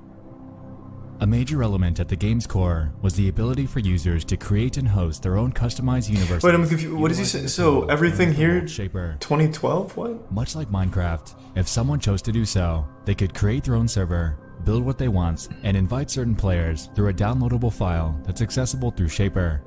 A major element at the game's core was the ability for users to create and host their own customized universes. Wait, I'm confused. What does he say? So everything here, 2012? What? Much like Minecraft, if someone chose to do so, they could create their own server, build what they want, and invite certain players through a downloadable file that's accessible through Shaper.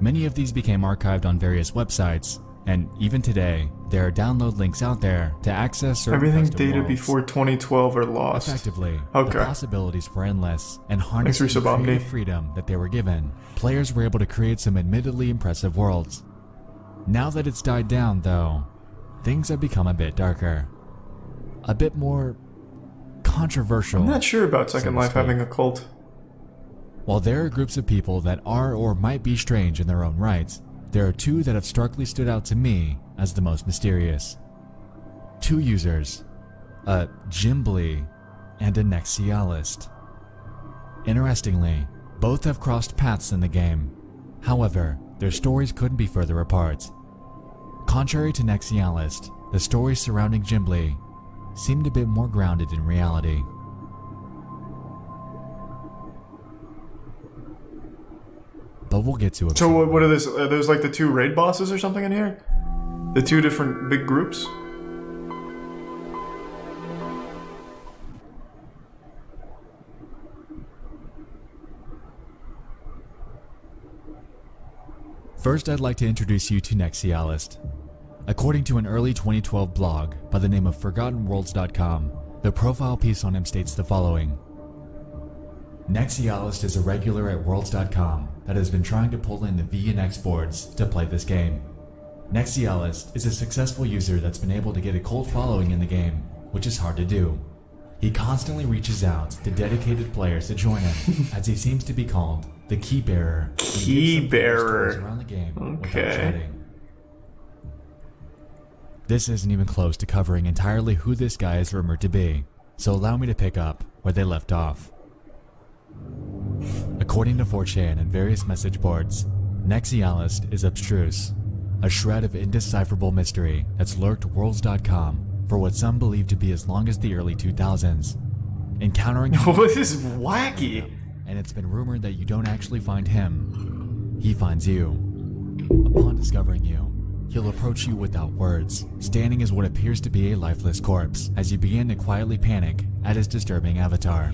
Many of these became archived on various websites, and even today, there are download links out there to access certain Everything custom dated worlds. before 2012 are lost. Effectively, Okay. the possibilities were endless, and harnessing Thanks for the subbing me. creative freedom that they were given, players were able to create some admittedly impressive worlds. Now that it's died down, though, things have become a bit darker. A bit more controversial. I'm not sure about Second Life having a cult. While there are groups of people that are or might be strange in their own right, there are two that have starkly stood out to me as the most mysterious. Two users, a Gimbly and a Nexialist. Interestingly, both have crossed paths in the game. However, their stories couldn't be further apart. Contrary to Nexialist, the stories surrounding Gimbly seemed a bit more grounded in reality. But we'll get to it. So what are this? Are those like the two raid bosses or something in here? The two different big groups? First, I'd like to introduce you to Nexialist. According to an early 2012 blog by the name of ForgottenWorlds.com, the profile piece on him states the following. Nexialist is a regular at Worlds.com that has been trying to pull in the VNX boards to play this game. Nexialist is a successful user that's been able to get a cult following in the game, which is hard to do. He constantly reaches out to dedicated players to join him, as he seems to be called the Key Bearer. Key Bearer. Around the game without Okay. chatting. This isn't even close to covering entirely who this guy is rumored to be, so allow me to pick up where they left off. According to 4chan and various message boards, Nexialist is abstruse, a shred of indecipherable mystery that's lurked Worlds.com for what some believe to be as long as the early 2000s. Encountering him, This is wacky. and it's been rumored that you don't actually find him, he finds you. Upon discovering you, he'll approach you without words, standing as what appears to be a lifeless corpse as you begin to quietly panic at his disturbing avatar.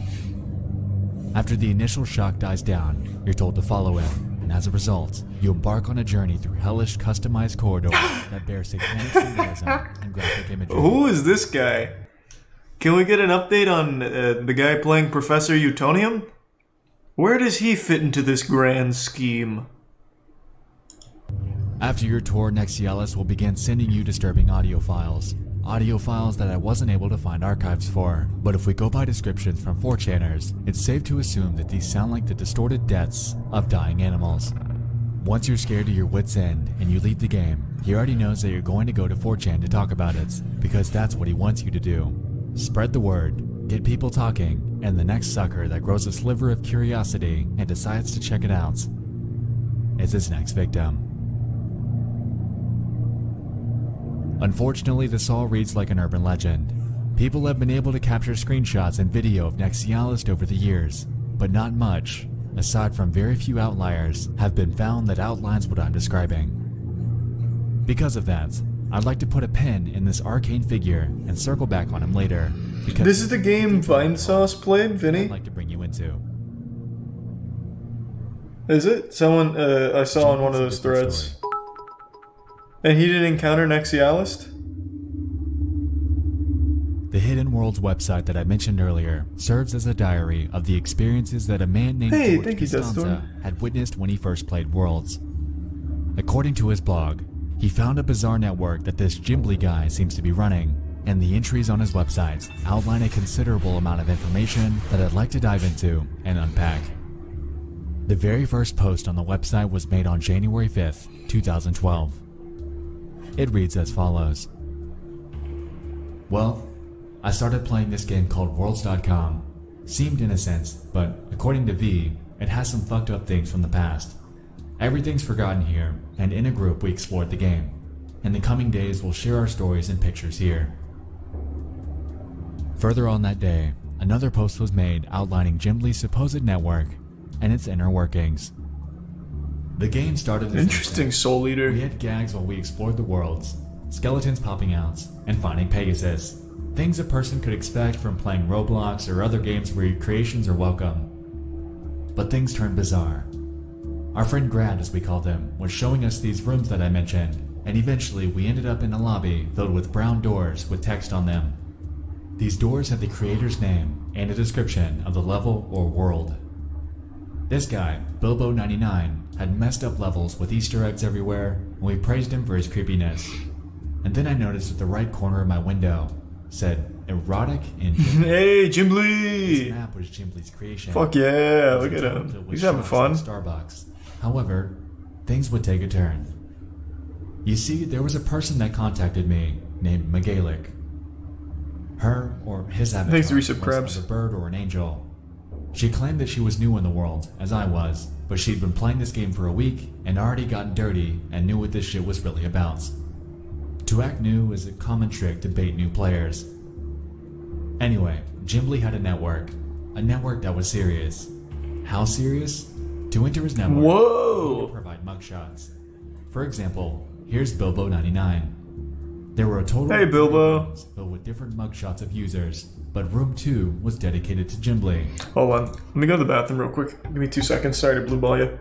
After the initial shock dies down, you're told to follow him, and as a result, you embark on a journey through hellish customized corridors that bear satanic symbolism and graphic imagery. Who is this guy? Can we get an update on the guy playing Professor Utonium? Where does he fit into this grand scheme? After your tour, Nexialist will begin sending you disturbing audio files. Audio files that I wasn't able to find archives for, but if we go by descriptions from 4chaners, it's safe to assume that these sound like the distorted deaths of dying animals. Once you're scared to your wits' end and you leave the game, he already knows that you're going to go to 4chan to talk about it, because that's what he wants you to do. Spread the word, get people talking, and the next sucker that grows a sliver of curiosity and decides to check it out is his next victim. Unfortunately, this all reads like an urban legend. People have been able to capture screenshots and video of Nexialist over the years, but not much, aside from very few outliers, have been found that outlines what I'm describing. Because of that, I'd like to put a pin in this arcane figure and circle back on him later, Because this is the game Vine Sauce played, Vinny? I'd like to bring you into. Is it? Someone I saw on one of those threads. And he didn't encounter Nexialist? The Hidden Worlds website that I mentioned earlier serves as a diary of the experiences that a man named George Costanza had witnessed when he first played Worlds. According to his blog, he found a bizarre network that this Jimbly guy seems to be running, and the entries on his websites outline a considerable amount of information that I'd like to dive into and unpack. The very first post on the website was made on January 5th, 2012. It reads as follows. Well, I started playing this game called Worlds.com. Seemed innocent, but according to V, it has some fucked up things from the past. Everything's forgotten here, and in a group we explored the game. In the coming days we'll share our stories and pictures here. Further on that day, another post was made outlining Jimbly's supposed network and its inner workings. The game started as interesting, Soul Eater. We had gags while we explored the worlds, skeletons popping out, and finding Pegasus. Things a person could expect from playing Roblox or other games where your creations are welcome. But things turned bizarre. Our friend Grad, as we called him, was showing us these rooms that I mentioned, and eventually we ended up in a lobby filled with brown doors with text on them. These doors had the creator's name and a description of the level or world. This guy, Bilbo99, had messed up levels with Easter eggs everywhere, and we praised him for his creepiness. And then I noticed at the right corner of my window said erotic in Jimbly. Hey, Jimbly! This map was Jimbly's creation. Fuck yeah, look at him. He's having fun. Starbucks. However, things would take a turn. You see, there was a person that contacted me named Megalik. Her or his avatar was a bird or an angel. She claimed that she was new in the world, as I was, but she'd been playing this game for a week and already gotten dirty and knew what this shit was really about. To act new is a common trick to bait new players. Anyway, Jimbly had a network that was serious. How serious? To enter his network, you need to provide mugshots. For example, here's Bilbo99. There were a total of Bilbo. filled with different mugshots of users, but room 2 was dedicated to Jimbly. Hold on, let me go to the bathroom real quick. Give me 2 seconds, sorry to blue ball you.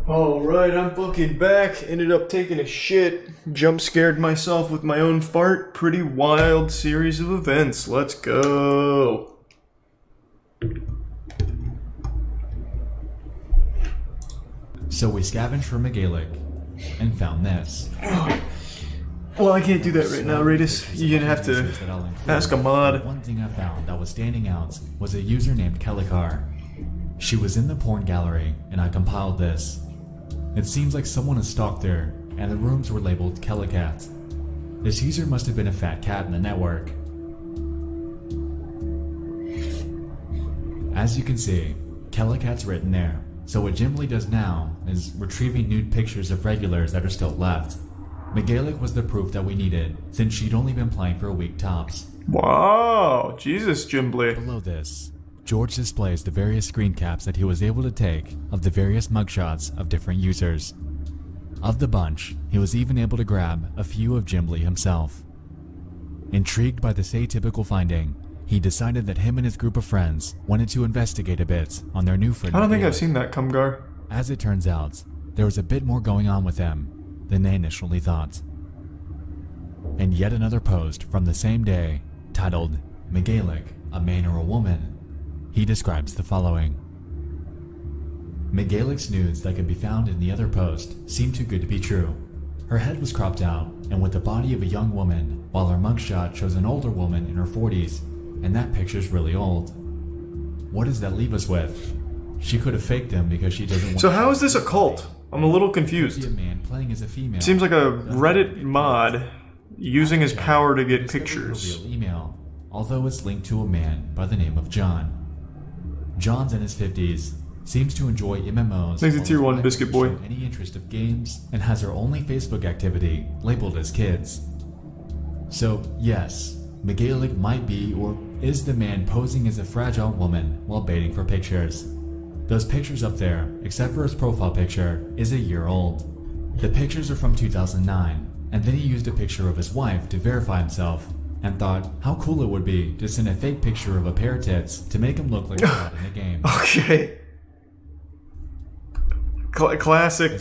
Alright, I'm fucking back. Ended up taking a shit. Jump scared myself with my own fart. Pretty wild series of events. Let's go. So we scavenged for Megalik and found this. Well, I can't do that right now, Redis. You're gonna have to ask a mod. One thing I found that was standing out was a user named Kelikar. She was in the porn gallery, and I compiled this. It seems like someone has stalked her, and the rooms were labeled Kelicat. This user must have been a fat cat in the network. As you can see, Kelikat's written there, so what Jimbly does now is retrieving nude pictures of regulars that are still left. Megalik was the proof that we needed, since she'd only been playing for a week tops. Wow, Jesus, Jimbly. Below this, George displays the various screen caps that he was able to take of the various mugshots of different users. Of the bunch, he was even able to grab a few of Jimbly himself. Intrigued by this atypical finding, he decided that him and his group of friends wanted to investigate a bit on their new friend. I don't think I've seen that, Kumgar. As it turns out, there was a bit more going on with him than they initially thought. And yet another post from the same day, titled, Megalik, a man or a woman, he describes the following. Megalik's nudes that could be found in the other post seemed too good to be true. Her head was cropped out and with the body of a young woman, while her mugshot shows an older woman in her 40s, and that picture's really old. What does that leave us with? She could have faked them because she doesn't want. So how is this a cult? I'm a little confused. A man playing as a female. Seems like a Reddit mod using his power to get pictures. Real email, although it's linked to a man by the name of John. John's in his 50s, seems to enjoy MMOs. Thanks to Tier 1 Biscuit Boy. Any interest of games, and has her only Facebook activity labeled as kids. So yes, Megalik might be or is the man posing as a fragile woman while baiting for pictures. Those pictures up there, except for his profile picture, is a year old. The pictures are from 2009, And then he used a picture of his wife to verify himself, and thought how cool it would be to send a fake picture of a pair of tits to make him look like a god in the game. Okay. Classic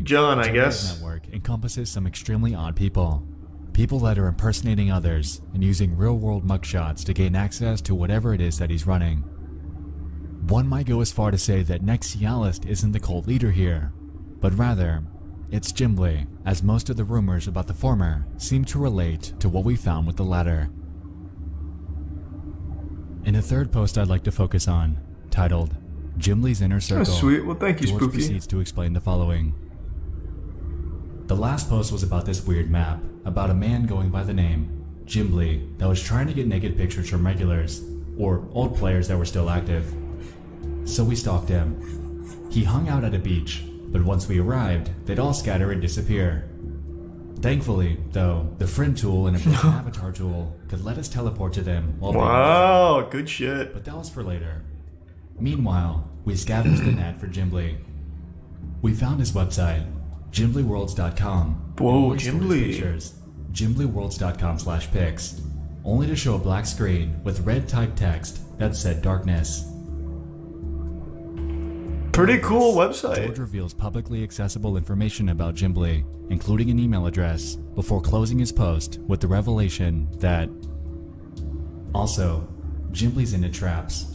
John, I guess. Network encompasses some extremely odd people. People that are impersonating others and using real-world mugshots to gain access to whatever it is that he's running. One might go as far to say that Nexialist isn't the cult leader here, but rather, it's Gimli, as most of the rumors about the former seem to relate to what we found with the latter. In a third post I'd like to focus on, titled Gimli's Inner Circle. Oh, sweet. Well, thank you, George Spooky. proceeds to explain the following. The last post was about this weird map, about a man going by the name Gimli that was trying to get naked pictures from regulars, or old players that were still active. So we stalked him. He hung out at a beach, but once we arrived, they'd all scatter and disappear. Thankfully, though, the friend tool and a broken avatar tool could let us teleport to them while wow, good shit. But that was for later. Meanwhile, we scavenged the net for Gimli. We found his website, GimbliWorlds.com. Whoa, Gimli. GimbliWorlds.com/pics, only to show a black screen with red typed text that said darkness. Pretty cool website. George reveals publicly accessible information about Gimli, including an email address, before closing his post with the revelation that also, Gimli's into traps.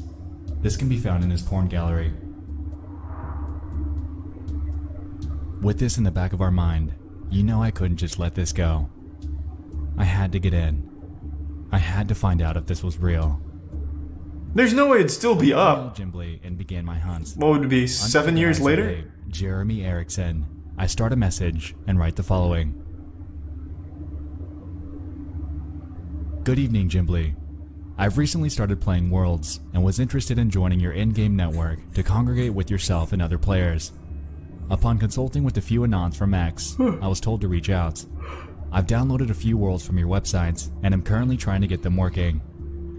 This can be found in his porn gallery. With this in the back of our mind, you know I couldn't just let this go. I had to get in. I had to find out if this was real. There's no way it'd still be up. Gimli and began my hunt. What would it be, 7 years later? Jeremy Erickson. I start a message and write the following. Good evening, Gimli. I've recently started playing Worlds and was interested in joining your in-game network to congregate with yourself and other players. Upon consulting with a few anons from X, I was told to reach out. I've downloaded a few worlds from your websites and am currently trying to get them working.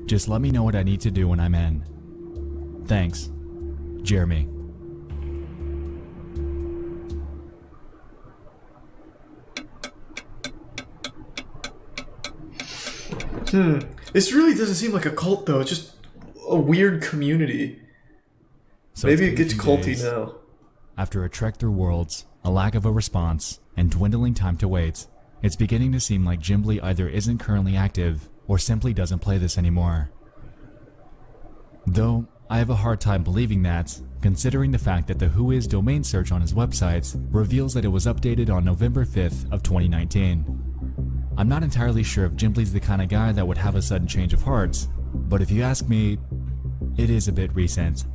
Just let me know what I need to do when I'm in. Thanks, Jeremy. This really doesn't seem like a cult, though. It's just a weird community. So maybe it gets culty now. After a trek through worlds, a lack of a response, and dwindling time to wait, it's beginning to seem like Gimli either isn't currently active or simply doesn't play this anymore. Though I have a hard time believing that, considering the fact that the Whois domain search on his website reveals that it was updated on November 5th of 2019. I'm not entirely sure if Gimli's the kind of guy that would have a sudden change of heart, but if you ask me, it is a bit recent.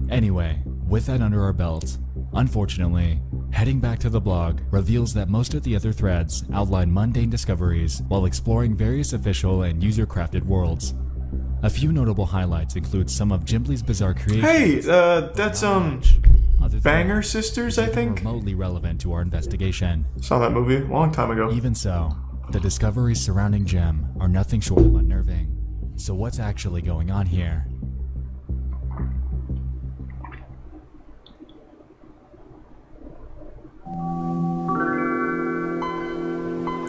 Anyway, with that under our belt, unfortunately, heading back to the blog reveals that most of the other threads outline mundane discoveries while exploring various official and user-crafted worlds. A few notable highlights include some of Gimli's bizarre creations. Hey, that's Banger Sisters, I think? Remotely relevant to our investigation. Saw that movie a long time ago. Even so, the discoveries surrounding Gem are nothing short of unnerving. So what's actually going on here?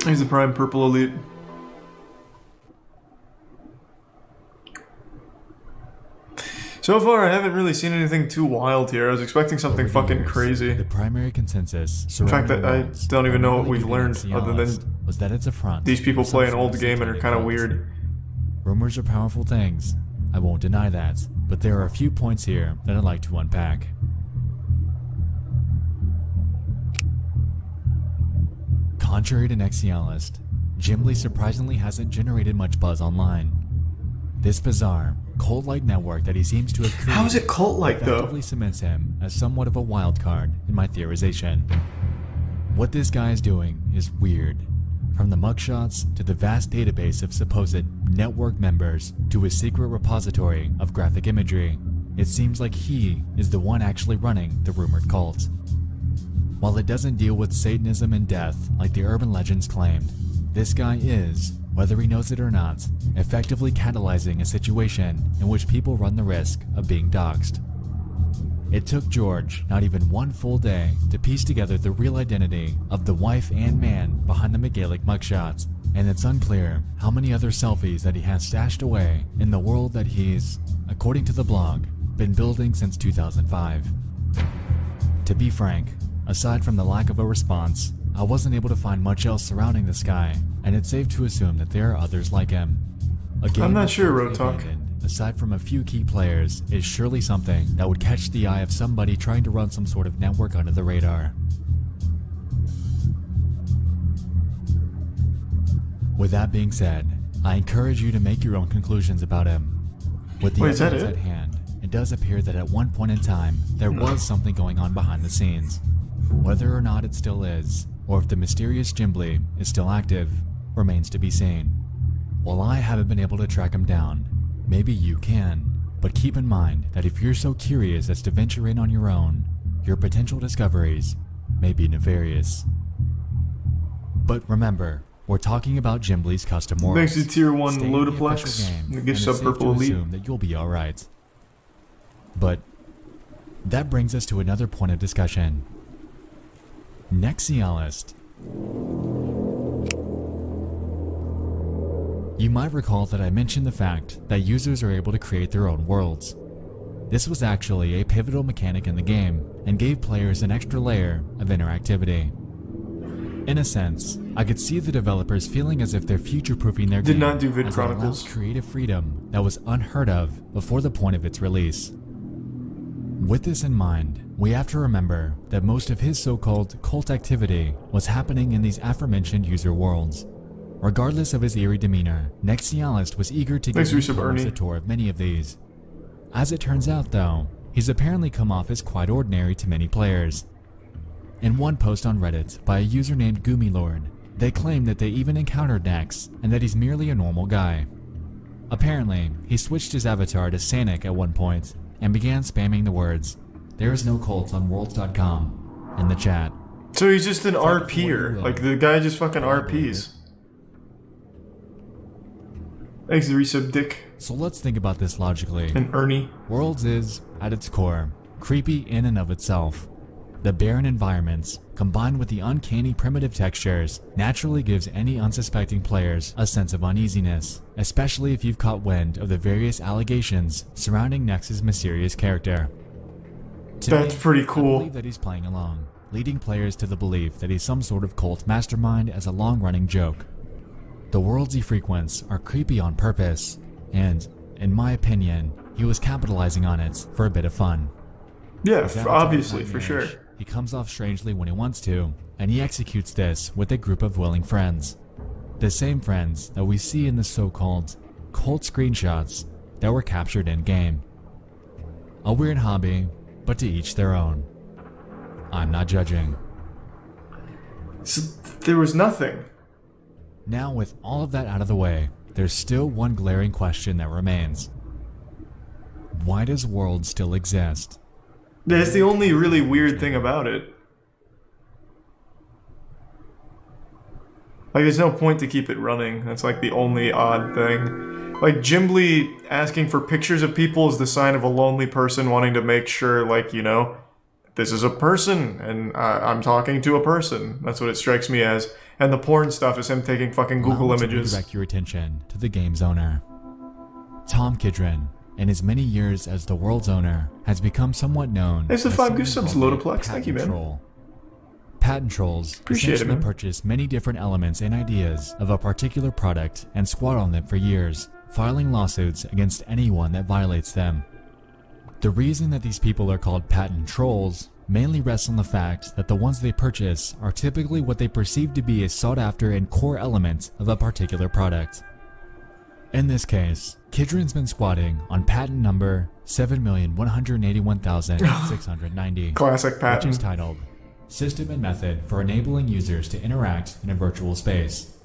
He's the Prime Purple Elite. So far, I haven't really seen anything too wild here. I was expecting something fucking crazy. The primary consensus in fact, that I don't even know what we've learned other than was that it's a front. These people play an old game and are kind of weird. Rumors are powerful things. I won't deny that, but there are a few points here that I'd like to unpack. Contrary to Nexialist, Gimli surprisingly hasn't generated much buzz online. This bizarre, cult-like network that he seems to have created how is it cult-like, though? Effectively cements him as somewhat of a wild card in my theorization. What this guy is doing is weird. From the mugshots to the vast database of supposed network members to his secret repository of graphic imagery, it seems like he is the one actually running the rumored cult. While it doesn't deal with Satanism and death like the urban legends claimed, this guy is, whether he knows it or not, effectively catalyzing a situation in which people run the risk of being doxxed. It took George not even one full day to piece together the real identity of the wife and man behind the McGaelic mugshots, and it's unclear how many other selfies that he has stashed away in the world that he's, according to the blog, been building since 2005. To be frank, aside from the lack of a response, I wasn't able to find much else surrounding this guy, and it's safe to assume that there are others like him. I'm not sure, Roanoke. Aside from a few key players, is surely something that would catch the eye of somebody trying to run some sort of network under the radar. With that being said, I encourage you to make your own conclusions about him. With the evidence at hand, it does appear that at one point in time, there was something going on behind the scenes. Whether or not it still is, or if the mysterious Gimbly is still active, remains to be seen. While I haven't been able to track him down, maybe you can, but keep in mind that if you're so curious as to venture in on your own, your potential discoveries may be nefarious. But remember, we're talking about Gimbly's custom worlds. Thanks to Tier 1 Lodiplex, the gift sub Purple Elite. Assume that you'll be alright. But that brings us to another point of discussion. Deadliest. You might recall that I mentioned the fact that users are able to create their own worlds. This was actually a pivotal mechanic in the game and gave players an extra layer of interactivity. In a sense, I could see the developers feeling as if they're future-proofing their game. Did not do Vid as Chronicles. It allows creative freedom that was unheard of before the point of its release. With this in mind, we have to remember that most of his so-called cult activity was happening in these aforementioned user worlds. Regardless of his eerie demeanor, Deadliest was eager to give players a tour of many of these. As it turns out though, he's apparently come off as quite ordinary to many players. In one post on Reddit by a user named Goomilord, they claim that they even encountered Nex and that he's merely a normal guy. Apparently, he switched his avatar to Sanic at one point and began spamming the words, "There is no cult on worlds.com" in the chat. So he's just an RPer, like the guy just fucking RPs. Thanks, the resub Dick. So let's think about this logically. And Ernie. Worlds is, at its core, creepy in and of itself. The barren environments, combined with the uncanny primitive textures, naturally gives any unsuspecting players a sense of uneasiness, especially if you've caught wind of the various allegations surrounding Nex's mysterious character. That's pretty cool. I believe that he's playing along, leading players to the belief that he's some sort of cult mastermind as a long-running joke. The worlds he frequents are creepy on purpose, and, in my opinion, he was capitalizing on it for a bit of fun. Yeah, obviously, for sure. He comes off strangely when he wants to, and he executes this with a group of willing friends. The same friends that we see in the so-called cult screenshots that were captured in-game. A weird hobby, but to each their own. I'm not judging. So there was nothing. Now with all of that out of the way, there's still one glaring question that remains. Why does Worlds still exist? That's the only really weird thing about it. Like, there's no point to keep it running. That's like the only odd thing. Like, Gimbly asking for pictures of people is the sign of a lonely person wanting to make sure, like, you know, this is a person, and I'm talking to a person. That's what it strikes me as. And the porn stuff is him taking fucking Google images. Direct your attention to the game's owner. Tom Kidron, in his many years as the world's owner, has become somewhat known. There's the 5 goose subs, Lodiplex. Thank you, man. Troll. Patent trolls essentially purchase many different elements and ideas of a particular product and squat on them for years, filing lawsuits against anyone that violates them. The reason that these people are called patent trolls mainly rests on the fact that the ones they purchase are typically what they perceive to be a sought-after and core element of a particular product. In this case, Kidron's been squatting on patent number 7,181,690, classic patent, which is titled System and Method for Enabling Users to Interact in a Virtual Space.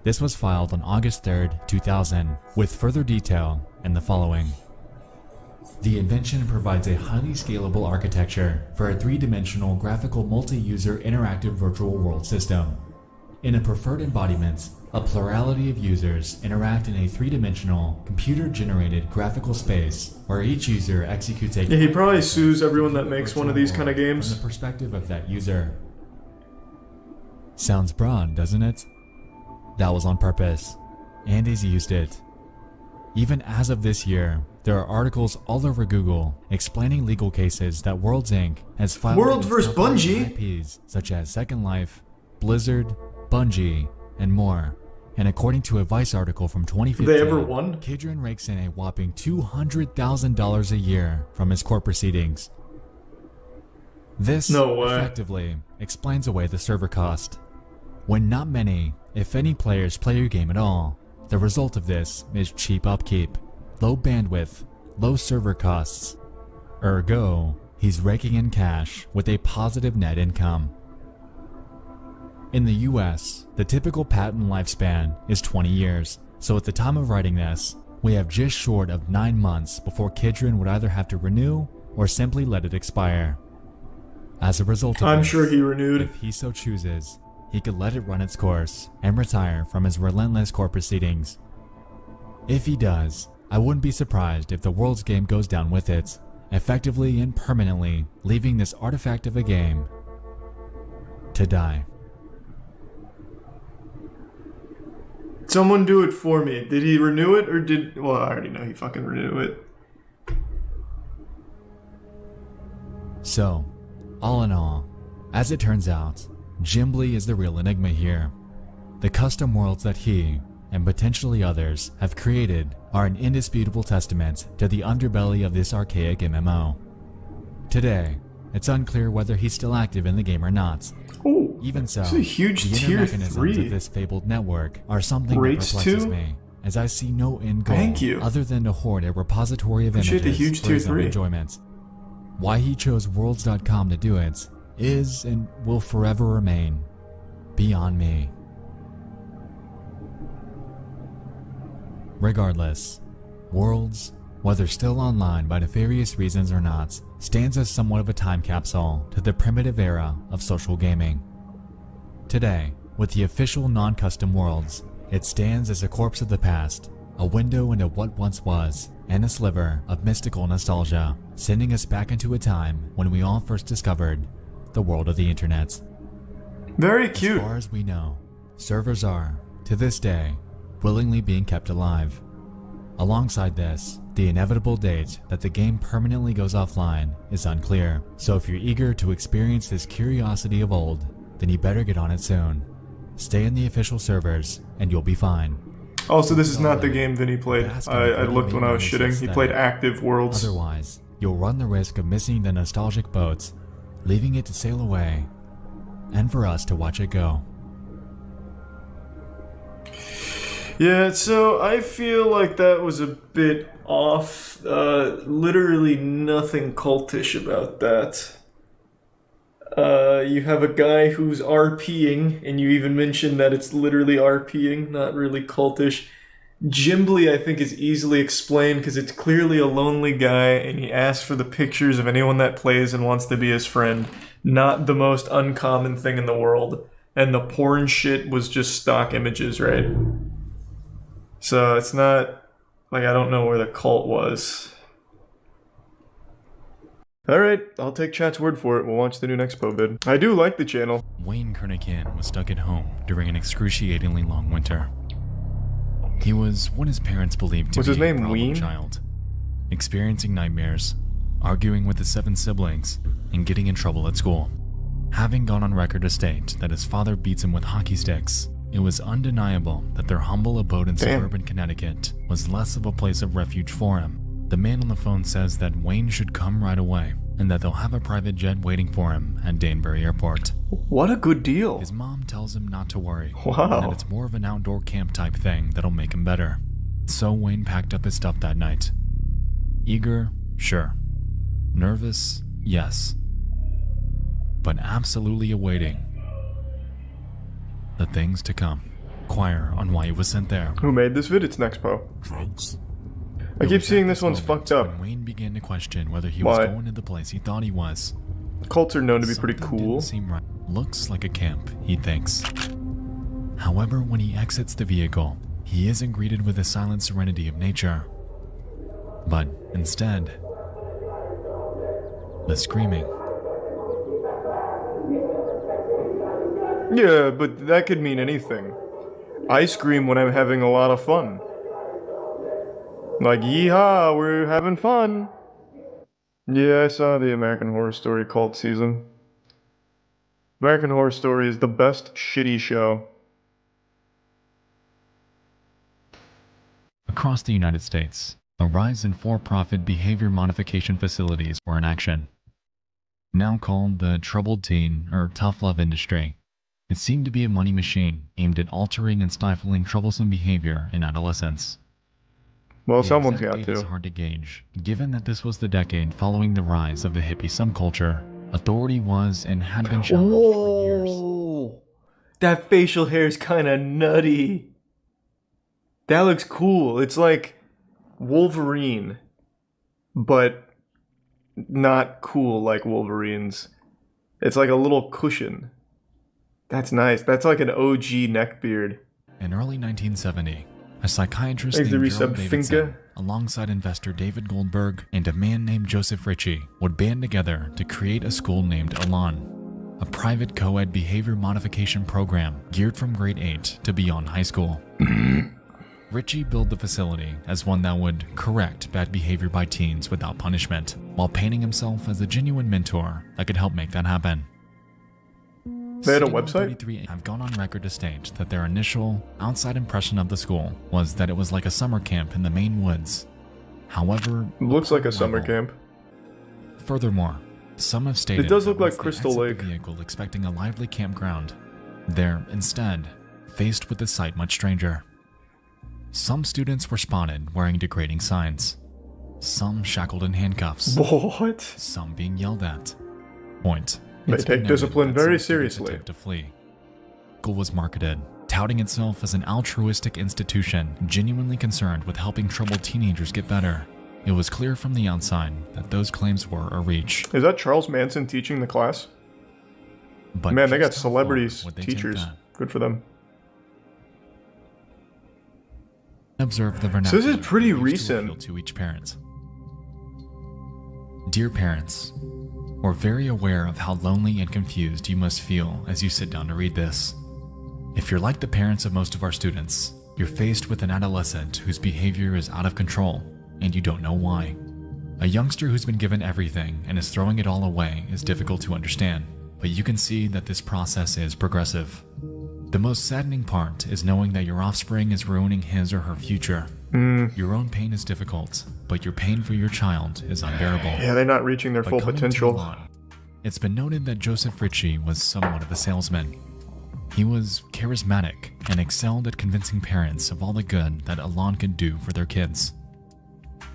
This was filed on August 3rd, 2000, with further detail in the following. The invention provides a highly scalable architecture for a three-dimensional graphical multi-user interactive virtual world system. In a preferred embodiment, a plurality of users interact in a three-dimensional, computer-generated graphical space where each user executes a... Yeah, he probably sues everyone that makes one of these kind of games. From the perspective of that user. Sounds broad, doesn't it? That was on purpose. Andy's used it. Even as of this year, there are articles all over Google explaining legal cases that Worlds Inc. has filed Worlds against vs. Bungie? IPs such as Second Life, Blizzard, Bungie, and more. And according to a Vice article from 2015, they ever won? Kidron rakes in a whopping $200,000 a year from his court proceedings. This effectively explains away the server cost. When not many, if any players play your game at all, the result of this is cheap upkeep, low bandwidth, low server costs. Ergo, he's raking in cash with a positive net income. In the US, the typical patent lifespan is 20 years, so at the time of writing this, we have just short of 9 months before Kidron would either have to renew or simply let it expire. As a result of I'm this, sure he renewed. If he so chooses, he could let it run its course and retire from his relentless court proceedings. If he does, I wouldn't be surprised if the Worlds game goes down with it, effectively and permanently leaving this artifact of a game to die. Someone do it for me. Did he renew it or did... Well, I already know he fucking renewed it. So, all in all, as it turns out, Jimbly is the real enigma here. The custom worlds that he, and potentially others, have created are an indisputable testament to the underbelly of this archaic MMO. Today, it's unclear whether he's still active in the game or not. Ooh, even so, this is a huge the tier inner mechanisms 3. of this fabled network are something Rates that perplexes 2? me, as I see no end goal Thank you. other than to hoard a repository of Appreciate images the huge for tier his own 3. enjoyment. Why he chose Worlds.com to do it is and will forever remain beyond me. Regardless, Worlds, whether still online by nefarious reasons or not, stands as somewhat of a time capsule to the primitive era of social gaming. Today, with the official non-custom Worlds, it stands as a corpse of the past, a window into what once was, and a sliver of mystical nostalgia, sending us back into a time when we all first discovered the world of the internet. Very cute. As far as we know, servers are, to this day, willingly being kept alive. Alongside this, the inevitable date that the game permanently goes offline is unclear, so if you're eager to experience this curiosity of old, then you better get on it soon. Stay in the official servers, and you'll be fine. Oh, so this is not the game Vinny played. I looked when I was shitting. He played Active Worlds. Otherwise, you'll run the risk of missing the nostalgic boat, leaving it to sail away, and for us to watch it go. Yeah, so I feel like that was a bit off. Literally nothing cultish about that. You have a guy who's RPing, and you even mentioned that it's literally RPing, not really cultish. Jimbly, I think, is easily explained because it's clearly a lonely guy, and he asks for the pictures of anyone that plays and wants to be his friend. Not the most uncommon thing in the world. And the porn shit was just stock images, right? So it's not like I don't know where the cult was. Alright, I'll take chat's word for it. We'll watch the new Nexpo vid. I do like the channel. Wayne Kernican was stuck at home during an excruciatingly long winter. He was what his parents believed to be a problem child, experiencing nightmares, arguing with his 7 siblings, and getting in trouble at school. Having gone on record to state that his father beats him with hockey sticks, it was undeniable that their humble abode in suburban Connecticut was less of a place of refuge for him. The man on the phone says that Wayne should come right away, and that they'll have a private jet waiting for him at Danbury Airport. What a good deal. His mom tells him not to worry, wow, and that it's more of an outdoor camp type thing that'll make him better. So Wayne packed up his stuff that night. Eager? Sure. Nervous? Yes. But absolutely awaiting the things to come. Inquire on why he was sent there. Who made this vid? It's Nexpo. Drugs. I keep seeing this one's fucked up. When Wayne began to question whether he was going to the place he thought he was. Cults are known to be pretty cool. Didn't seem right. Looks like a camp, he thinks. However, when he exits the vehicle, he isn't greeted with the silent serenity of nature, but instead, the screaming. Yeah, but that could mean anything. I scream when I'm having a lot of fun. Like, yeehaw, we're having fun. Yeah, I saw the American Horror Story cult season. American Horror Story is the best shitty show. Across the United States, a rise in for-profit behavior modification facilities were in action. Now called the troubled teen or tough love industry, it seemed to be a money machine aimed at altering and stifling troublesome behavior in adolescents. Well, The someone's exact got date is to. hard to gauge, given that this was the decade following the rise of the hippie subculture. Authority was and had been challenged for years. Whoa! That facial hair is kinda nutty. That looks cool. It's like Wolverine, but not cool like Wolverine's. It's like a little cushion. That's nice. That's like an OG neckbeard. In early 1970, a psychiatrist Thanks to named resub Gerald Davidson, Finca. alongside investor David Goldberg and a man named Joseph Ritchie, would band together to create a school named Elan, a private co-ed behavior modification program geared from grade 8 to beyond high school. Ritchie billed the facility as one that would correct bad behavior by teens without punishment, while painting himself as a genuine mentor that could help make that happen. They had a City website? 133 have gone on record to state that their initial, outside impression of the school was that it was like a summer camp in the Maine woods. However, Looks like a summer camp. Furthermore, some have stated It does that look like once they Crystal exit Lake. the vehicle expecting a lively campground, they're instead faced with a sight much stranger. Some students were spotted wearing degrading signs, some shackled in handcuffs, What? some being yelled at. Point. They It's been take noted discipline that very some students seriously. attempt to flee. School was marketed, touting itself as an altruistic institution genuinely concerned with helping troubled teenagers get better. It was clear from the outside that those claims were a reach. Is that Charles Manson teaching the class? But Man, they got just how far celebrities, would they take teachers. that? Good for them. Observe the So vernacular this is pretty used to recent. appeal to each parent. Dear parents, we're very aware of how lonely and confused you must feel as you sit down to read this. If you're like the parents of most of our students, you're faced with an adolescent whose behavior is out of control, and you don't know why. A youngster who's been given everything and is throwing it all away is difficult to understand, but you can see that this process is progressive. The most saddening part is knowing that your offspring is ruining his or her future. Your own pain is difficult, but your pain for your child is unbearable. Yeah, they're not reaching their But full coming to potential. Elan, it's been noted that Joseph Ritchie was somewhat of a salesman. He was charismatic and excelled at convincing parents of all the good that Elan could do for their kids.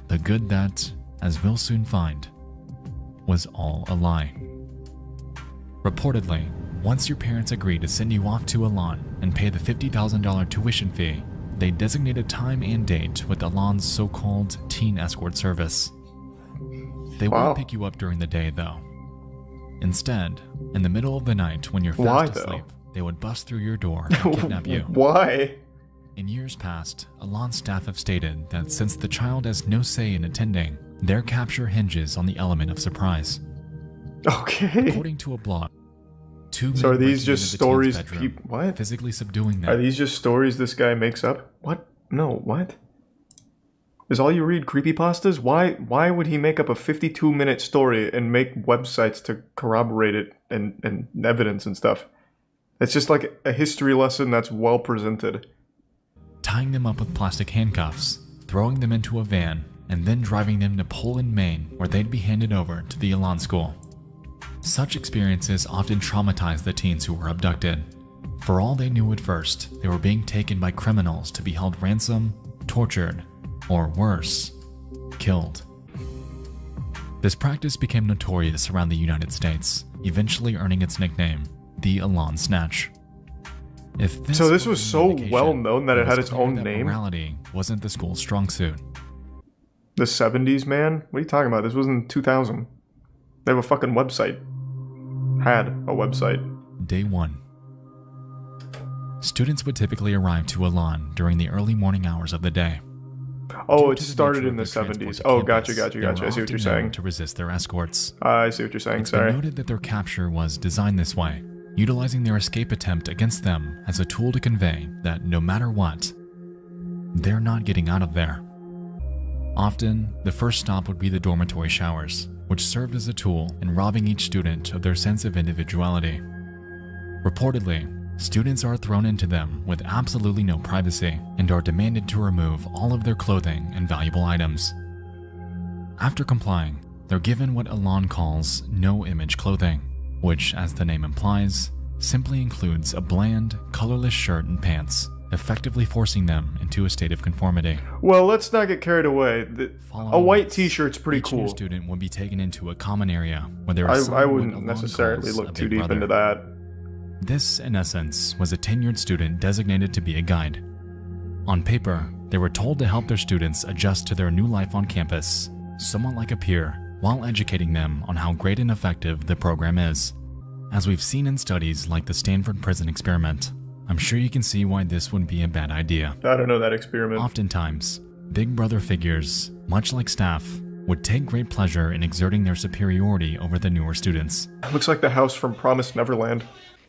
The good that, as we'll soon find, was all a lie. Reportedly, once your parents agreed to send you off to Elan and pay the $50,000 tuition fee, they designated time and date with Elan's so-called teen escort service. They wouldn't pick you up during the day, though. Instead, in the middle of the night when you're Why, fast though? asleep, they would bust through your door and kidnap you. Why? In years past, Elan staff have stated that since the child has no say in attending, their capture hinges on the element of surprise. Okay. According to a blog, two So are men these breaking just into the teen's stories? bedroom, What? physically subduing them. Are these just stories this guy makes up? What? No, what? Is all you read creepypastas? Why would he make up a 52-minute story and make websites to corroborate it and evidence and stuff? It's just like a history lesson that's well presented. Tying them up with plastic handcuffs, throwing them into a van, and then driving them to Poland, Maine, where they'd be handed over to the Elan school. Such experiences often traumatized the teens who were abducted. For all they knew at first, they were being taken by criminals to be held ransom, tortured, or worse, killed. This practice became notorious around the United States, eventually earning its nickname, the Elan Snatch. If So this was an so indication, well known that it had was its clear own that name? Morality wasn't the school's strong suit. The 70s, man? What are you talking about? This was in 2000. They have a fucking website. Had a website. Day 1. Students would typically arrive to Elan during the early morning hours of the day. Oh, it started in the 70s. Oh, gotcha. I see what you're saying. To resist their escorts. I see what you're saying, It's sorry. been noted that their capture was designed this way, utilizing their escape attempt against them as a tool to convey that no matter what, they're not getting out of there. Often, the first stop would be the dormitory showers, which served as a tool in robbing each student of their sense of individuality. Reportedly, students are thrown into them with absolutely no privacy and are demanded to remove all of their clothing and valuable items. After complying, they're given what Elan calls no-image clothing, which, as the name implies, simply includes a bland, colorless shirt and pants, effectively forcing them into a state of conformity. Well, let's not get carried away. A white t-shirt's pretty Each cool. new student would be taken into a common area where they were I wouldn't necessarily look too deep into that. This, in essence, was a tenured student designated to be a guide. On paper, they were told to help their students adjust to their new life on campus, somewhat like a peer, while educating them on how great and effective the program is. As we've seen in studies like the Stanford Prison Experiment, I'm sure you can see why this wouldn't be a bad idea. I don't know that experiment. Oftentimes, big brother figures, much like staff, would take great pleasure in exerting their superiority over the newer students. Looks like the house from Promised Neverland.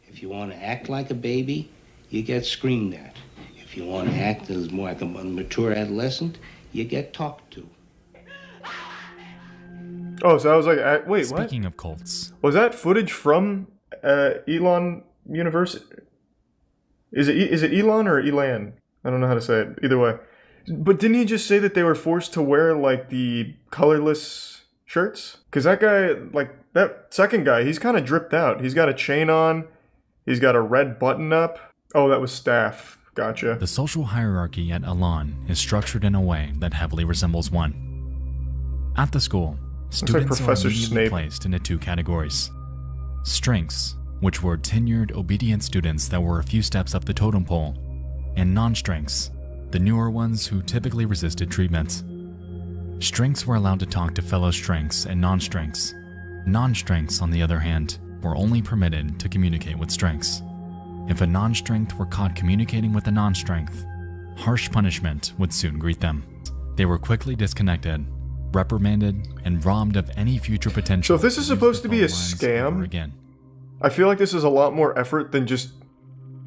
If you want to act like a baby, you get screamed at. If you want to act as more like a mature adolescent, you get talked to. Oh, so I was like, wait, what? Speaking of cults. Was that footage from Elon University? Is it Elon or Elan? I don't know how to say it. Either way. But didn't he just say that they were forced to wear, like, the colorless shirts? Because that guy, like, that second guy, he's kind of dripped out. He's got a chain on. He's got a red button up. Oh, that was staff. Gotcha. The social hierarchy at Elan is structured in a way that heavily resembles one. At the school, students are immediately placed into two categories. Strengths, which were tenured, obedient students that were a few steps up the totem pole, and non-strengths, the newer ones who typically resisted treatment. Strengths were allowed to talk to fellow strengths and non-strengths. Non-strengths, on the other hand, were only permitted to communicate with strengths. If a non-strength were caught communicating with a non-strength, harsh punishment would soon greet them. They were quickly disconnected, reprimanded, and robbed of any future potential. So if this is supposed to be a scam, I feel like this is a lot more effort than just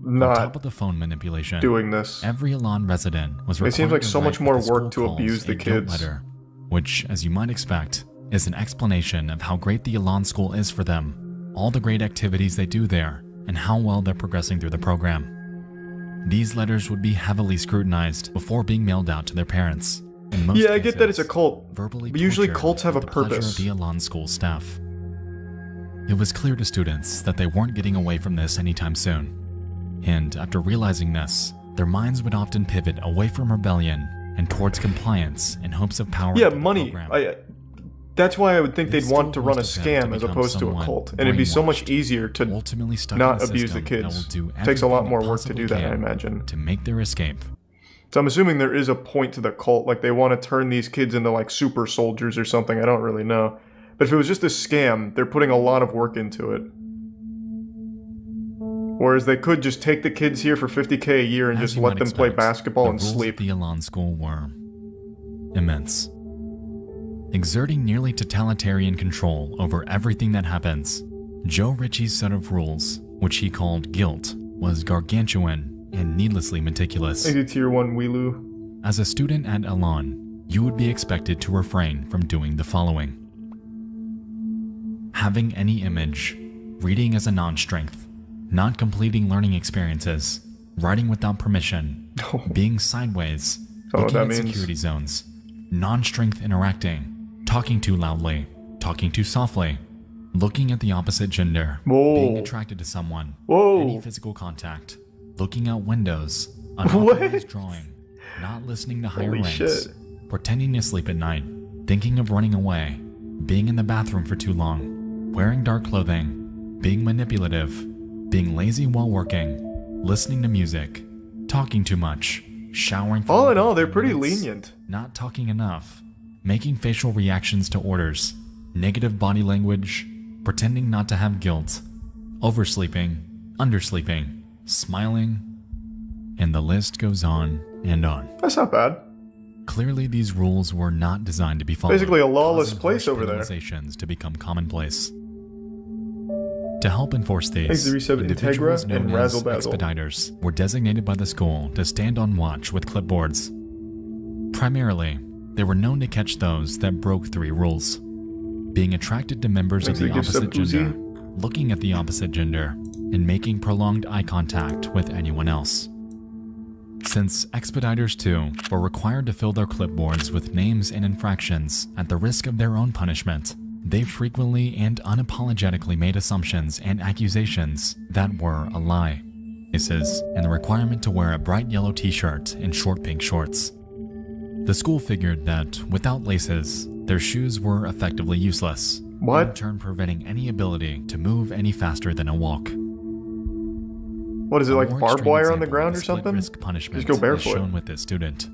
not on top of the phone manipulation doing this. Every Elan resident was required it seems like to so write much more what the work school to calls abuse the a guilt kids. letter, which, as you might expect, is an explanation of how great the Elan school is for them, all the great activities they do there, and how well they're progressing through the program. These letters would be heavily scrutinized before being mailed out to their parents. In most I get that it's a cult, verbally but usually tortured cults have a with the pleasure purpose. of the Elan school staff. It was clear to students that they weren't getting away from this anytime soon. And after realizing this, their minds would often pivot away from rebellion and towards compliance in hopes of power. Yeah, money. That's why I would think they'd want to run a scam as opposed to a cult, and it'd be so much easier to not abuse the kids. Takes a lot more work to do that, I imagine. To make their escape. So I'm assuming there is a point to the cult, like they want to turn these kids into like super soldiers or something. I don't really know. But if it was just a scam, they're putting a lot of work into it. Whereas they could just take the kids here for $50K a year and just let them play basketball and sleep. The Elan school were immense. Exerting nearly totalitarian control over everything that happens, Joe Ritchie's set of rules, which he called guilt, was gargantuan and needlessly meticulous. Maybe Tier 1 Wheeloo. As a student at Elan, you would be expected to refrain from doing the following. Having any image, reading as a non-strength, not completing learning experiences, writing without permission, being sideways, looking at security zones, non-strength interacting, talking too loudly, talking too softly, looking at the opposite gender, being attracted to someone, any physical contact, looking out windows, unauthorized drawing, not listening to higher ranks, pretending to sleep at night, thinking of running away, being in the bathroom for too long, wearing dark clothing, being manipulative, being lazy while working, listening to music, talking too much, showering for all in all, they're pretty lenient. Not talking enough, making facial reactions to orders, negative body language, pretending not to have guilt, oversleeping, undersleeping, smiling, And the list goes on and on. That's not bad. Clearly, these rules were not designed to be followed. Basically a lawless causing place harsh over there. penalizations to become commonplace. To help enforce these, Thanks to Resub individuals Integra known and as Razzle Dazzle. expediters were designated by the school to stand on watch with clipboards. Primarily, they were known to catch those that broke 3 rules: being attracted to members of Thanks the to Gift opposite Sub gender, Uzi. looking at the opposite gender, and making prolonged eye contact with anyone else. Since Expediters, too, were required to fill their clipboards with names and infractions at the risk of their own punishment, they frequently and unapologetically made assumptions and accusations that were a lie. Cases, and the requirement to wear a bright yellow t-shirt and short pink shorts. The school figured that, without laces, their shoes were effectively useless, What? in turn preventing any ability to move any faster than a walk. What is it, A like more barbed extreme wire on the example ground of or split something? risk punishment Just go is barefoot. shown with this student.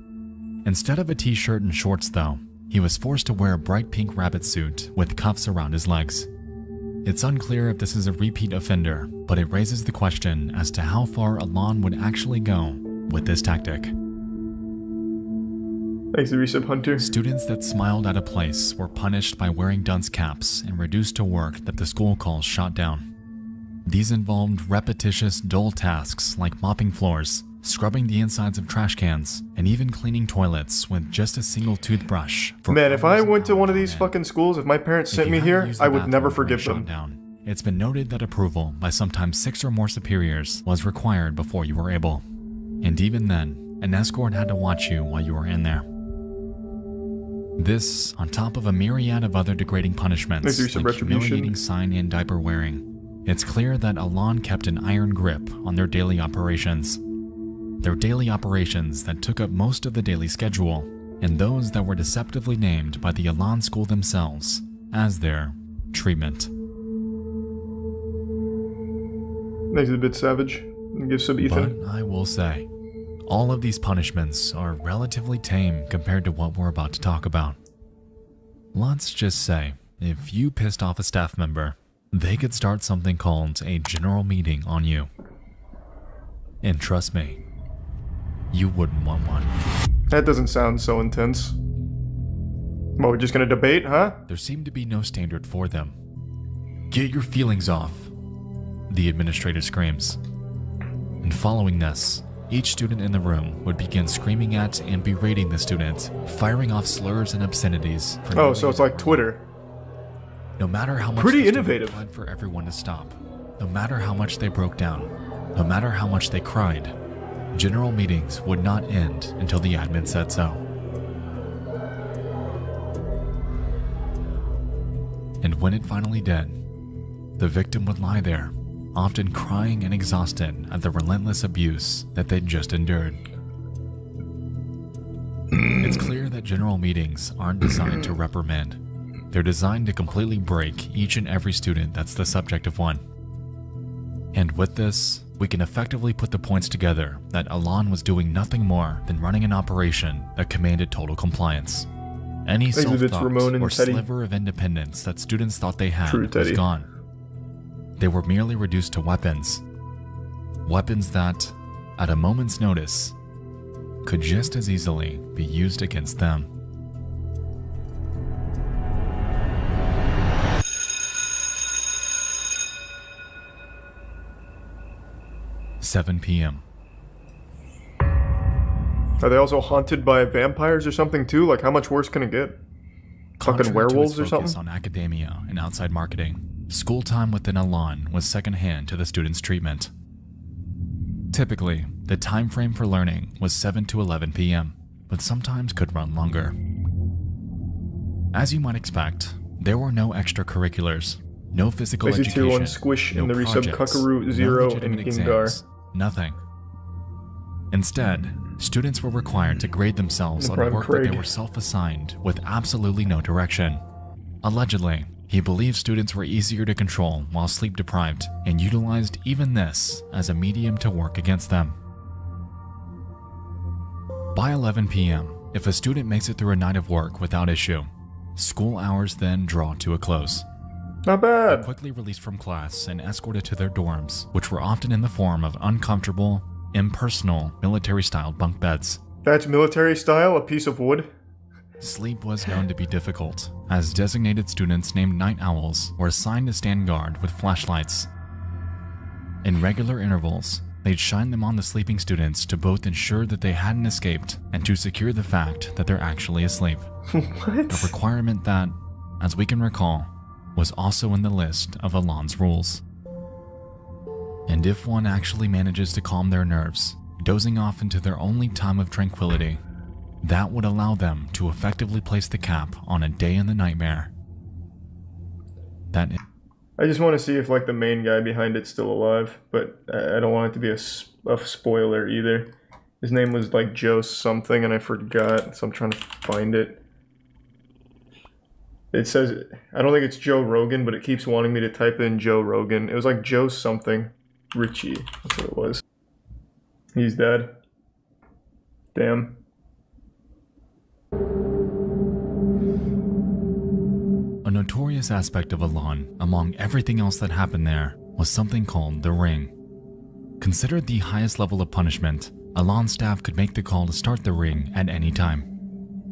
Instead of a t-shirt and shorts, though, he was forced to wear a bright pink rabbit suit with cuffs around his legs. It's unclear if this is a repeat offender, but it raises the question as to how far Alon would actually go with this tactic. Thanks to Resub Hunter. Students that smiled at a place were punished by wearing dunce caps and reduced to work that the school calls shot down. These involved repetitious, dull tasks like mopping floors, scrubbing the insides of trash cans, and even cleaning toilets with just a single toothbrush. Man, if I went to one of these fucking schools, if my parents If sent you me haven't here, used the I would never bathroom during forgive them. shutdown, it's been noted that approval by sometimes 6 or more superiors was required before you were able. And even then, an escort had to watch you while you were in there. This, on top of a myriad of other degrading punishments, Maybe some like retribution. humiliating sign and diaper wearing, it's clear that Alon kept an iron grip on their daily operations. Their daily operations that took up most of the daily schedule, and those that were deceptively named by the Alon school themselves as their treatment. Makes it a bit savage. And give sub Ethan. But I will say, all of these punishments are relatively tame compared to what we're about to talk about. Let's just say, if you pissed off a staff member, they could start something called a general meeting on you. And trust me, you wouldn't want one. That doesn't sound so intense. What, we're just gonna debate, huh? There seemed to be no standard for them. Get your feelings off, the administrator screams. And following this, each student in the room would begin screaming at and berating the student, firing off slurs and obscenities. For Oh, so it's like Twitter. No matter how much Pretty the student innovative. pled for everyone to stop, no matter how much they broke down, no matter how much they cried, general meetings would not end until the admin said so. And when it finally did, the victim would lie there, often crying and exhausted at the relentless abuse that they'd just endured. It's clear that general meetings aren't designed to reprimand. They're designed to completely break each and every student that's the subject of one. And with this, we can effectively put the points together that Alon was doing nothing more than running an operation that commanded total compliance. Any self-thought Ramon and or Teddy. sliver of independence that students thought they had True, was Teddy. gone. They were merely reduced to weapons. Weapons that, at a moment's notice, could just as easily be used against them. "7 p.m. Are they also haunted by vampires or something too? Like, how much worse can it get? Contrary Fucking werewolves to or its focus something? on academia and outside marketing, school time within Alon was secondhand to the students' treatment. Typically, the time frame for learning was 7 to 11 p.m., but sometimes could run longer. As you might expect, there were no extracurriculars, no physical Lazy education, 2 on Squish no and the resub projects, Kuckaroo no 0 legitimate and Gengar. exams, nothing. Instead, students were required to grade themselves The on Prime work that Craig. they were self-assigned with absolutely no direction. Allegedly, he believed students were easier to control while sleep-deprived and utilized even this as a medium to work against them. By 11 p.m., if a student makes it through a night of work without issue, school hours then draw to a close. Not bad. They're quickly released from class and escorted to their dorms, which were often in the form of uncomfortable, impersonal, military-style bunk beds. That's military style? A piece of wood? Sleep was known to be difficult, as designated students named night owls were assigned to stand guard with flashlights. In regular intervals, they'd shine them on the sleeping students to both ensure that they hadn't escaped and to secure the fact that they're actually asleep. What? A requirement that, as we can recall, was also in the list of Elan's rules. And if one actually manages to calm their nerves, dozing off into their only time of tranquility, that would allow them to effectively place the cap on a day in the nightmare. I just want to see if like the main guy behind it's still alive, but I don't want it to be a spoiler either. His name was like Joe something and I forgot, so I'm trying to find it. It says, I don't think it's Joe Rogan, but it keeps wanting me to type in Joe Rogan. It was like Joe something. Richie, that's what it was. He's dead. Damn. A notorious aspect of Elan, among everything else that happened there, was something called the Ring. Considered the highest level of punishment, Elan staff could make the call to start the Ring at any time.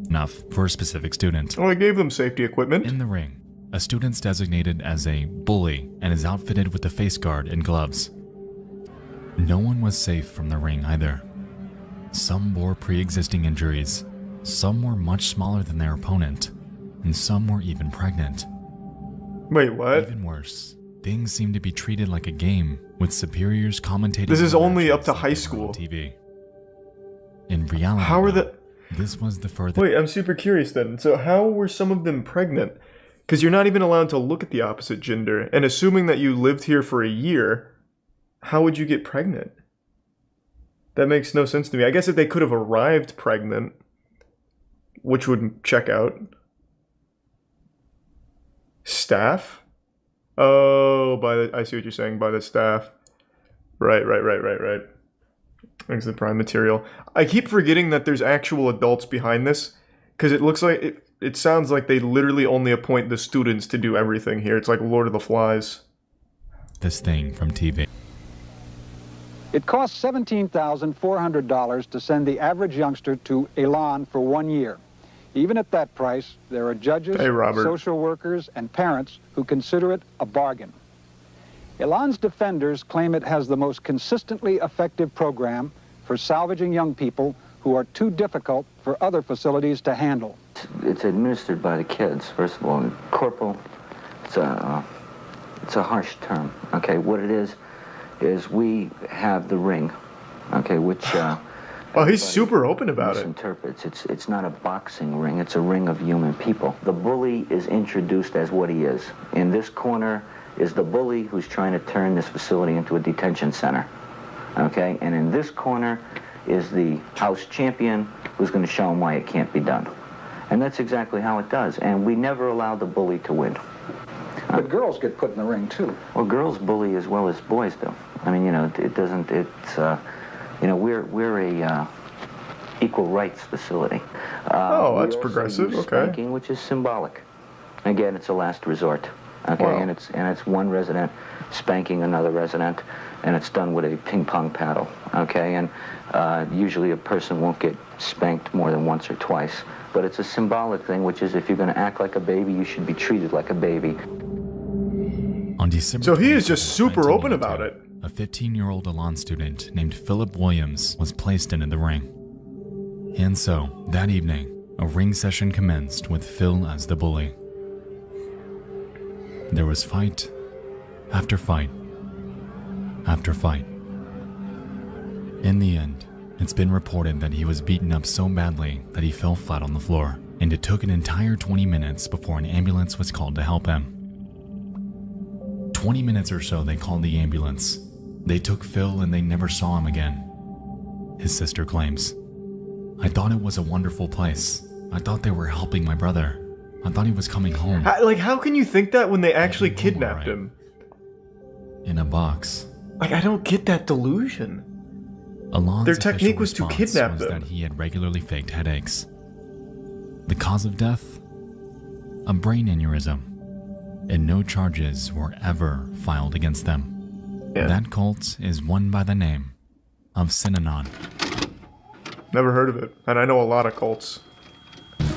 Enough for a specific student. Oh, I gave them safety equipment. In the Ring, a student's designated as a bully and is outfitted with a face guard and gloves. No one was safe from the Ring either. Some bore pre-existing injuries, some were much smaller than their opponent, and some were even pregnant. Wait, what? Even worse, things seemed to be treated like a game, with superiors commentating. This is only up to high school. TV. In reality, how are this was the furthest. Wait, I'm super curious then. So how were some of them pregnant? Because you're not even allowed to look at the opposite gender, and assuming that you lived here for a year, how would you get pregnant? That makes no sense to me. I guess if they could have arrived pregnant, which would check out. Staff? Oh, I see what you're saying, by the staff. Right. Thanks to the prime material. I keep forgetting that there's actual adults behind this, because it looks like, it sounds like they literally only appoint the students to do everything here. It's like Lord of the Flies. This thing from TV. It costs $17,400 to send the average youngster to Elan for 1 year. Even at that price, there are judges, social workers, and parents who consider it a bargain. Elan's defenders claim it has the most consistently effective program for salvaging young people who are too difficult for other facilities to handle. It's administered by the kids, first of all. Corporal, it's a harsh term. Okay, what it is we have the Ring, okay, which oh, he's super open about it. Misinterprets. It's not a boxing ring, it's a ring of human people. The bully is introduced as what he is. In this corner is the bully who's trying to turn this facility into a detention center, okay? And in this corner is the house champion who's going to show him why it can't be done. And that's exactly how it does. And we never allow the bully to win. But girls get put in the ring, too. Well, girls bully as well as boys do. I mean, you know, it doesn't, it's, you know, we're a equal rights facility. Oh, that's progressive, okay. Spanking, which is symbolic. Again, it's a last resort, okay? Wow. And it's one resident spanking another resident, and it's done with a ping pong paddle, okay? And usually a person won't get spanked more than once or twice. But it's a symbolic thing, which is if you're going to act like a baby, you should be treated like a baby. On December so he is just super open about it. A 15-year-old Elan student named Philip Williams was placed into the ring. And so, that evening, a ring session commenced with Phil as the bully. There was fight after fight after fight. In the end, it's been reported that he was beaten up so badly that he fell flat on the floor, and it took an entire 20 minutes before an ambulance was called to help him. 20 minutes or so they called the ambulance. They took Phil and they never saw him again. His sister claims, "I thought it was a wonderful place. I thought they were helping my brother. I thought he was coming home." How can you think that when they actually kidnapped him? In a box. Like, I don't get that delusion. Elan's Their technique was to kidnap them. That he had regularly faked headaches. The cause of death? A brain aneurysm. And no charges were ever filed against them. Yeah. That cult is one by the name of Synanon. Never heard of it, and I know a lot of cults.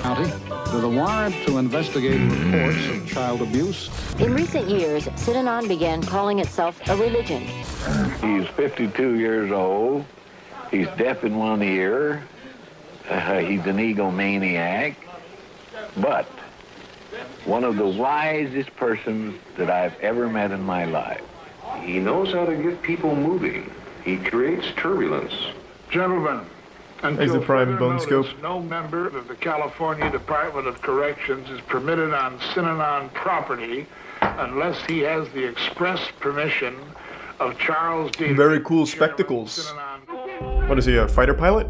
County with a warrant to investigate reports of child abuse. In recent years, Synanon began calling itself a religion. He's 52 years old. He's deaf in one ear. He's an egomaniac. But one of the wisest persons that I've ever met in my life. He knows how to get people moving. He creates turbulence. Gentlemen, Is the prime bone scope? no member of the California Department of Corrections is permitted on Synanon property unless he has the express permission of Charles D. Very cool spectacles. What is he, a fighter pilot?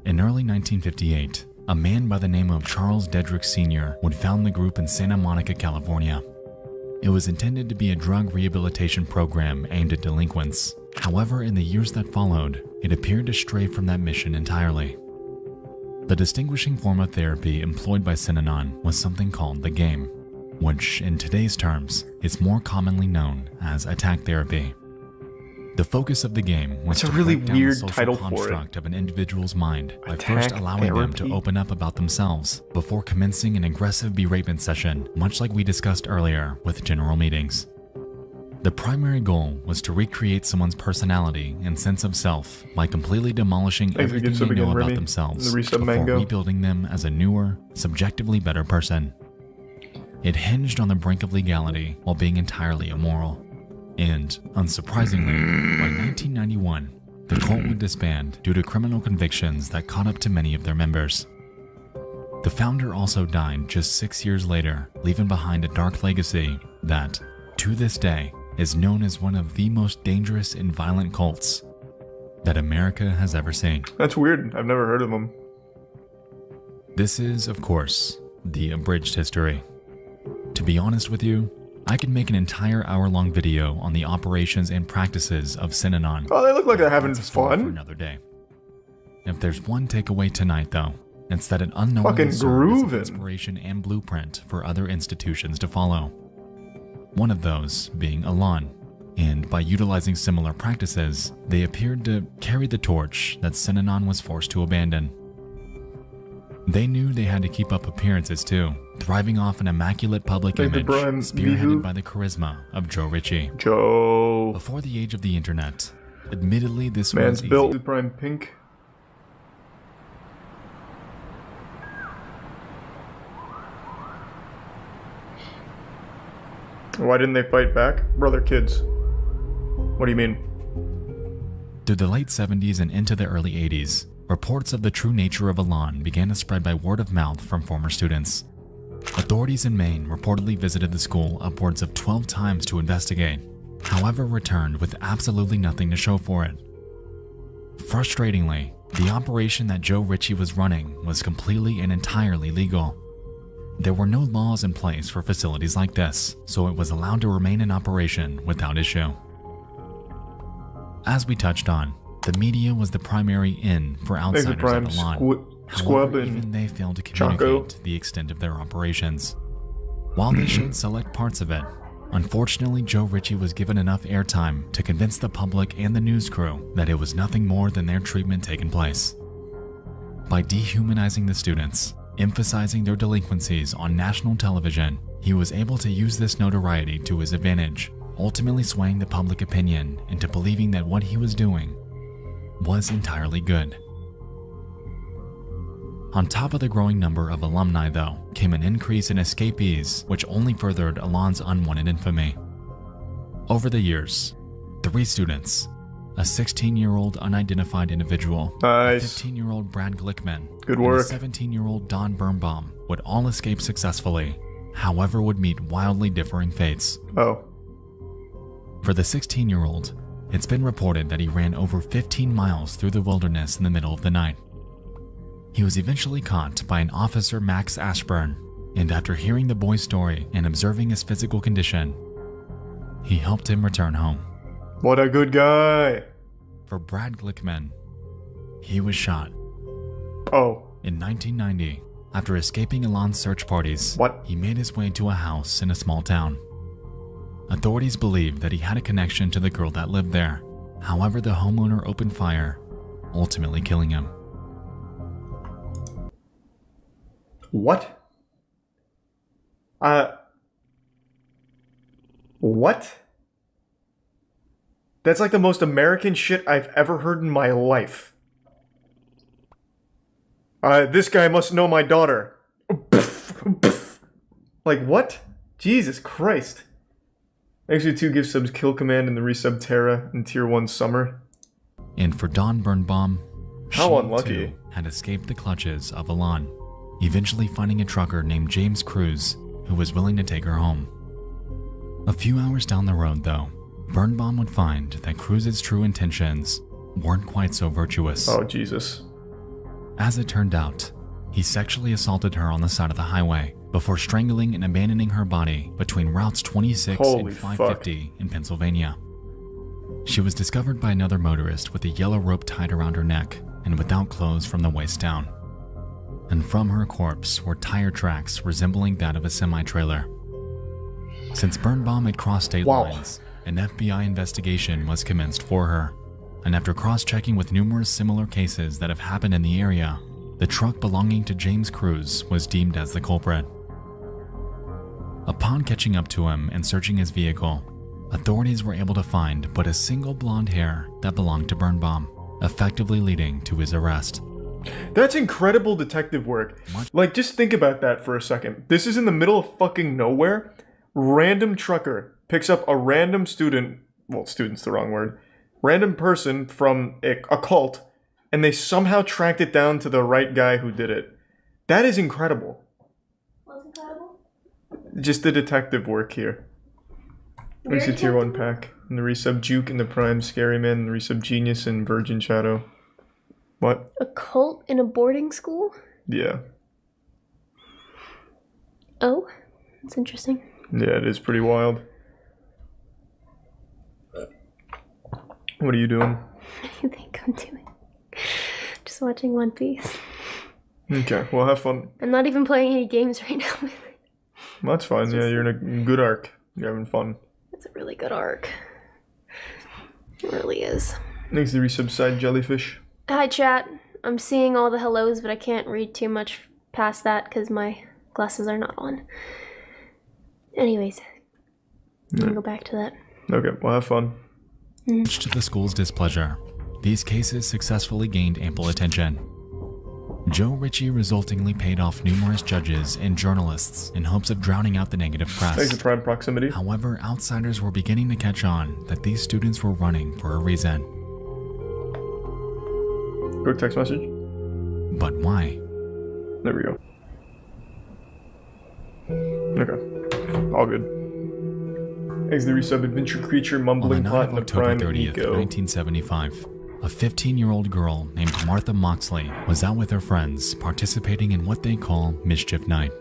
In early 1958, a man by the name of Charles Dedrick Sr. would found the group in Santa Monica, California. It was intended to be a drug rehabilitation program aimed at delinquents. However, in the years that followed, it appeared to stray from that mission entirely. The distinguishing form of therapy employed by Synanon was something called the game, which, in today's terms, is more commonly known as attack therapy. The focus of the game was to break down the social construct of an individual's mind by first allowing them to open up about themselves before commencing an aggressive beratement session, much like we discussed earlier with general meetings. The primary goal was to recreate someone's personality and sense of self by completely demolishing everything they know about themselves before rebuilding them as a newer, subjectively better person. It hinged on the brink of legality while being entirely immoral. And, unsurprisingly, by 1991, the cult would disband due to criminal convictions that caught up to many of their members. The founder also died just 6 years later, leaving behind a dark legacy that, to this day, is known as one of the most dangerous and violent cults that America has ever seen. That's weird. I've never heard of them. This is, of course, the abridged history. To be honest with you, I could make an entire hour-long video on the operations and practices of Synanon. Oh, they look like they're having fun. For another day. If there's one takeaway tonight, though, it's that it unknowingly fucking serves as an inspiration and blueprint for other institutions to follow. One of those being Elan, and by utilizing similar practices, they appeared to carry the torch that Synanon was forced to abandon. They knew they had to keep up appearances too, thriving off an immaculate public image, spearheaded by the charisma of Joe Ritchie. Before the age of the internet, admittedly this was easy. Built with Prime Pink. Why didn't they fight back? Brother, kids. What do you mean? Through the late 70s and into the early 80s, reports of the true nature of Elan began to spread by word of mouth from former students. Authorities in Maine reportedly visited the school upwards of 12 times to investigate, however returned with absolutely nothing to show for it. Frustratingly, the operation that Joe Ritchie was running was completely and entirely legal. There were no laws in place for facilities like this, so it was allowed to remain in operation without issue. As we touched on, the media was the primary in for outsiders at Elan. However, even they failed to communicate the extent of their operations. While they showed select parts of it, unfortunately Joe Ritchie was given enough airtime to convince the public and the news crew that it was nothing more than their treatment taking place. By dehumanizing the students, emphasizing their delinquencies on national television, he was able to use this notoriety to his advantage, ultimately swaying the public opinion into believing that what he was doing was entirely good. On top of the growing number of alumni, though, came an increase in escapees, which only furthered Elan's unwanted infamy. Over the years, 3 students, a 16-year-old unidentified individual, a 15-year-old Brad Glickman, good work, and a 17-year-old Don Birnbaum would all escape successfully, however would meet wildly differing fates. For the 16-year-old, it's been reported that he ran over 15 miles through the wilderness in the middle of the night. He was eventually caught by an officer, Max Ashburn, and after hearing the boy's story and observing his physical condition, he helped him return home. What a good guy! For Brad Glickman, he was shot. In 1990, after escaping Elan's search parties, he made his way to a house in a small town. Authorities believed that he had a connection to the girl that lived there. However, the homeowner opened fire, ultimately killing him. What? What? That's like the most American shit I've ever heard in my life. This guy must know my daughter. Like, what? Jesus Christ. Actually, 2 gift subs, Kill Command and the resub Terra in Tier 1 Summer. And for Dawn Birnbaum, how unlucky, too had escaped the clutches of Elan, eventually finding a trucker named James Cruz who was willing to take her home. A few hours down the road, though, Birnbaum would find that Cruz's true intentions weren't quite so virtuous. Oh, Jesus. As it turned out, he sexually assaulted her on the side of the highway before strangling and abandoning her body between routes 26 and 550 in Pennsylvania. She was discovered by another motorist with a yellow rope tied around her neck and without clothes from the waist down. And from her corpse were tire tracks resembling that of a semi-trailer. Since Birnbaum had crossed state lines, an FBI investigation was commenced for her, and after cross-checking with numerous similar cases that have happened in the area, the truck belonging to James Cruz was deemed as the culprit. Upon catching up to him and searching his vehicle, authorities were able to find but a single blonde hair that belonged to Birnbaum, effectively leading to his arrest. That's incredible detective work. Like, just think about that for a second. This is in the middle of fucking nowhere. Random trucker picks up a random student, well, student's the wrong word, random person from a cult, and they somehow tracked it down to the right guy who did it. That is incredible. What's incredible? Just the detective work here. There's a Tier 1 pack. And the resub Juke and the Prime Scary Man, and the resub Genius and Virgin Shadow. What? A cult in a boarding school? Yeah. Oh, that's interesting. Yeah, it is pretty wild. What are you doing? What do you think I'm doing? Just watching One Piece. Okay, well, have fun. I'm not even playing any games right now. Well, that's fine. Yeah, you're in a good arc. You're having fun. It's a really good arc. It really is. Thanks to resub Side Jellyfish. Hi, chat. I'm seeing all the hellos, but I can't read too much past that because my glasses are not on. Anyways, I'm gonna go back to that. Okay, well, have fun. Much to the school's displeasure, these cases successfully gained ample attention. Joe Ritchie resultingly paid off numerous judges and journalists in hopes of drowning out the negative press. Thanks to Prime Proximity. However, outsiders were beginning to catch on that these students were running for a reason. Quick text message. But why? There we go. Okay. All good. Thanks to the resub Adventure Creature Mumbling Plot in the October Prime 30th, Eco. 1975, a 15-year-old girl named Martha Moxley was out with her friends participating in what they call Mischief Night.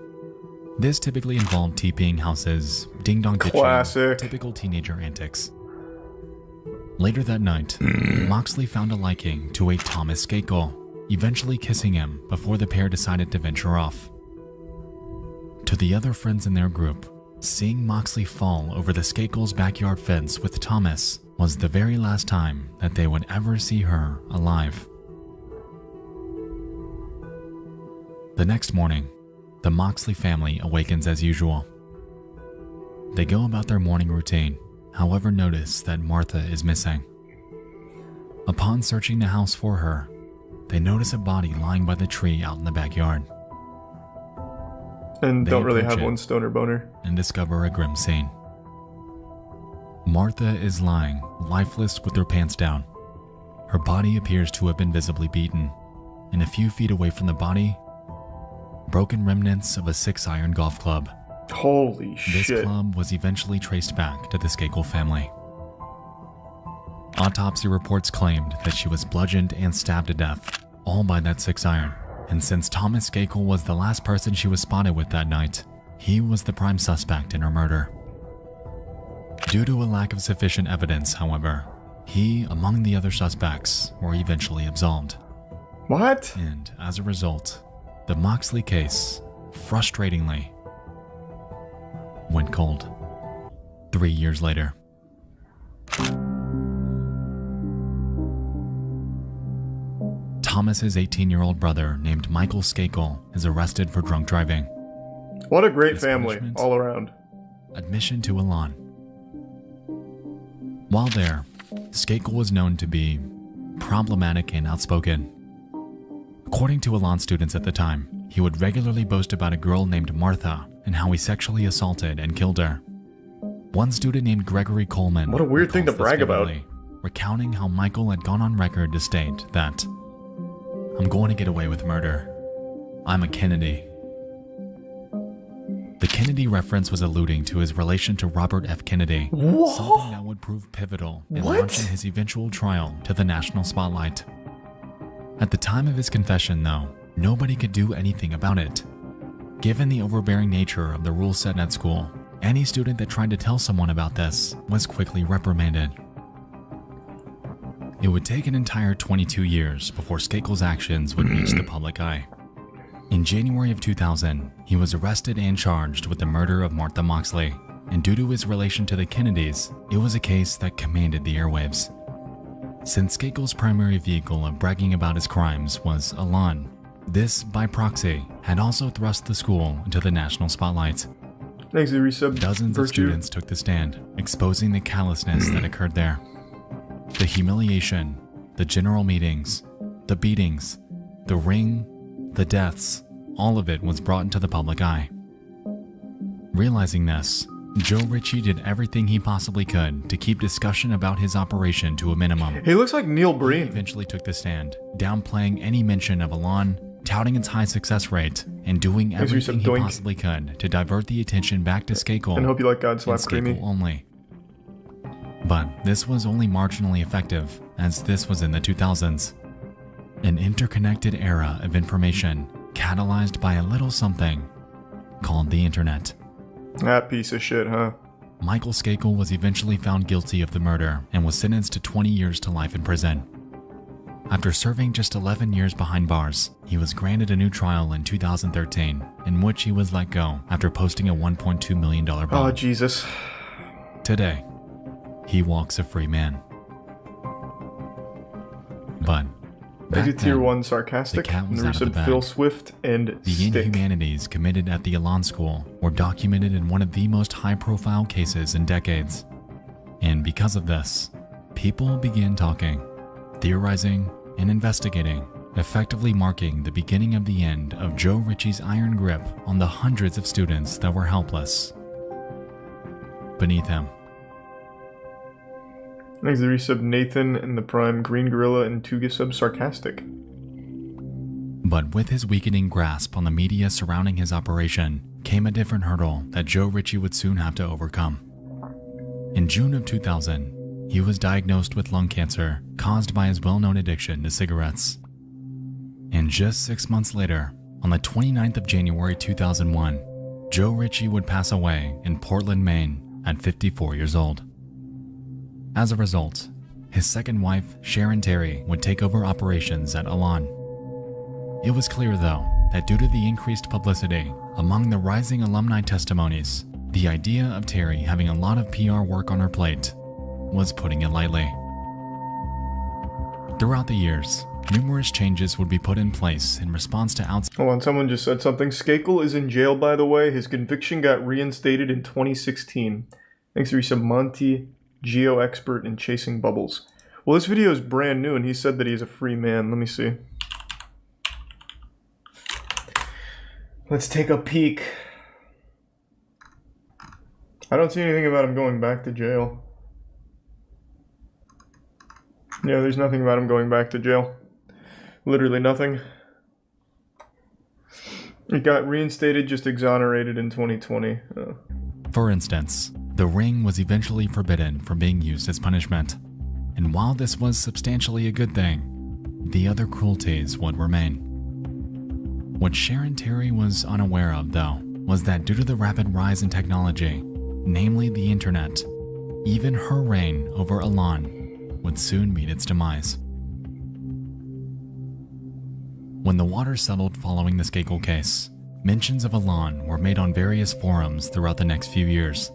This typically involved TPing houses, ding-dong ditching, typical teenager antics. Later that night, Moxley found a liking to a Thomas Skakel, eventually kissing him before the pair decided to venture off. To the other friends in their group, seeing Moxley fall over the Skakel's backyard fence with Thomas was the very last time that they would ever see her alive. The next morning, the Moxley family awakens as usual. They go about their morning routine, however notice that Martha is missing. Upon searching the house for her, they notice a body lying by the tree out in the backyard. And They don't really approach have it one stoner boner. and discover a grim scene. Martha is lying, lifeless with her pants down. Her body appears to have been visibly beaten, and a few feet away from the body, broken remnants of a 6-iron golf club. Holy This shit. club was eventually traced back to the Skakel family. Autopsy reports claimed that she was bludgeoned and stabbed to death, all by that 6-iron. And since Thomas Skakel was the last person she was spotted with that night, he was the prime suspect in her murder. Due to a lack of sufficient evidence, however, he, among the other suspects, were eventually absolved. What? And as a result, the Moxley case, frustratingly, went cold. 3 years later. Thomas's 18-year-old brother named Michael Skakel is arrested for drunk driving. What a great His family punishment? all around. Admission to Elan. While there, Skakel was known to be problematic and outspoken. According to Elan students at the time, he would regularly boast about a girl named Martha and how he sexually assaulted and killed her. One student named Gregory Coleman, What a weird thing to recalls this brag about. vividly, recounting how Michael had gone on record to state that, "I'm going to get away with murder. I'm a Kennedy." The Kennedy reference was alluding to his relation to Robert F. Kennedy, something that would prove pivotal in launching his eventual trial to the national spotlight. At the time of his confession, though, nobody could do anything about it. Given the overbearing nature of the rules set at school, any student that tried to tell someone about this was quickly reprimanded. It would take an entire 22 years before Skakel's actions would reach the public eye. In January of 2000, he was arrested and charged with the murder of Martha Moxley, and due to his relation to the Kennedys, it was a case that commanded the airwaves. Since Skakel's primary vehicle of bragging about his crimes was Elan, this, by proxy, had also thrust the school into the national spotlight. Thanks to resub. Dozens of students took the stand, exposing the callousness that occurred there. The humiliation, the general meetings, the beatings, the ring, the deaths, all of it was brought into the public eye. Realizing this, Joe Ritchie did everything he possibly could to keep discussion about his operation to a minimum. He looks like Neil Breen. He eventually took the stand, downplaying any mention of Elan, touting its high success rate, and doing everything he possibly could to divert the attention back to Skakel And hope you like God Slap and Creamy. Skakel only. But this was only marginally effective, as this was in the 2000s. An interconnected era of information catalyzed by a little something called the internet. That piece of shit, huh? Michael Skakel was eventually found guilty of the murder and was sentenced to 20 years to life in prison. After serving just 11 years behind bars, he was granted a new trial in 2013, in which he was let go after posting a $1.2 million bond. Oh, Jesus. Today, he walks a free man. But back Exit Tier then, 1 sarcastic. the cat was and out of the resub bag. Phil Swift and The Stick. inhumanities committed at the Elan School were documented in one of the most high-profile cases in decades. And because of this, people began talking, theorizing, and investigating, effectively marking the beginning of the end of Joe Ritchie's iron grip on the hundreds of students that were helpless beneath him. Thanks to the resub Nathan and the Prime Green Gorilla and Tuga sub sarcastic. But with his weakening grasp on the media surrounding his operation came a different hurdle that Joe Ritchie would soon have to overcome. In June of 2000, he was diagnosed with lung cancer caused by his well-known addiction to cigarettes. And just 6 months later, on the 29th of January 2001, Joe Ritchie would pass away in Portland, Maine at 54 years old. As a result, his second wife, Sharon Terry, would take over operations at Elan. It was clear, though, that due to the increased publicity among the rising alumni testimonies, the idea of Terry having a lot of PR work on her plate was putting it lightly. Throughout the years, numerous changes would be put in place in response to Hold on, someone just said something. Skakel is in jail, by the way. His conviction got reinstated in 2016. Thanks to resub Monty, Geo Expert, and Chasing Bubbles. Well, this video is brand new, and he said that he's a free man. Let me see. Let's take a peek. I don't see anything about him going back to jail. Yeah, there's nothing about him going back to jail. Literally nothing. It got reinstated, just exonerated in 2020. For instance, the ring was eventually forbidden from being used as punishment. And while this was substantially a good thing, the other cruelties would remain. What Sharon Terry was unaware of, though, was that due to the rapid rise in technology, namely the internet, even her reign over Elan would soon meet its demise. When the water settled following the Skakel case, mentions of Elan were made on various forums throughout the next few years.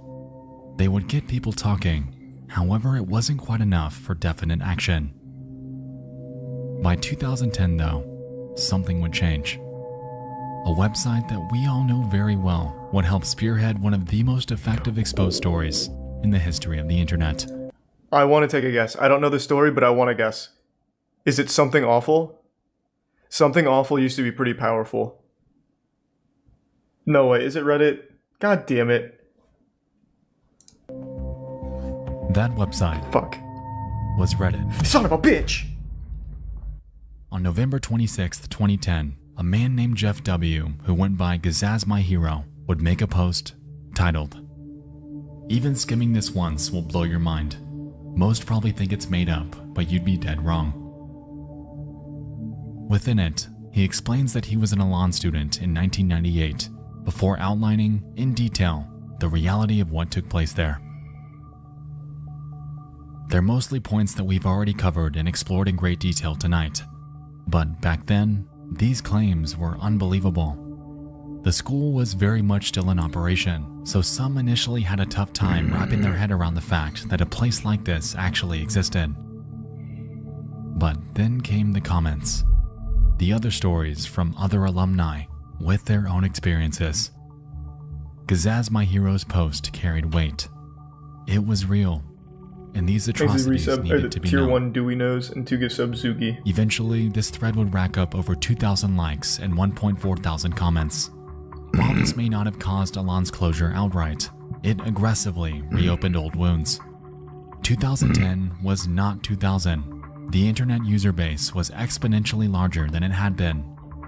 They would get people talking, however it wasn't quite enough for definite action. By 2010 though, something would change. A website that we all know very well would help spearhead one of the most effective exposed stories in the history of the internet. I want to take a guess. I don't know the story, but I want to guess. Is it Something Awful? Something Awful used to be pretty powerful. No way, is it Reddit? God damn it. That website was Reddit. Son of a bitch! On November 26th, 2010, a man named Jeff W., who went by Gazaz My Hero, would make a post titled, "Even skimming this once will blow your mind. Most probably think it's made up, but you'd be dead wrong." Within it, he explains that he was an Elan student in 1998, before outlining, in detail, the reality of what took place there. They're mostly points that we've already covered and explored in great detail tonight. But back then, these claims were unbelievable. The school was very much still in operation, so some initially had a tough time wrapping their head around the fact that a place like this actually existed. But then came the comments. The other stories from other alumni with their own experiences. Gazaz My Hero's post carried weight. It was real, and these atrocities needed to be Tier known. 1 Dewey Nose and 2 gift subs Zuki. Eventually, this thread would rack up over 2,000 likes and 1.4 thousand comments. While this may not have caused Elan's closure outright, it aggressively reopened old wounds. 2010 was not 2000. The internet user base was exponentially larger than it had been,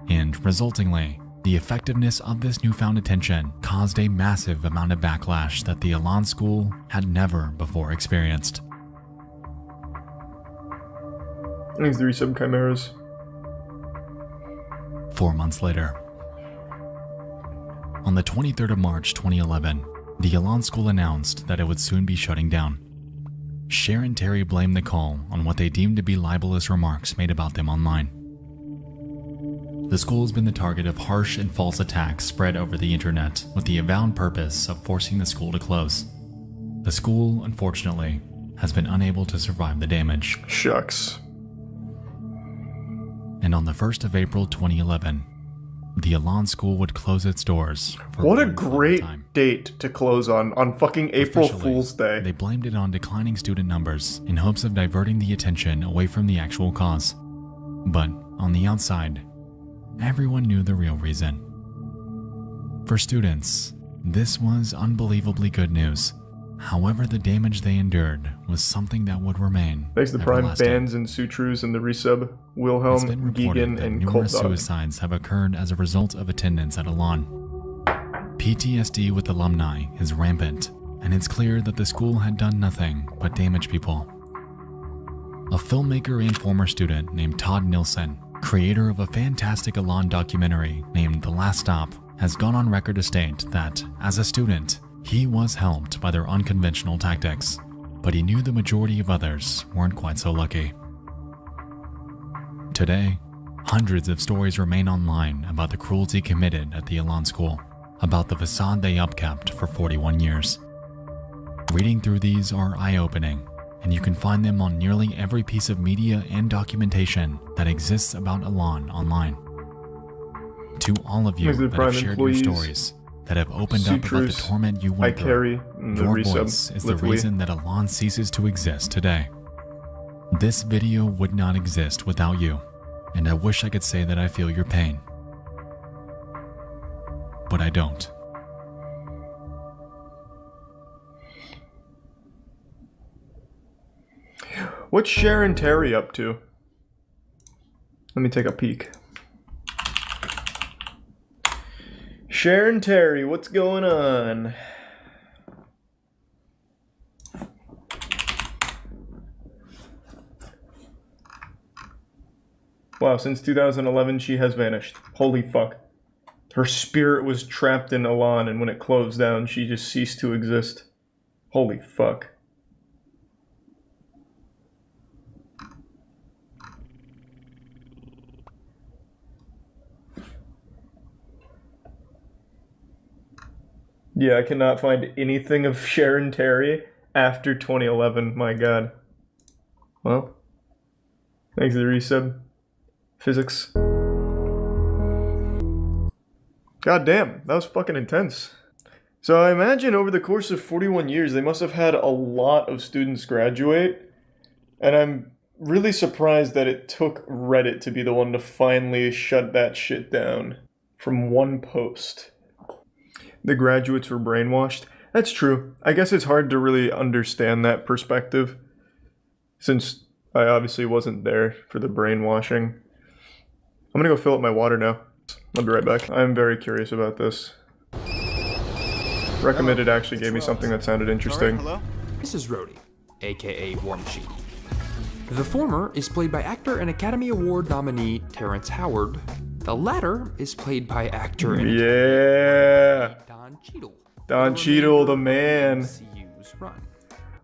and resultingly, the effectiveness of this newfound attention caused a massive amount of backlash that the Elan school had never before experienced. Thanks, 3 sub chimeras. 4 months later. On the 23rd of March 2011, the Elan school announced that it would soon be shutting down. Cher and Terry blamed the call on what they deemed to be libelous remarks made about them online. The school has been the target of harsh and false attacks spread over the internet with the avowed purpose of forcing the school to close. The school, unfortunately, has been unable to survive the damage. Shucks. And on the 1st of April 2011, the Elan school would close its doors. What a great date to close on fucking April Fool's Day. They blamed it on declining student numbers in hopes of diverting the attention away from the actual cause. But on the outside, everyone knew the real reason. For students, this was unbelievably good news. However, the damage they endured was something that would remain. Thanks to Prime everlasting. Fans and Sutrus and the resub, Wilhelm, It's been reported Geegan, that and numerous Cold Dog. suicides have occurred as a result of attendance at Elan. PTSD with alumni is rampant, and it's clear that the school had done nothing but damage people. A filmmaker and former student named Todd Nilsson, creator of a fantastic Elan documentary named The Last Stop, has gone on record to state that, as a student, he was helped by their unconventional tactics, but he knew the majority of others weren't quite so lucky. Today, hundreds of stories remain online about the cruelty committed at the Elan school, about the facade they upkept for 41 years. Reading through these are eye-opening, and you can find them on nearly every piece of media and documentation that exists about Elan online. To all of you Thanks to the that have Prime shared your employees, stories, that have opened up about the Sutrus, torment you went Carry, through, and the your resub, voice is the Literally. reason that Elan ceases to exist today. This video would not exist without you, and I wish I could say that I feel your pain. But I don't. What's Sharon Terry up to? Let me take a peek. Sharon Terry, what's going on? Wow, since 2011 she has vanished. Holy fuck. Her spirit was trapped in Elan, and when it closed down, she just ceased to exist. Holy fuck. Yeah, I cannot find anything of Sharon Terry after 2011. My god. Well, thanks for the resub. Physics. God damn, that was fucking intense. So I imagine over the course of 41 years, they must have had a lot of students graduate. And I'm really surprised that it took Reddit to be the one to finally shut that shit down from one post. The graduates were brainwashed. That's true. I guess it's hard to really understand that perspective, since I obviously wasn't there for the brainwashing. I'm gonna go fill up my water now. I'll be right back. I'm very curious about this. Recommended actually gave me something that sounded interesting. Hello? This is Rhodey, aka War Machine. The former is played by actor and Academy Award nominee Terrence Howard. The latter is played by actor and Don Cheadle. Don Cheadle, the man.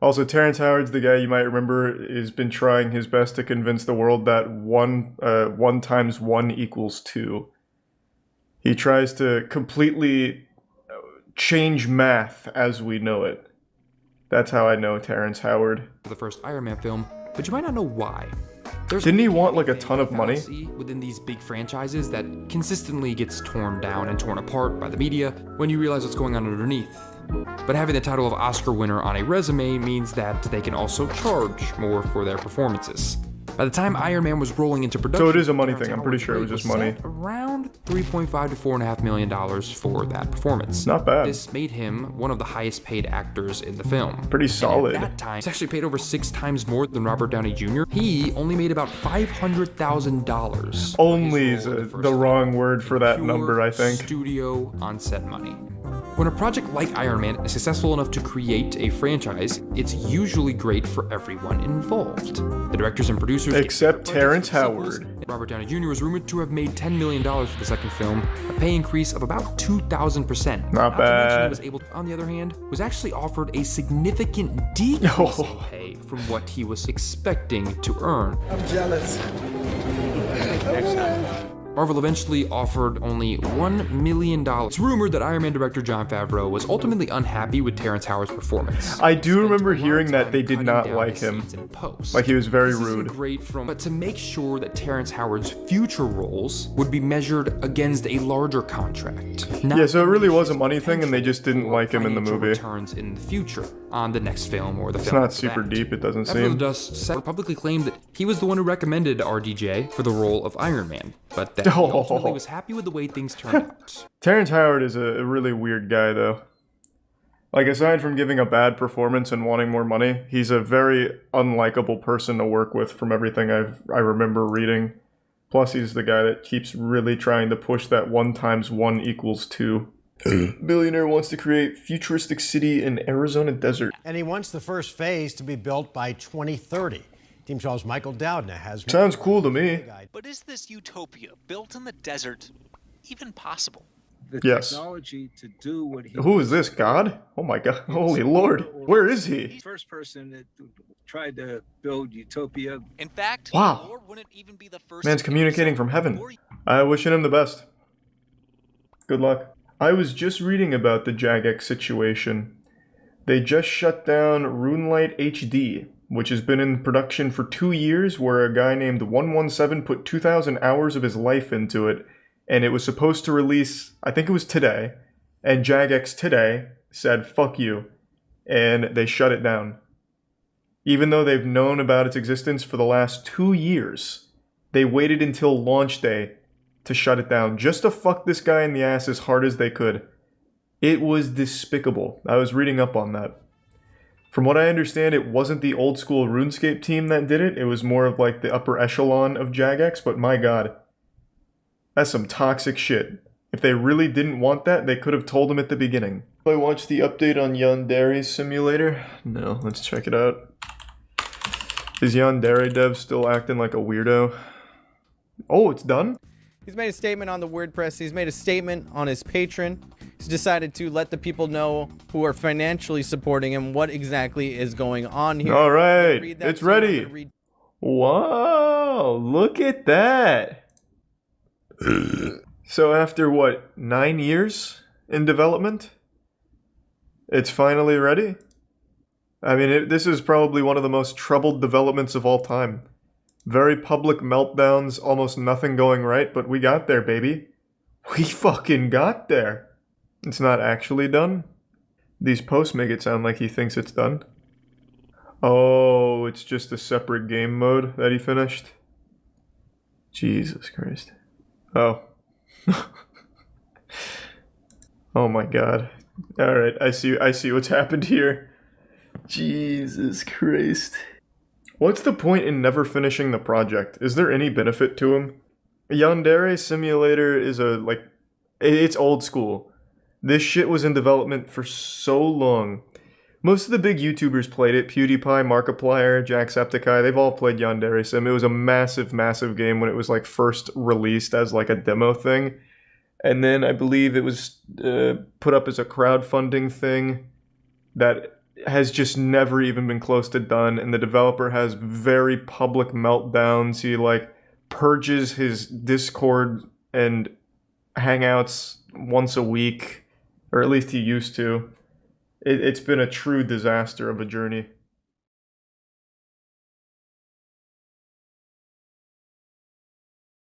Also, Terrence Howard's the guy you might remember has been trying his best to convince the world that 1 times 1 equals 2. He tries to completely change math as we know it. That's how I know Terrence Howard. The first Iron Man film, but you might not know why. Didn't he want like a ton of money? Within these big franchises that consistently gets torn down and torn apart by the media when you realize what's going on underneath. But having the title of Oscar winner on a resume means that they can also charge more for their performances. By the time Iron Man was rolling into production, so it is a money thing. I'm pretty sure it was just money. Around $3.5 to $4.5 million for that performance. Not bad. This made him one of the highest paid actors in the film. Pretty solid. And at that time, he's actually paid over 6 times more than Robert Downey Jr. He only made about $500,000. Only is the wrong word for that number, I think. Studio on set money. When a project like Iron Man is successful enough to create a franchise, it's usually great for everyone involved. The directors and producers, except Terrence Howard. Robert Downey Jr. was rumored to have made $10 million for the second film, a pay increase of about 2,000%. Not bad. He was able to, on the other hand, was actually offered a significant decrease in pay from what he was expecting to earn. I'm jealous. Marvel eventually offered only $1 million. It's rumored that Iron Man director Jon Favreau was ultimately unhappy with Terrence Howard's performance. I do remember hearing that they did not like him. Like he was very rude. But to make sure that Terrence Howard's future roles would be measured against a larger contract. Yeah, so it really was a money thing and they just didn't like him in the movie. Returns in the future on the next film or the film. It's not super deep, it doesn't After the seem. dust, Seth publicly claimed that he was the one who recommended RDJ for the role of Iron Man, but that he ultimately was happy with the way things turned out. Terrence Howard is a really weird guy, though. Like, aside from giving a bad performance and wanting more money, he's a very unlikable person to work with from everything I remember reading. Plus, he's the guy that keeps really trying to push that 1 times 1 equals 2. Billionaire wants to create futuristic city in Arizona desert. And he wants the first phase to be built by 2030. Team 12's Michael Doudna has... Sounds cool to me. But is this utopia built in the desert even possible? The technology to do what he... Who is this, God? Oh my God. Holy Lord. Where is he? He's the first person that tried to build utopia. In fact, wow. Lord wouldn't even be the first. Man's communicating from heaven. I wish him the best. Good luck. I was just reading about the Jagex situation. They just shut down RuneLite HD, which has been in production for 2 years, where a guy named 117 put 2,000 hours of his life into it, and it was supposed to release, I think it was today, and Jagex today said, fuck you, and they shut it down. Even though they've known about its existence for the last 2 years, they waited until launch day to shut it down, just to fuck this guy in the ass as hard as they could. It was despicable. I was reading up on that. From what I understand, it wasn't the old school RuneScape team that did it. It was more of like the upper echelon of Jagex, but my god. That's some toxic shit. If they really didn't want that, they could have told him at the beginning. I watched the update on Yandere Simulator. No, let's check it out. Is Yandere dev still acting like a weirdo? Oh, it's done? He's made a statement on the WordPress. He's made a statement on his Patreon. He's decided to let the people know who are financially supporting him what exactly is going on here. All right, it's ready. Whoa, look at that. So after what, 9 years in development? It's finally ready? I mean, this is probably one of the most troubled developments of all time. Very public meltdowns, almost nothing going right, but we got there, baby. We fucking got there. It's not actually done. These posts make it sound like he thinks it's done. Oh, it's just a separate game mode that he finished? Jesus Christ. Oh. Oh my god. Alright, I see what's happened here. Jesus Christ. What's the point in never finishing the project? Is there any benefit to him? Yandere Simulator is it's old school. This shit was in development for so long. Most of the big YouTubers played it. PewDiePie, Markiplier, Jacksepticeye, they've all played Yandere Sim. It was a massive, massive game when it was like first released as like a demo thing. And then I believe it was put up as a crowdfunding thing that has just never even been close to done. And the developer has very public meltdowns. He like purges his Discord and Hangouts once a week, or at least he used to. It's been a true disaster of a journey.